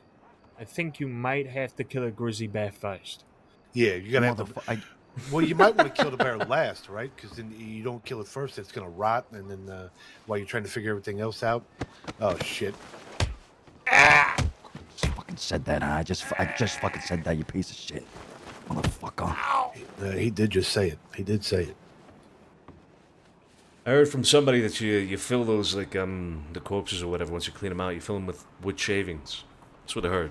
I think you might have to kill a grizzly bear first. Yeah, you gotta have to. Well, you might want to kill the bear last, right? Because then you don't kill it first; it's gonna rot, and then while you're trying to figure everything else out. Oh shit! Just fucking said that, huh? I just fucking said that, you piece of shit, motherfucker. He did just say it. He did say it. I heard from somebody that you fill those, like, the corpses or whatever, once you clean them out, you fill them with wood shavings. That's what I heard.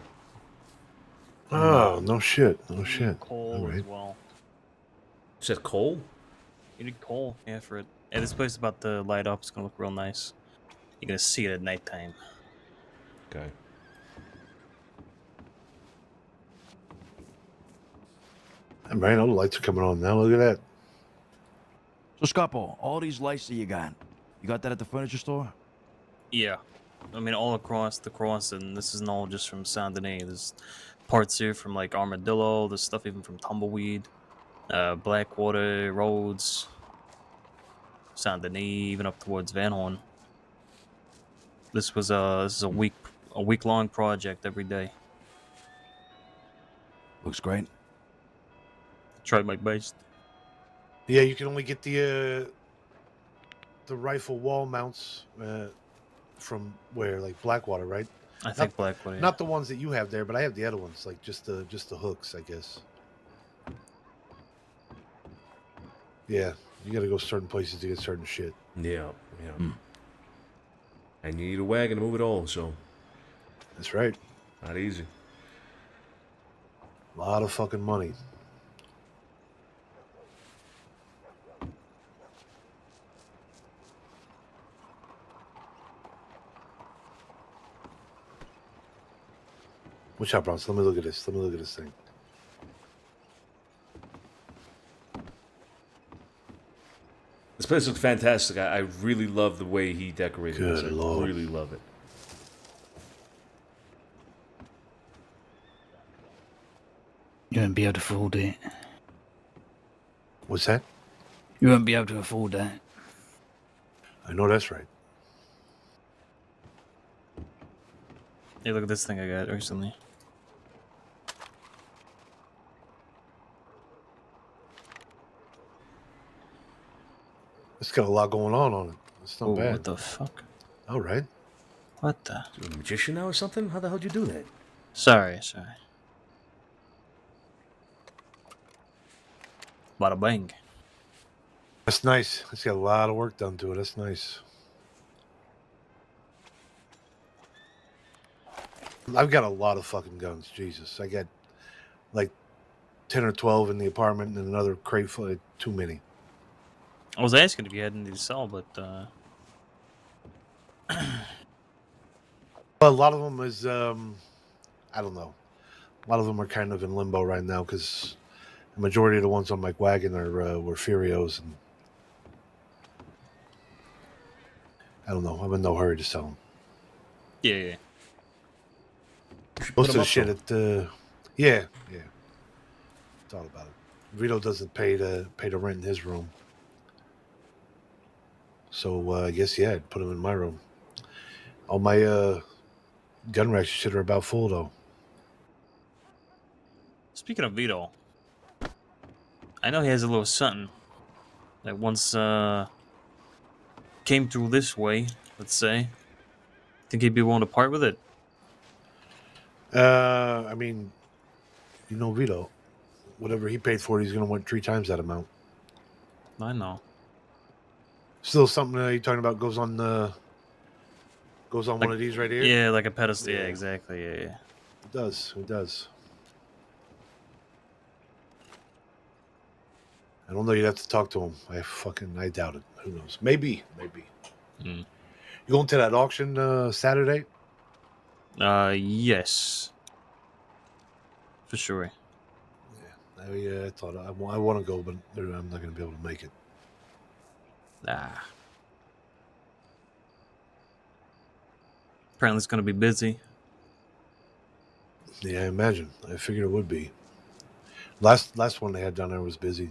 Oh no shit! No shit! Coal All as right. well. You said coal? You need coal, yeah, for it. Yeah, this place is about to light up. It's gonna look real nice. You're gonna see it at nighttime. Okay. All right, all the lights are coming on now. Look at that. So, Scapo, all these lights that you got that at the furniture store? Yeah. I mean, all across the cross, and this isn't all just from Saint Denis. There's parts here from, like, Armadillo. There's stuff even from Tumbleweed, Blackwater, Rhodes, Saint Denis, even up towards Van Horn. This is a week-long project every day. Looks great. Tried my best. Yeah, you can only get the the rifle wall mounts from where, like Blackwater, right? I think Blackwater. Yeah. Not the ones that you have there, but I have the other ones, like just the hooks, I guess. Yeah, you got to go certain places to get certain shit. Yeah. And you need a wagon to move it all, so That's right. not easy. A lot of fucking money. Watch out, Bronx. Let me look at this. Let me look at this thing. This place looks fantastic. I really love the way he decorated this. Good I Lord. really love it. You won't be able to afford it. What's that? You won't be able to afford that. I know that's right. Hey, look at this thing I got recently. It's got a lot going on it. It's not Oh, bad. what the fuck? All right. What the? You a magician now or something? How the hell did you do that? Sorry. Bada bang. That's nice. It's got a lot of work done to it. That's nice. I've got a lot of fucking guns. Jesus. I got like 10 or 12 in the apartment and another crate full of too many. I was asking if you had any to sell, but Well, a lot of them is, I don't know. A lot of them are kind of in limbo right now because the majority of the ones on my wagon were Furios, and I don't know. I'm in no hurry to sell them. yeah. Most of the shit at yeah. Thought about it. Vito doesn't pay to rent in his room, so I guess I'd put him in my room. All my gun racks and shit are about full though. Speaking of Vito, I know he has a little something that once came through this way, let's say. Think he'd be willing to part with it? I mean, you know Vito. Whatever he paid for it, he's going to want 3 times that amount. I know. Still something you're talking about goes on like, one of these right here? Yeah, like a pedestal. Yeah, Yeah. exactly. Yeah. It does. I don't know. You'd have to talk to him. I doubt it. Who knows? Maybe. Mm. You going to that auction Saturday? Yes. For sure. I thought I want to go, but I'm not going to be able to make it. Apparently it's going to be busy. Yeah, I imagine. I figured it would be. Last one they had down there was busy.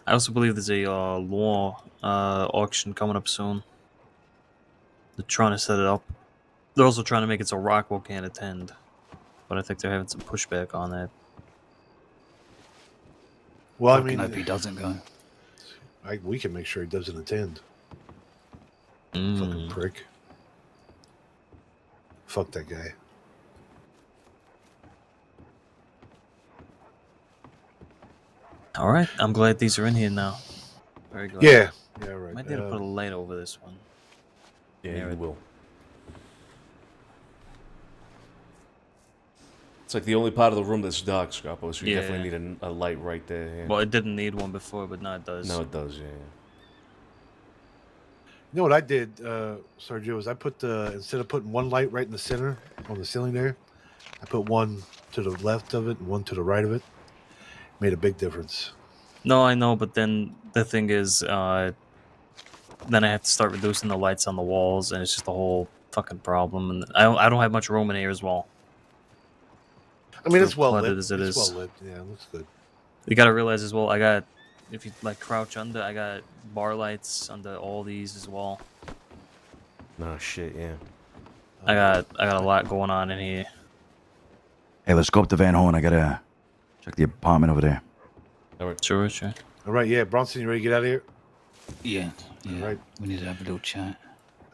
I also believe there's a law auction coming up soon. They're trying to set it up. They're also trying to make it so Rockwell can't attend. But I think they're having some pushback on that. Well, I Fucking mean, hope he doesn't go. we can make sure he doesn't attend. Fucking prick. Fuck that guy. All right, I'm glad these are in here now. Very glad. Yeah, right. Might need to put a light over this one. Yeah, you will. It's like the only part of the room that's dark, Scarpo, so you Yeah. definitely need a light right there. Yeah. Well, it didn't need one before, but now it does. No, it does, yeah. You know what I did, Sergio, is I put instead of putting one light right in the center on the ceiling there, I put one to the left of it and one to the right of it. Made a big difference. No, I know, but then the thing is, then I have to start reducing the lights on the walls, and it's just a whole fucking problem. And I don't have much room in here as well. I mean, As it's well lit. flooded as it It's is. well lit. Yeah, it looks good. You gotta realize as well, I got, if you like crouch under, I got bar lights under all these as well. Nah, shit, yeah. I got a lot going on in here. Hey, let's go up to Van Horn. I gotta check the apartment over there. All right. Sure. All All right, yeah, Bronson, you ready to get out of here? Yeah. All right. We need to have a little chat.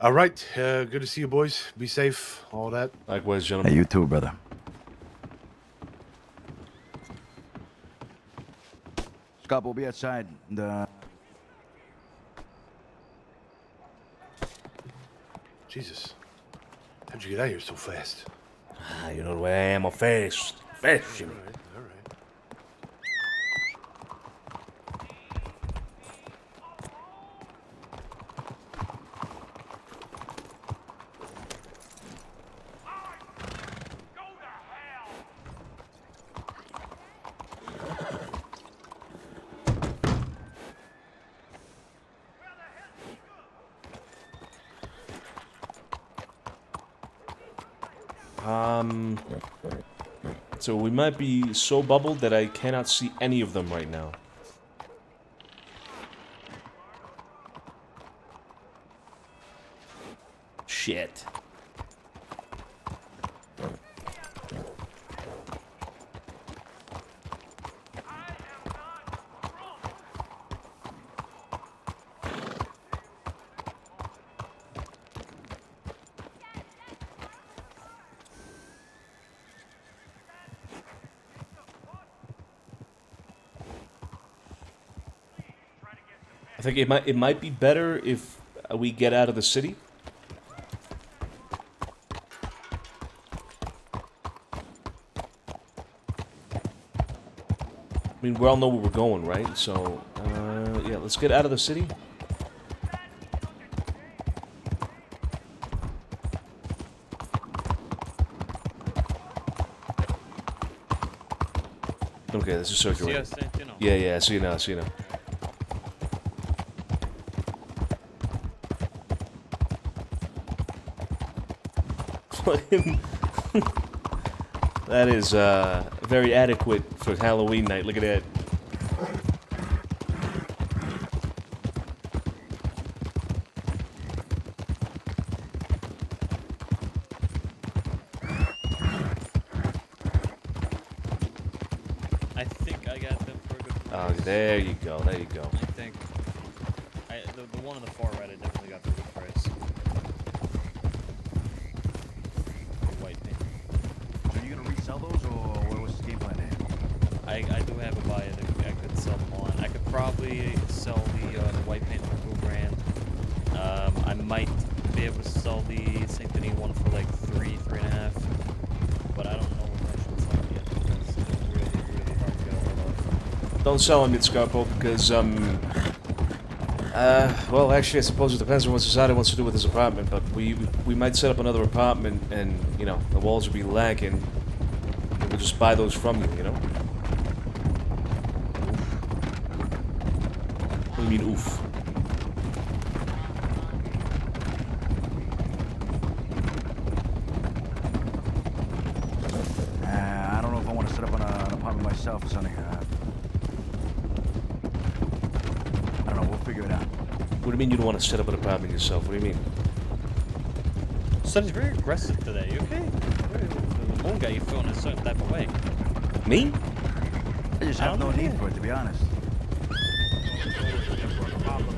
All right. Good to see you, boys. Be safe. All that. Likewise, gentlemen. Hey, you too, brother. Scott, we'll be outside. Jesus. How'd you get out of here so fast? Ah, you know the way I am. I'm fast. Fast, Jimmy. All right. So we might be so bubbled that I cannot see any of them right now. Shit. I think it might be better if we get out of the city. I mean, we all know where we're going, right? So, yeah, let's get out of the city. Okay, this is circular. Yeah, I see you now, That is very adequate for Halloween night. Look at that. I think I got them for a good price. Oh, there you go. There you go. I think the one on the far right I definitely got for a good price. White paint. So you gonna resell those, or what's the game plan there? I do have a buyer that I could sell them on. I could probably sell the white paint for $2,000. I might be able to sell the St. Denis one for like $3.5. But I don't know if I should sell it yet. Because it's really hard to get a hold of. Don't sell them yet, Scarpo, because, well, actually, I suppose it depends on what society wants to do with this apartment, but we might set up another apartment and, you know, the walls will be lacking. We'll just buy those from you, you know? What do you mean, oof? I don't know if I want to set up an apartment myself, Sonny. I don't know. We'll figure it out. What do you mean you don't want to set up an apartment yourself? What do you mean? Sonny's very aggressive today. You okay? The moon got you feeling a certain type of way. Me? I just have no need for it, to be honest.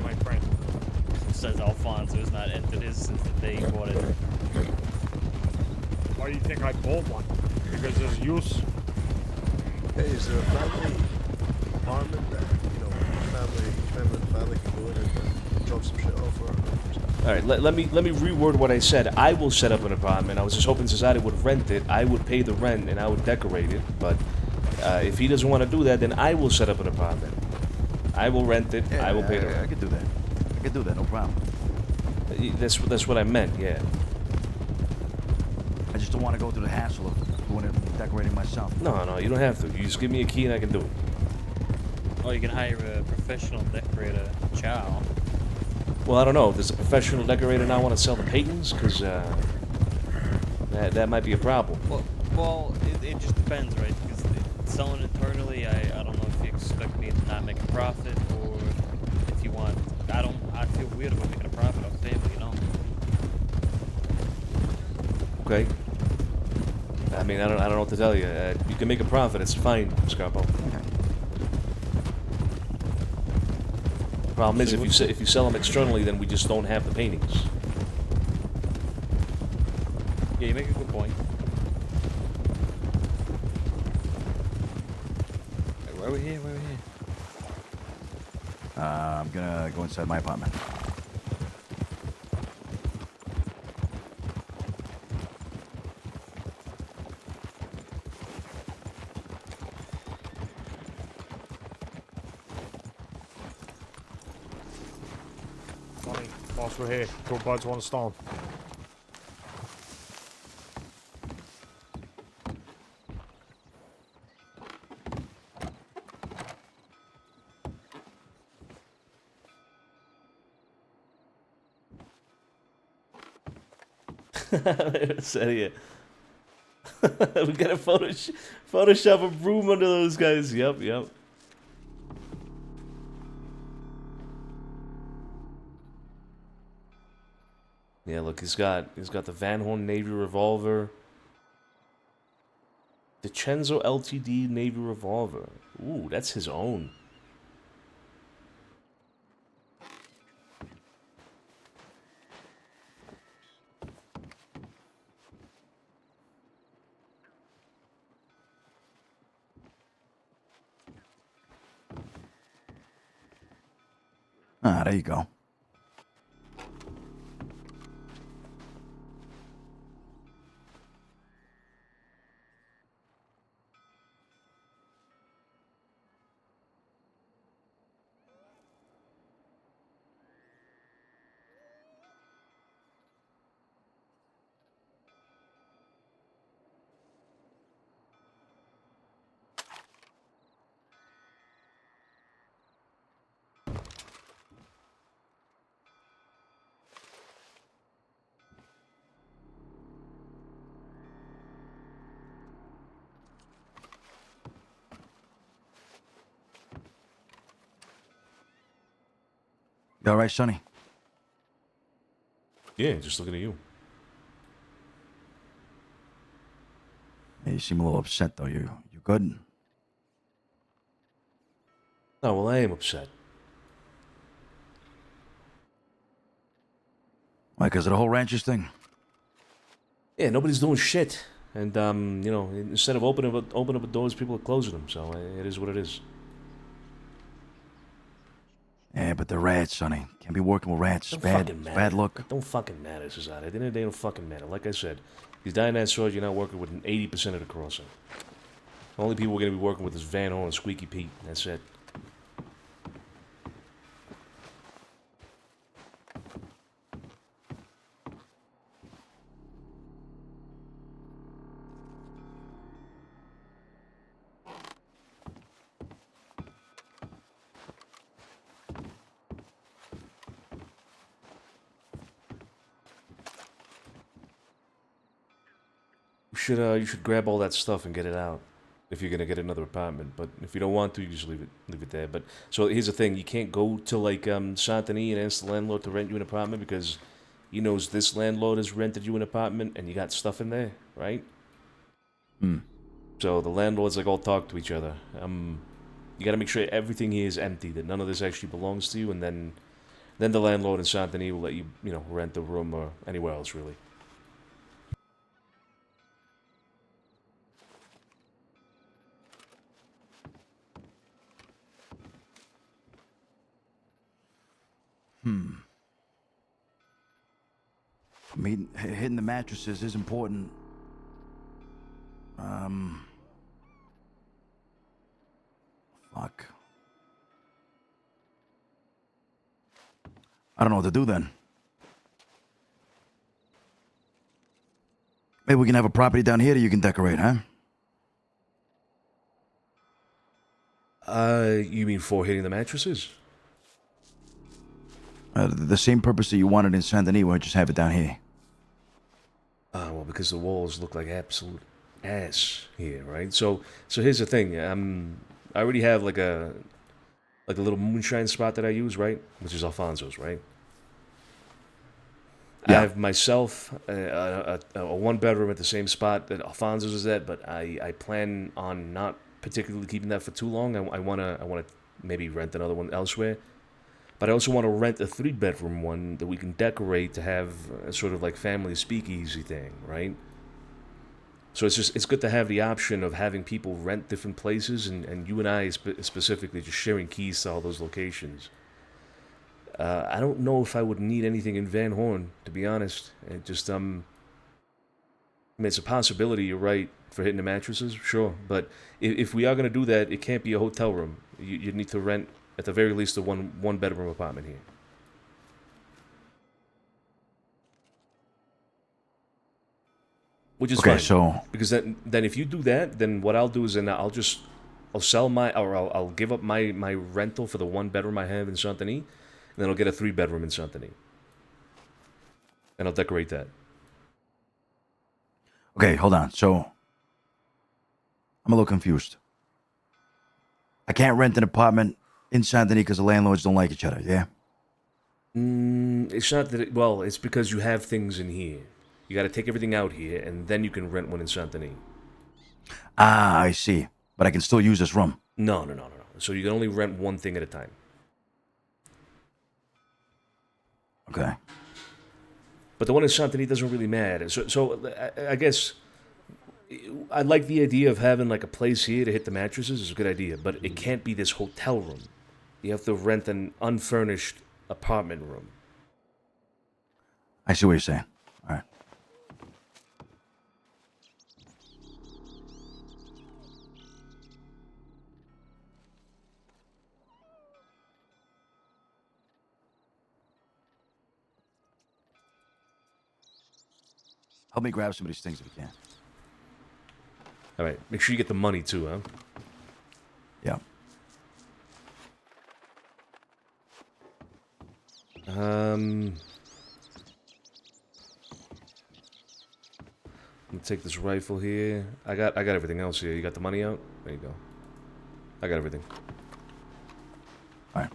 My friend. Says Alfonso has not entered his since the day he bought it. Why do you think I bought one? Because there's use. Hey, is there a family apartment that, you know, family can go in and drop some shit off or All right, let me reword what I said. I will set up an apartment. I was just hoping society would rent it. I would pay the rent and I would decorate it. But if he doesn't want to do that, then I will set up an apartment. I will rent it. Yeah, I will pay the I rent. could do that. I could do that, no problem. That's what I meant. Yeah. I just don't want to go through the hassle of doing it, decorating myself. No, you don't have to. You just give me a key and I can do it. Oh, you can hire a professional decorator, Chow. Well, I don't know. Does a professional decorator now want to sell the paintings? Because that might be a problem. Well, it just depends, right? Because selling internally, I don't know if you expect me to not make a profit or if you want. I feel weird about making a profit off family, you know. Okay. I mean, I don't know what to tell you. You can make a profit. It's fine, Scarpo. Problem is, if you sell them externally, then we just don't have the paintings. Yeah, you make a good point. Wait, where we here? Where we here? I'm gonna go inside my apartment. Sonny, boss, we're here. Two birds, one stone. So, yeah. We gotta Photoshop a broom under those guys. Yep. Yeah, look, he's got the Van Horn Navy revolver. DiCenzo LTD Navy revolver. Ooh, that's his own. Ah, there you go. You all right, Sonny? Yeah, just looking at you. Yeah, you seem a little upset, though. You good? Oh, well, I am upset. Why, because of the whole ranchers thing? Yeah, nobody's doing shit. And, you know, instead of opening up doors, people are closing them. So it is what it is. Yeah, but the rats, Sonny. Can't be working with rats. Don't Bad, fucking matter. bad look. Don't fucking matter, Cesare. At the end of the day, don't fucking matter. Like I said, these dinosaurs, you're not working with 80% of the crossing. The only people we're going to be working with is Van Horn and Squeaky Pete. That's it. You should grab all that stuff and get it out if you're gonna get another apartment. But if you don't want to, you just leave it there. But so here's the thing: you can't go to like Santini and ask the landlord to rent you an apartment because he knows this landlord has rented you an apartment and you got stuff in there, right? Hmm. So the landlords like all talk to each other. You got to make sure everything here is empty, that none of this actually belongs to you, and then the landlord in Santini will let you, you know, rent the room or anywhere else really. I mean, hitting the mattresses is important. Fuck. I don't know what to do then. Maybe we can have a property down here that you can decorate, huh? You mean for hitting the mattresses? The same purpose that you wanted in Saint Denis, why just have it down here? Well, because the walls look like absolute ass here, right? So here's the thing. I already have like a little moonshine spot that I use, right? Which is Alfonso's, right? Yeah. I have myself a one bedroom at the same spot that Alfonso's is at, but I plan on not particularly keeping that for too long. I wanna maybe rent another one elsewhere. But I also want to rent a 3-bedroom one that we can decorate to have a sort of like family speakeasy thing, right? So it's good to have the option of having people rent different places, and you and I specifically just sharing keys to all those locations. I don't know if I would need anything in Van Horn, to be honest. It just I mean, it's a possibility. You're right for hitting the mattresses, sure. But if we are going to do that, it can't be a hotel room. You need to rent at the very least a one bedroom apartment here. Which is Okay, fine. so Because then if you do that, then what I'll do is I'll sell I'll give up my rental for the 1 bedroom I have in Saint Denis, and then I'll get a 3-bedroom in Saint Denis. And I'll decorate that. okay, hold on. So I'm a little confused. I can't rent an apartment in Saint Denis because the landlords don't like each other. Yeah. It's not that it's because you have things in here. You got to take everything out here, and then you can rent one in Saint Denis. Ah, I see. But I can still use this room. No. So you can only rent one thing at a time. Okay. But the one in Saint Denis doesn't really matter. So I guess I like the idea of having like a place here to hit the mattresses. Is a good idea, but it can't be this hotel room. You have to rent an unfurnished apartment room. I see what you're saying. All right. Help me grab some of these things if you can. All right, make sure you get the money too, huh? Yeah. I'm gonna take this rifle here. I got everything else here. You got the money out? There you go. I got everything. All right.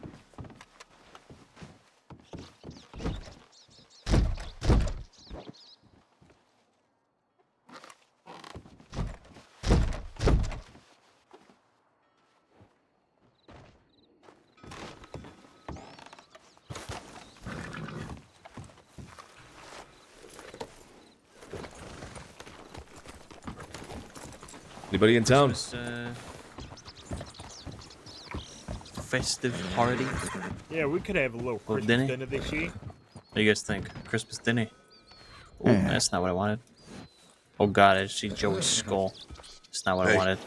Anybody in town? Christmas, festive party. Yeah, we could have a little Well, Christmas dinner? dinner this year. What do you guys think? Christmas dinner? Oh, Yeah. that's not what I wanted. Oh god, I see Joey's skull. That's not what I Hey. wanted.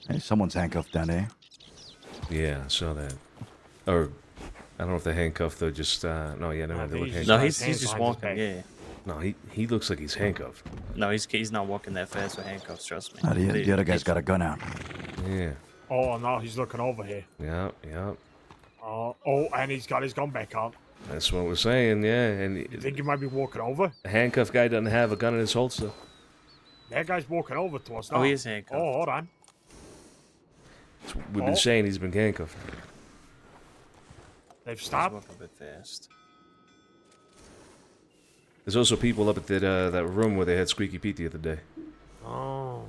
Hey, someone's handcuffed down there. Yeah, I saw that. Or I don't know if they're handcuffed or just no, yeah, no, I they think look he's handcuffed. No, got he's his hands just behind his walking. back. Yeah. No, he looks like he's handcuffed. No, he's not walking that fast with handcuffs. Trust me. The other guy's got a gun out. Yeah, Oh no, he's looking over here. yeah. Oh, and he's got his gun back on. That's what we're saying. Yeah, You and think he might be walking over? the handcuffed guy doesn't have a gun in his holster. That guy's walking over to us now. Oh, he is handcuffed. Oh, hold on. We've been saying he's been handcuffed. They've He's stopped. walking a bit fast. There's also people up at that room where they had Squeaky Pete the other day. Oh.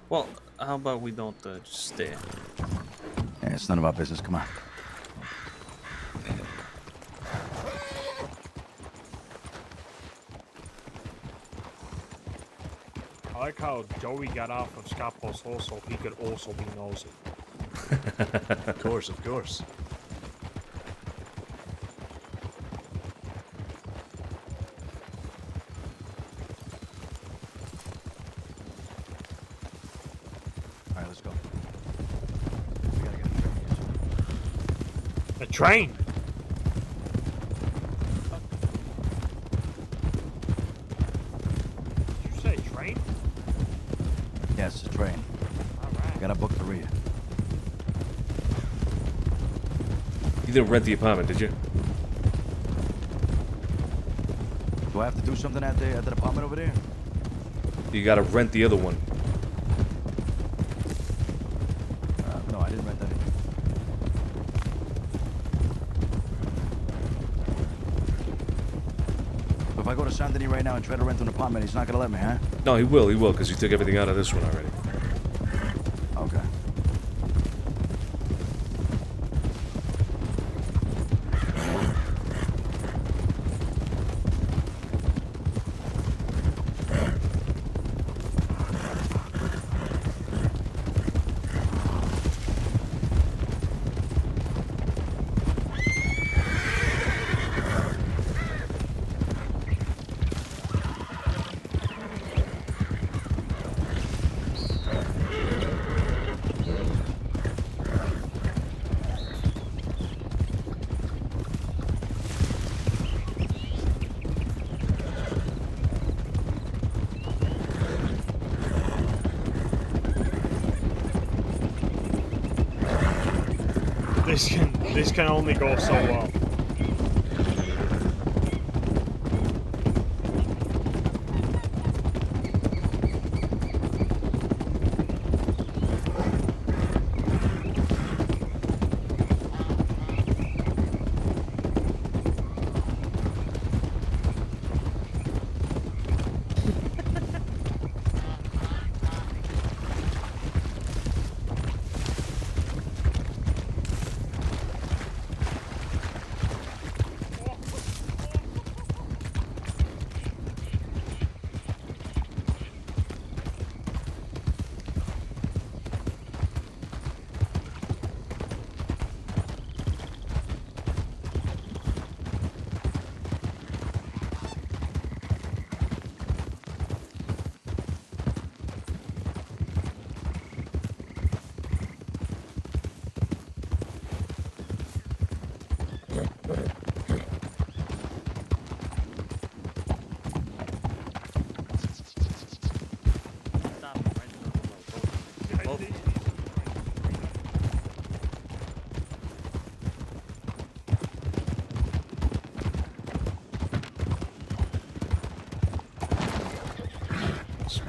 Well, how about we don't just stay? Yeah, it's none of our business. Come on. I like how Joey got off of Scappo's horse so he could also be nosy. Of course, of course. All right, let's go. We gotta get a train here. The train. Did you say train? Yes, the train. All right. Got a book to read. You didn't rent the apartment, did you? Do I have to do something at the apartment over there? You gotta rent the other one. No, I didn't rent anything. If I go to Saint Denis right now and try to rent an apartment, he's not gonna let me, huh? No, he will, because you took everything out of this one already. Okay. This can only go so well.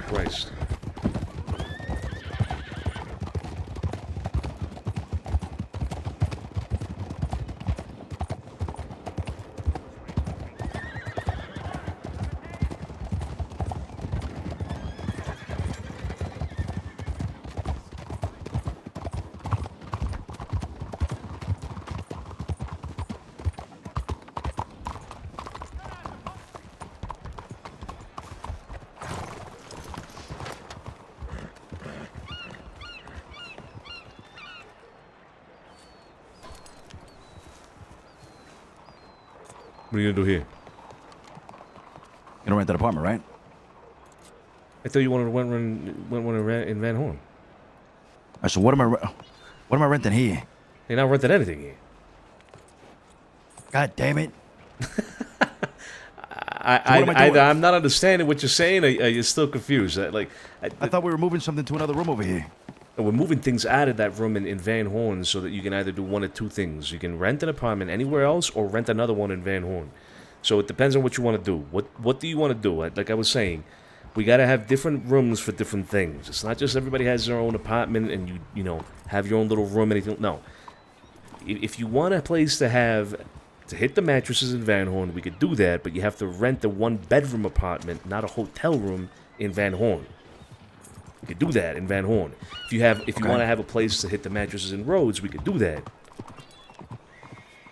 Christ. What are you gonna do here? You're gonna rent that apartment, right? I thought you wanted to rent one in Van Horn. All right, so what am I renting here? You're not renting anything here. God damn it! I'm not understanding what you're saying. Or you're still confused. I thought we were moving something to another room over here. We're moving things out of that room in Van Horn so that you can either do one of two things. You can rent an apartment anywhere else or rent another one in Van Horn. So it depends on what you want to do. What do you want to do? Like I was saying, we got to have different rooms for different things. It's not just everybody has their own apartment and you know, have your own little room. Anything. No. If you want a place to hit the mattresses in Van Horn, we could do that, but you have to rent a one-bedroom apartment, not a hotel room in Van Horn. We could do that in Van Horn. If you want to have a place to hit the mattresses in Rhodes, we could do that.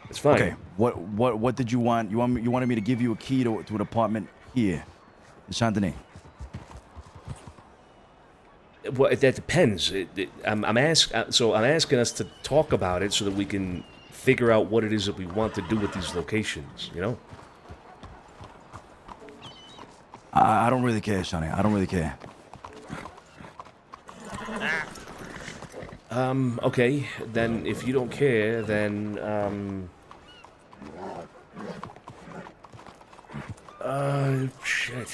It's fine. Okay. What did you want? You wanted me to give you a key to an apartment here in Saint Denis. Well, that depends. I'm asking us to talk about it so that we can figure out what it is that we want to do with these locations. You know. I don't really care, Sonny. I don't really care. Okay, then if you don't care, then, shit,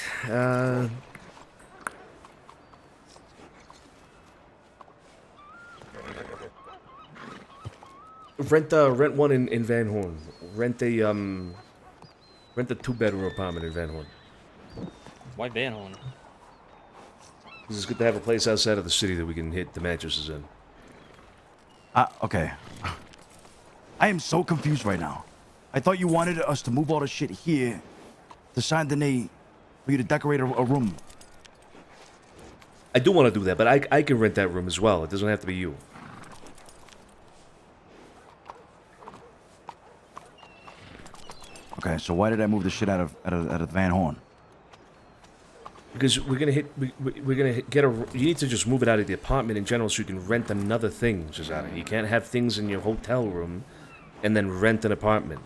rent one in Van Horn. Rent a 2-bedroom apartment in Van Horn. Why Van Horn? Because it's good to have a place outside of the city that we can hit the mattresses in. Okay. I am so confused right now. I thought you wanted us to move all the shit here to Saint Denis for you to decorate a room. I do want to do that, but I can rent that room as well. It doesn't have to be you. Okay, so why did I move the shit out of Van Horn? Because we're gonna get you need to just move it out of the apartment in general so you can rent another thing, Susanna. You can't have things in your hotel room and then rent an apartment.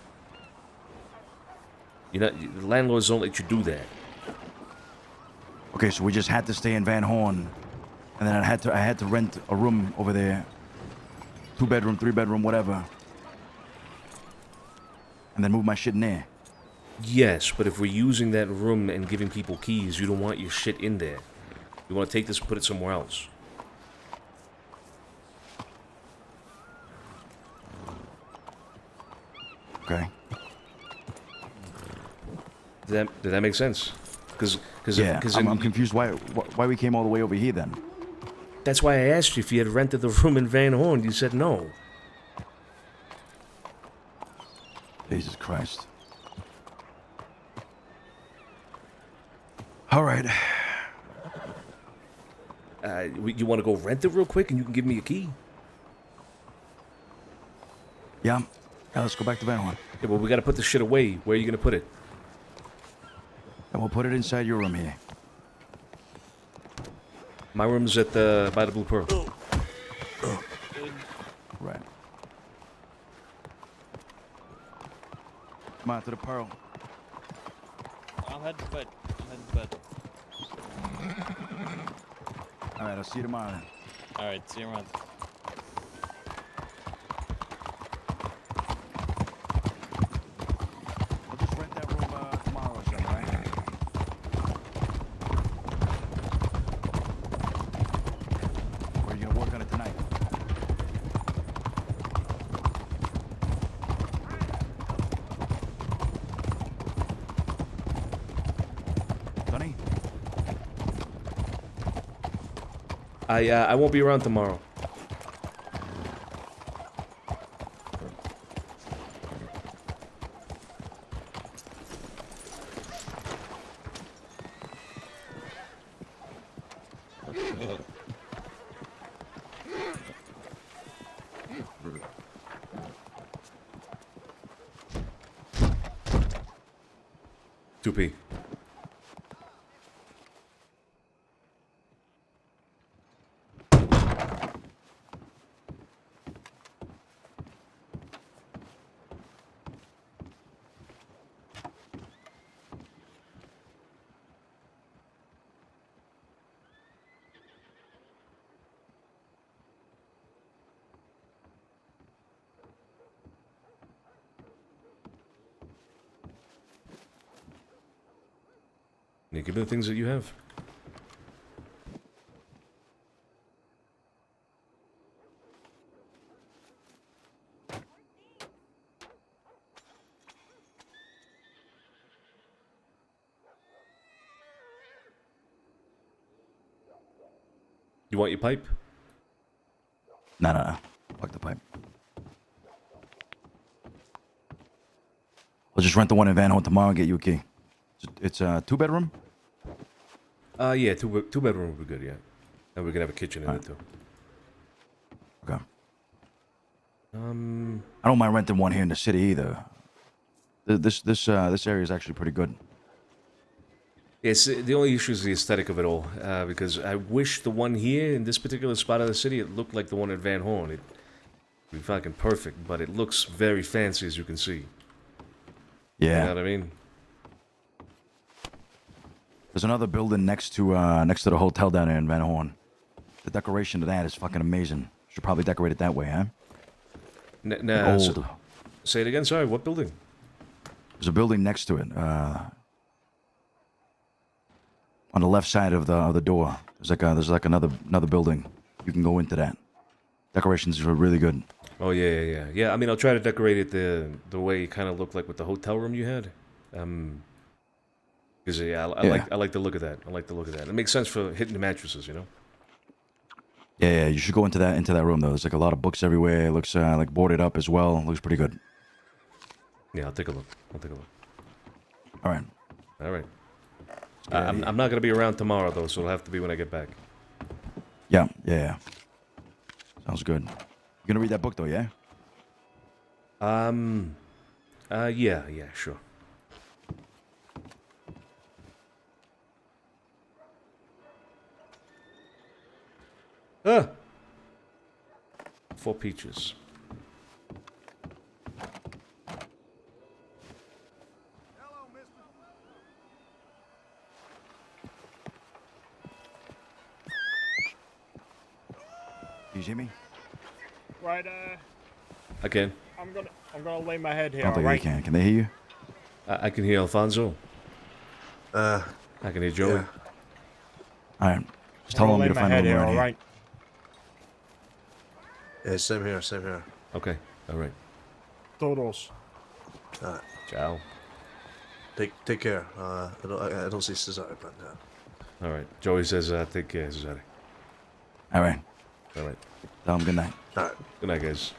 The landlords don't let you do that. Okay, so we just had to stay in Van Horn, and then I had to rent a room over there, 2-bedroom, 3-bedroom, whatever, and then move my shit in there. Yes, but if we're using that room and giving people keys, you don't want your shit in there. You want to take this and put it somewhere else. Okay. Did that make sense? Because Yeah, I'm confused why we came all the way over here then. that's why I asked you if you had rented the room in Van Horn. You said no. Jesus Christ. All right. You want to go rent it real quick and you can give me a key? Yeah. Yeah, let's go back to Van Horn. Yeah, but we got to put the shit away. Where are you going to put it? And we'll put it inside your room here. My room's by the Blue Pearl. Right. Come on to the Pearl. I'll head to bed. All right, I'll see you tomorrow then. All right, see you around. I'll just rent that room tomorrow or something, right? Or are you gonna work on it tonight? Sonny? I won't be around tomorrow. P. Yeah, give me the things that you have. You want your pipe? No. Fuck the pipe. I'll just rent the one in Van Horn tomorrow and get you a key. It's a 2-bedroom? Yeah, two bedroom would be good, yeah. And we can have a kitchen in it too. Okay. I don't mind renting one here in the city either. This area is actually pretty good. Yes, the only issue is the aesthetic of it all, because I wish the one here in this particular spot of the city, it looked like the one at Van Horn. It'd be fucking perfect, but it looks very fancy, as you can see. Yeah. You know what I mean? There's another building next to the hotel down there in Van Horn. The decoration of that is fucking amazing. Should probably decorate it that way, huh? Nah, old. Say it again, sorry, what building? There's a building next to it. On the left side of the door. There's like another building. You can go into that. Decorations are really good. Oh yeah. Yeah, I mean, I'll try to decorate it the way it kind of looked like with the hotel room you had. Because I like the look of that. I like the look of that. It makes sense for hitting the mattresses, you know. Yeah. You should go into that room though. There's like a lot of books everywhere. It looks like boarded up as well. It looks pretty good. Yeah, I'll take a look. All right. I'm not gonna be around tomorrow though, so it'll have to be when I get back. Yeah. Sounds good. You gonna read that book though, yeah? Yeah, sure. Ah! 4 peaches. You hear me? Right, I can. I'm gonna lay my head here. I don't think alright? they can. Can they hear you? I can hear Alfonso. I can hear Joey. Yeah. All right. Just I'm tell gonna me lay to my find a head room here, around here. alright? Yeah, same here. Okay, all right. Todos. All right. Ciao. Take care. I don't see Cesare, but All right. Joey says, take care, Cesare. All right. All right. Tell him good night. all right. Good night, guys.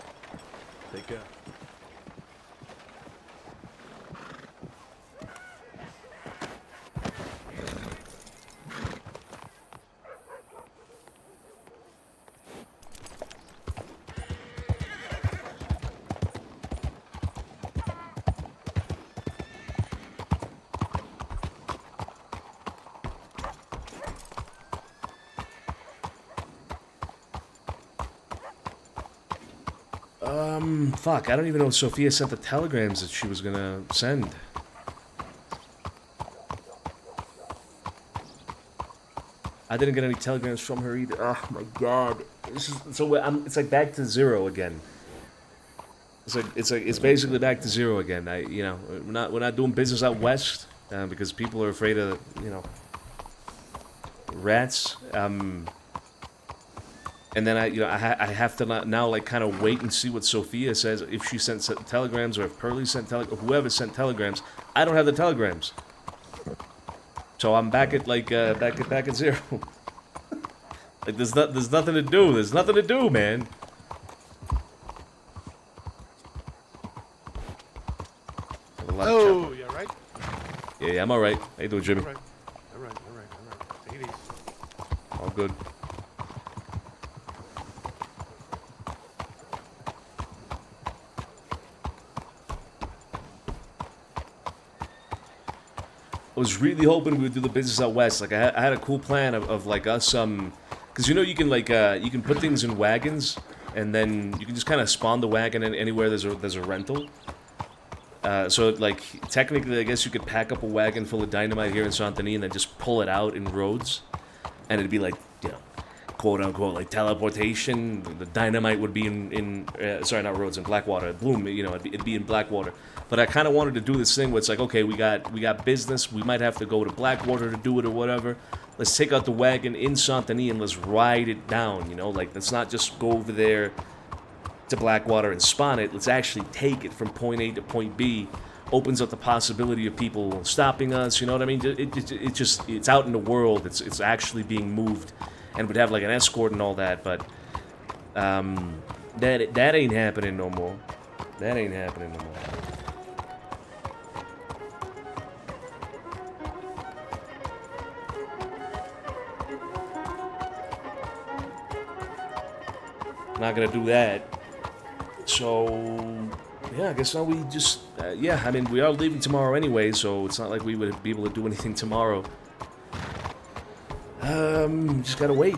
Take care. Fuck, I don't even know if Sophia sent the telegrams that she was gonna send. I didn't get any telegrams from her either. Oh my god. It's like back to zero again. It's basically back to zero again. We're not doing business out west because people are afraid of, rats. And then I have to now like kind of wait and see what Sophia says, if she sent telegrams or if Pearlie sent whoever sent telegrams. I don't have the telegrams, so I'm back at back at zero. Like there's nothing to do. There's nothing to do, man. Oh, you all right? Yeah, I'm all right. How you doing, Jimmy? All right. Take it easy. All good. I was really hoping we would do the business out west. Like I had a cool plan of like us because you can you can put things in wagons and then you can just kind of spawn the wagon anywhere there's a rental. So like technically I guess you could pack up a wagon full of dynamite here in Santini and then just pull it out in roads, and it'd be like quote unquote like teleportation. The dynamite would be in sorry, not roads, in Blackwater. Bloom, it'd be in Blackwater. But I kind of wanted to do this thing where it's like, okay, we got business. We might have to go to Blackwater to do it or whatever. Let's take out the wagon in Santini and let's ride it down. Like let's not just go over there to Blackwater and spawn it. Let's actually take it from point A to point B. Opens up the possibility of people stopping us. You know what I mean? It's out in the world. It's actually being moved, and would have like an escort and all that. But that ain't happening no more. That ain't happening no more. Not gonna do that. So yeah, I guess now we just I mean we are leaving tomorrow anyway, so it's not like we would be able to do anything tomorrow. Just gotta wait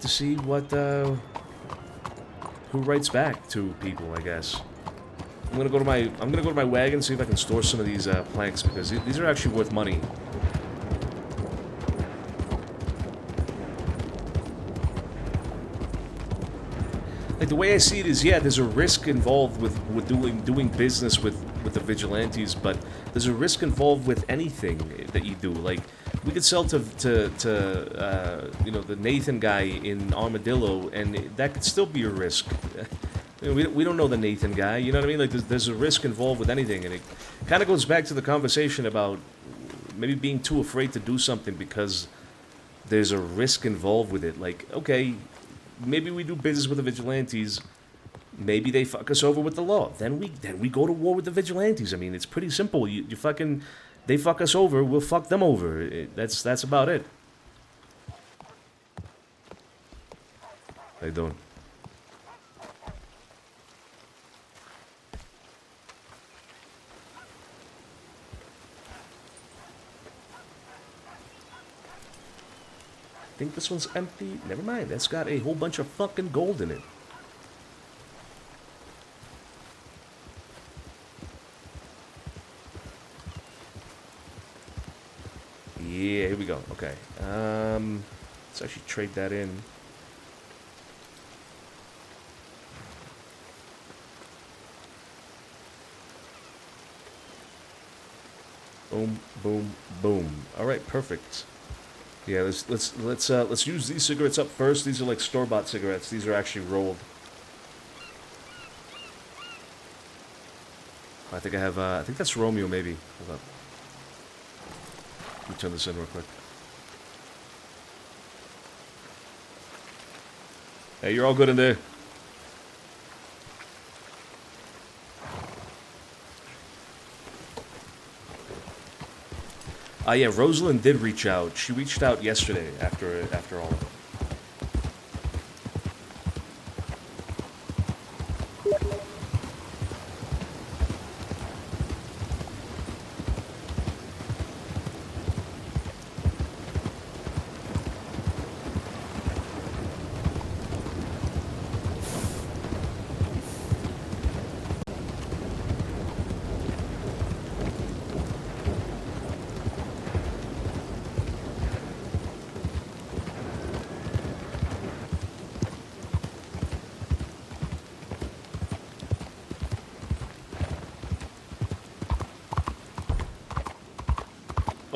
to see what who writes back to people, I guess. I'm gonna go to my wagon, see if I can store some of these planks, because these are actually worth money. Like the way I see it is, yeah, there's a risk involved with doing business with the vigilantes, but there's a risk involved with anything that you do. Like we could sell to the Nathan guy in Armadillo, and that could still be a risk. We don't know the Nathan guy, you know what I mean? Like there's a risk involved with anything, and it kind of goes back to the conversation about maybe being too afraid to do something because there's a risk involved with it. Like, okay, maybe we do business with the vigilantes. Maybe they fuck us over with the law. Then we go to war with the vigilantes. I mean, it's pretty simple. You fucking, they fuck us over, we'll fuck them over. That's about it. How you doing? I think this one's empty. Never mind. That's got a whole bunch of fucking gold in it. Yeah, here we go. Okay. Let's actually trade that in. Boom, boom, boom. All right, perfect. Yeah, let's use these cigarettes up first. These are like store-bought cigarettes. These are actually rolled. I think I have, I think that's Romeo, maybe. Hold up. Let me turn this in real quick. Hey, you're all good in there. Yeah, Rosalind did reach out. She reached out yesterday after all of it.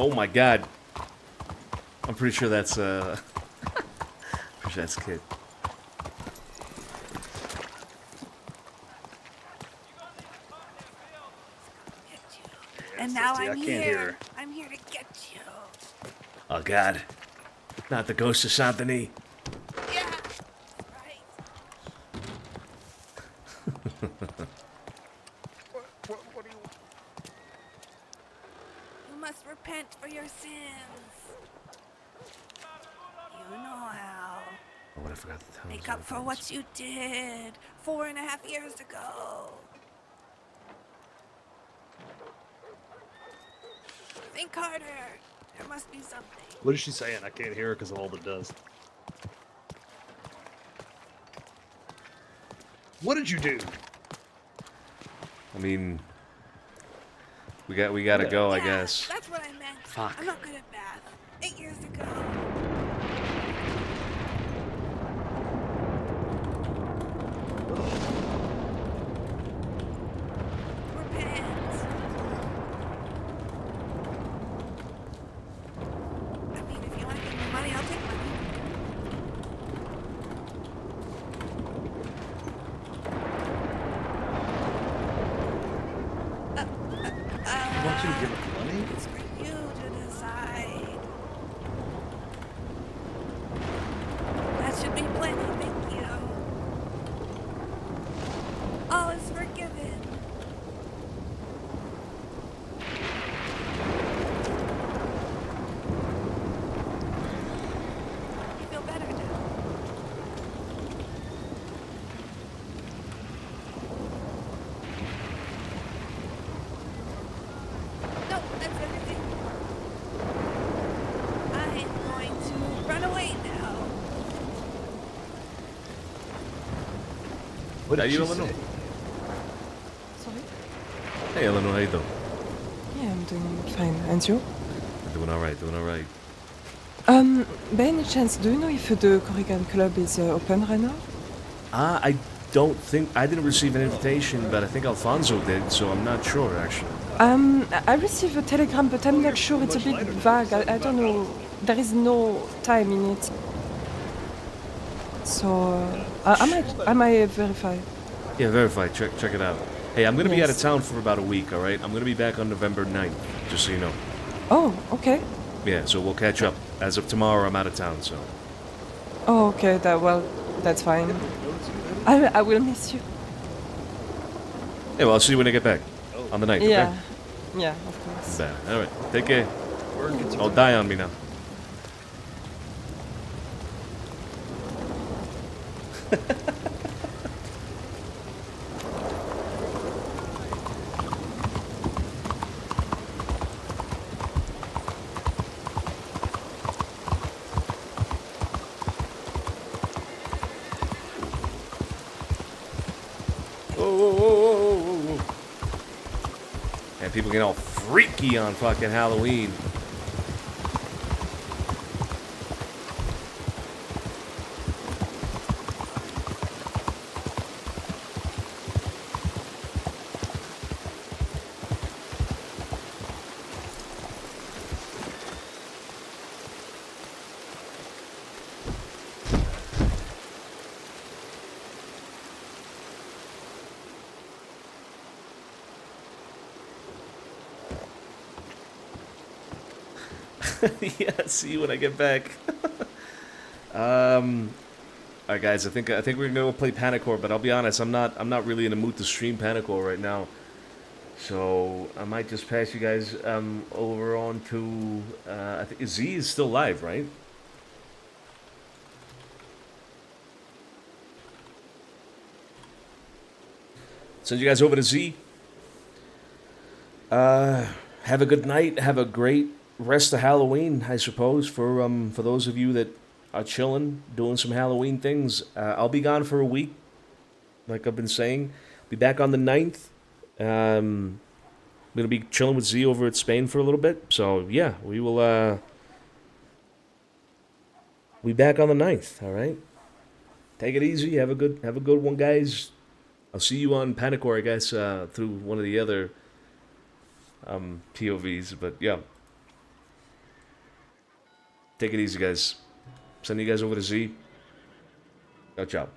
Oh my god. I'm pretty sure that's pretty sure that's a kid. And now I'm here. I'm here to get you. Oh god. Not the ghost of Santini. Yeah, right. What do you? You must repent for your sins. You know how. Oh, what I forgot to tell you. Make up for what you did 4.5 years ago. Think harder. There must be something. What is she saying? I can't hear her because of all the dust. What did you do? I mean, we gotta go, I guess. That's what I meant. Fuck. I'm not good at math. 8 years ago. Repent. I mean, if you want to give me money, I'll take money. You want you to give her money? It's for you to decide. That should be plenty, thank you. All is forgiven. You feel better now. No, that's everything. I'm going to run away now. What are you, Eleanor? Sorry? Hey, Eleanor, how you doing? Yeah, I'm doing fine. And you? Doing alright, doing alright. By any chance, do you know if the Corrigan Club is open right now? I don't think, I didn't receive an invitation, but I think Alfonso did, so I'm not sure, actually. I received a telegram, but I'm not sure. It's a bit vague. I don't know. There is no time in it. So, I might verify. Yeah, verify, check it out. Hey, I'm gonna be out of Yes. town for about a week, alright? I'm gonna be back on November 9th, just so you know. Oh, okay. Yeah, so we'll catch up. As of tomorrow, I'm out of town, so. Oh, okay. That's fine. I will miss you. Yeah, well, I'll see you when I get back. On the 9th, Yeah. okay? Yeah, of course. Alright, take care. Don't die on me now. Whoa. And people get all freaky on fucking Halloween. Yeah, see you when I get back. Alright guys, I think we're gonna go play Panicore, but I'll be honest, I'm not really in the mood to stream Panicore right now. So I might just pass you guys over on to I think Z is still live, right? Send you guys over to Z. Have a good night. Have a great rest of Halloween, I suppose, for those of you that are chilling, doing some Halloween things. I'll be gone for a week, like I've been saying. Be back on the 9th. I'm gonna be chilling with Z over at Spain for a little bit. So yeah, we will be back on the 9th. All right. Take it easy. Have a good one, guys. I'll see you on Panicore, I guess, through one of the other POVs. But yeah, take it easy, guys. Send you guys over to Z. Ciao, ciao.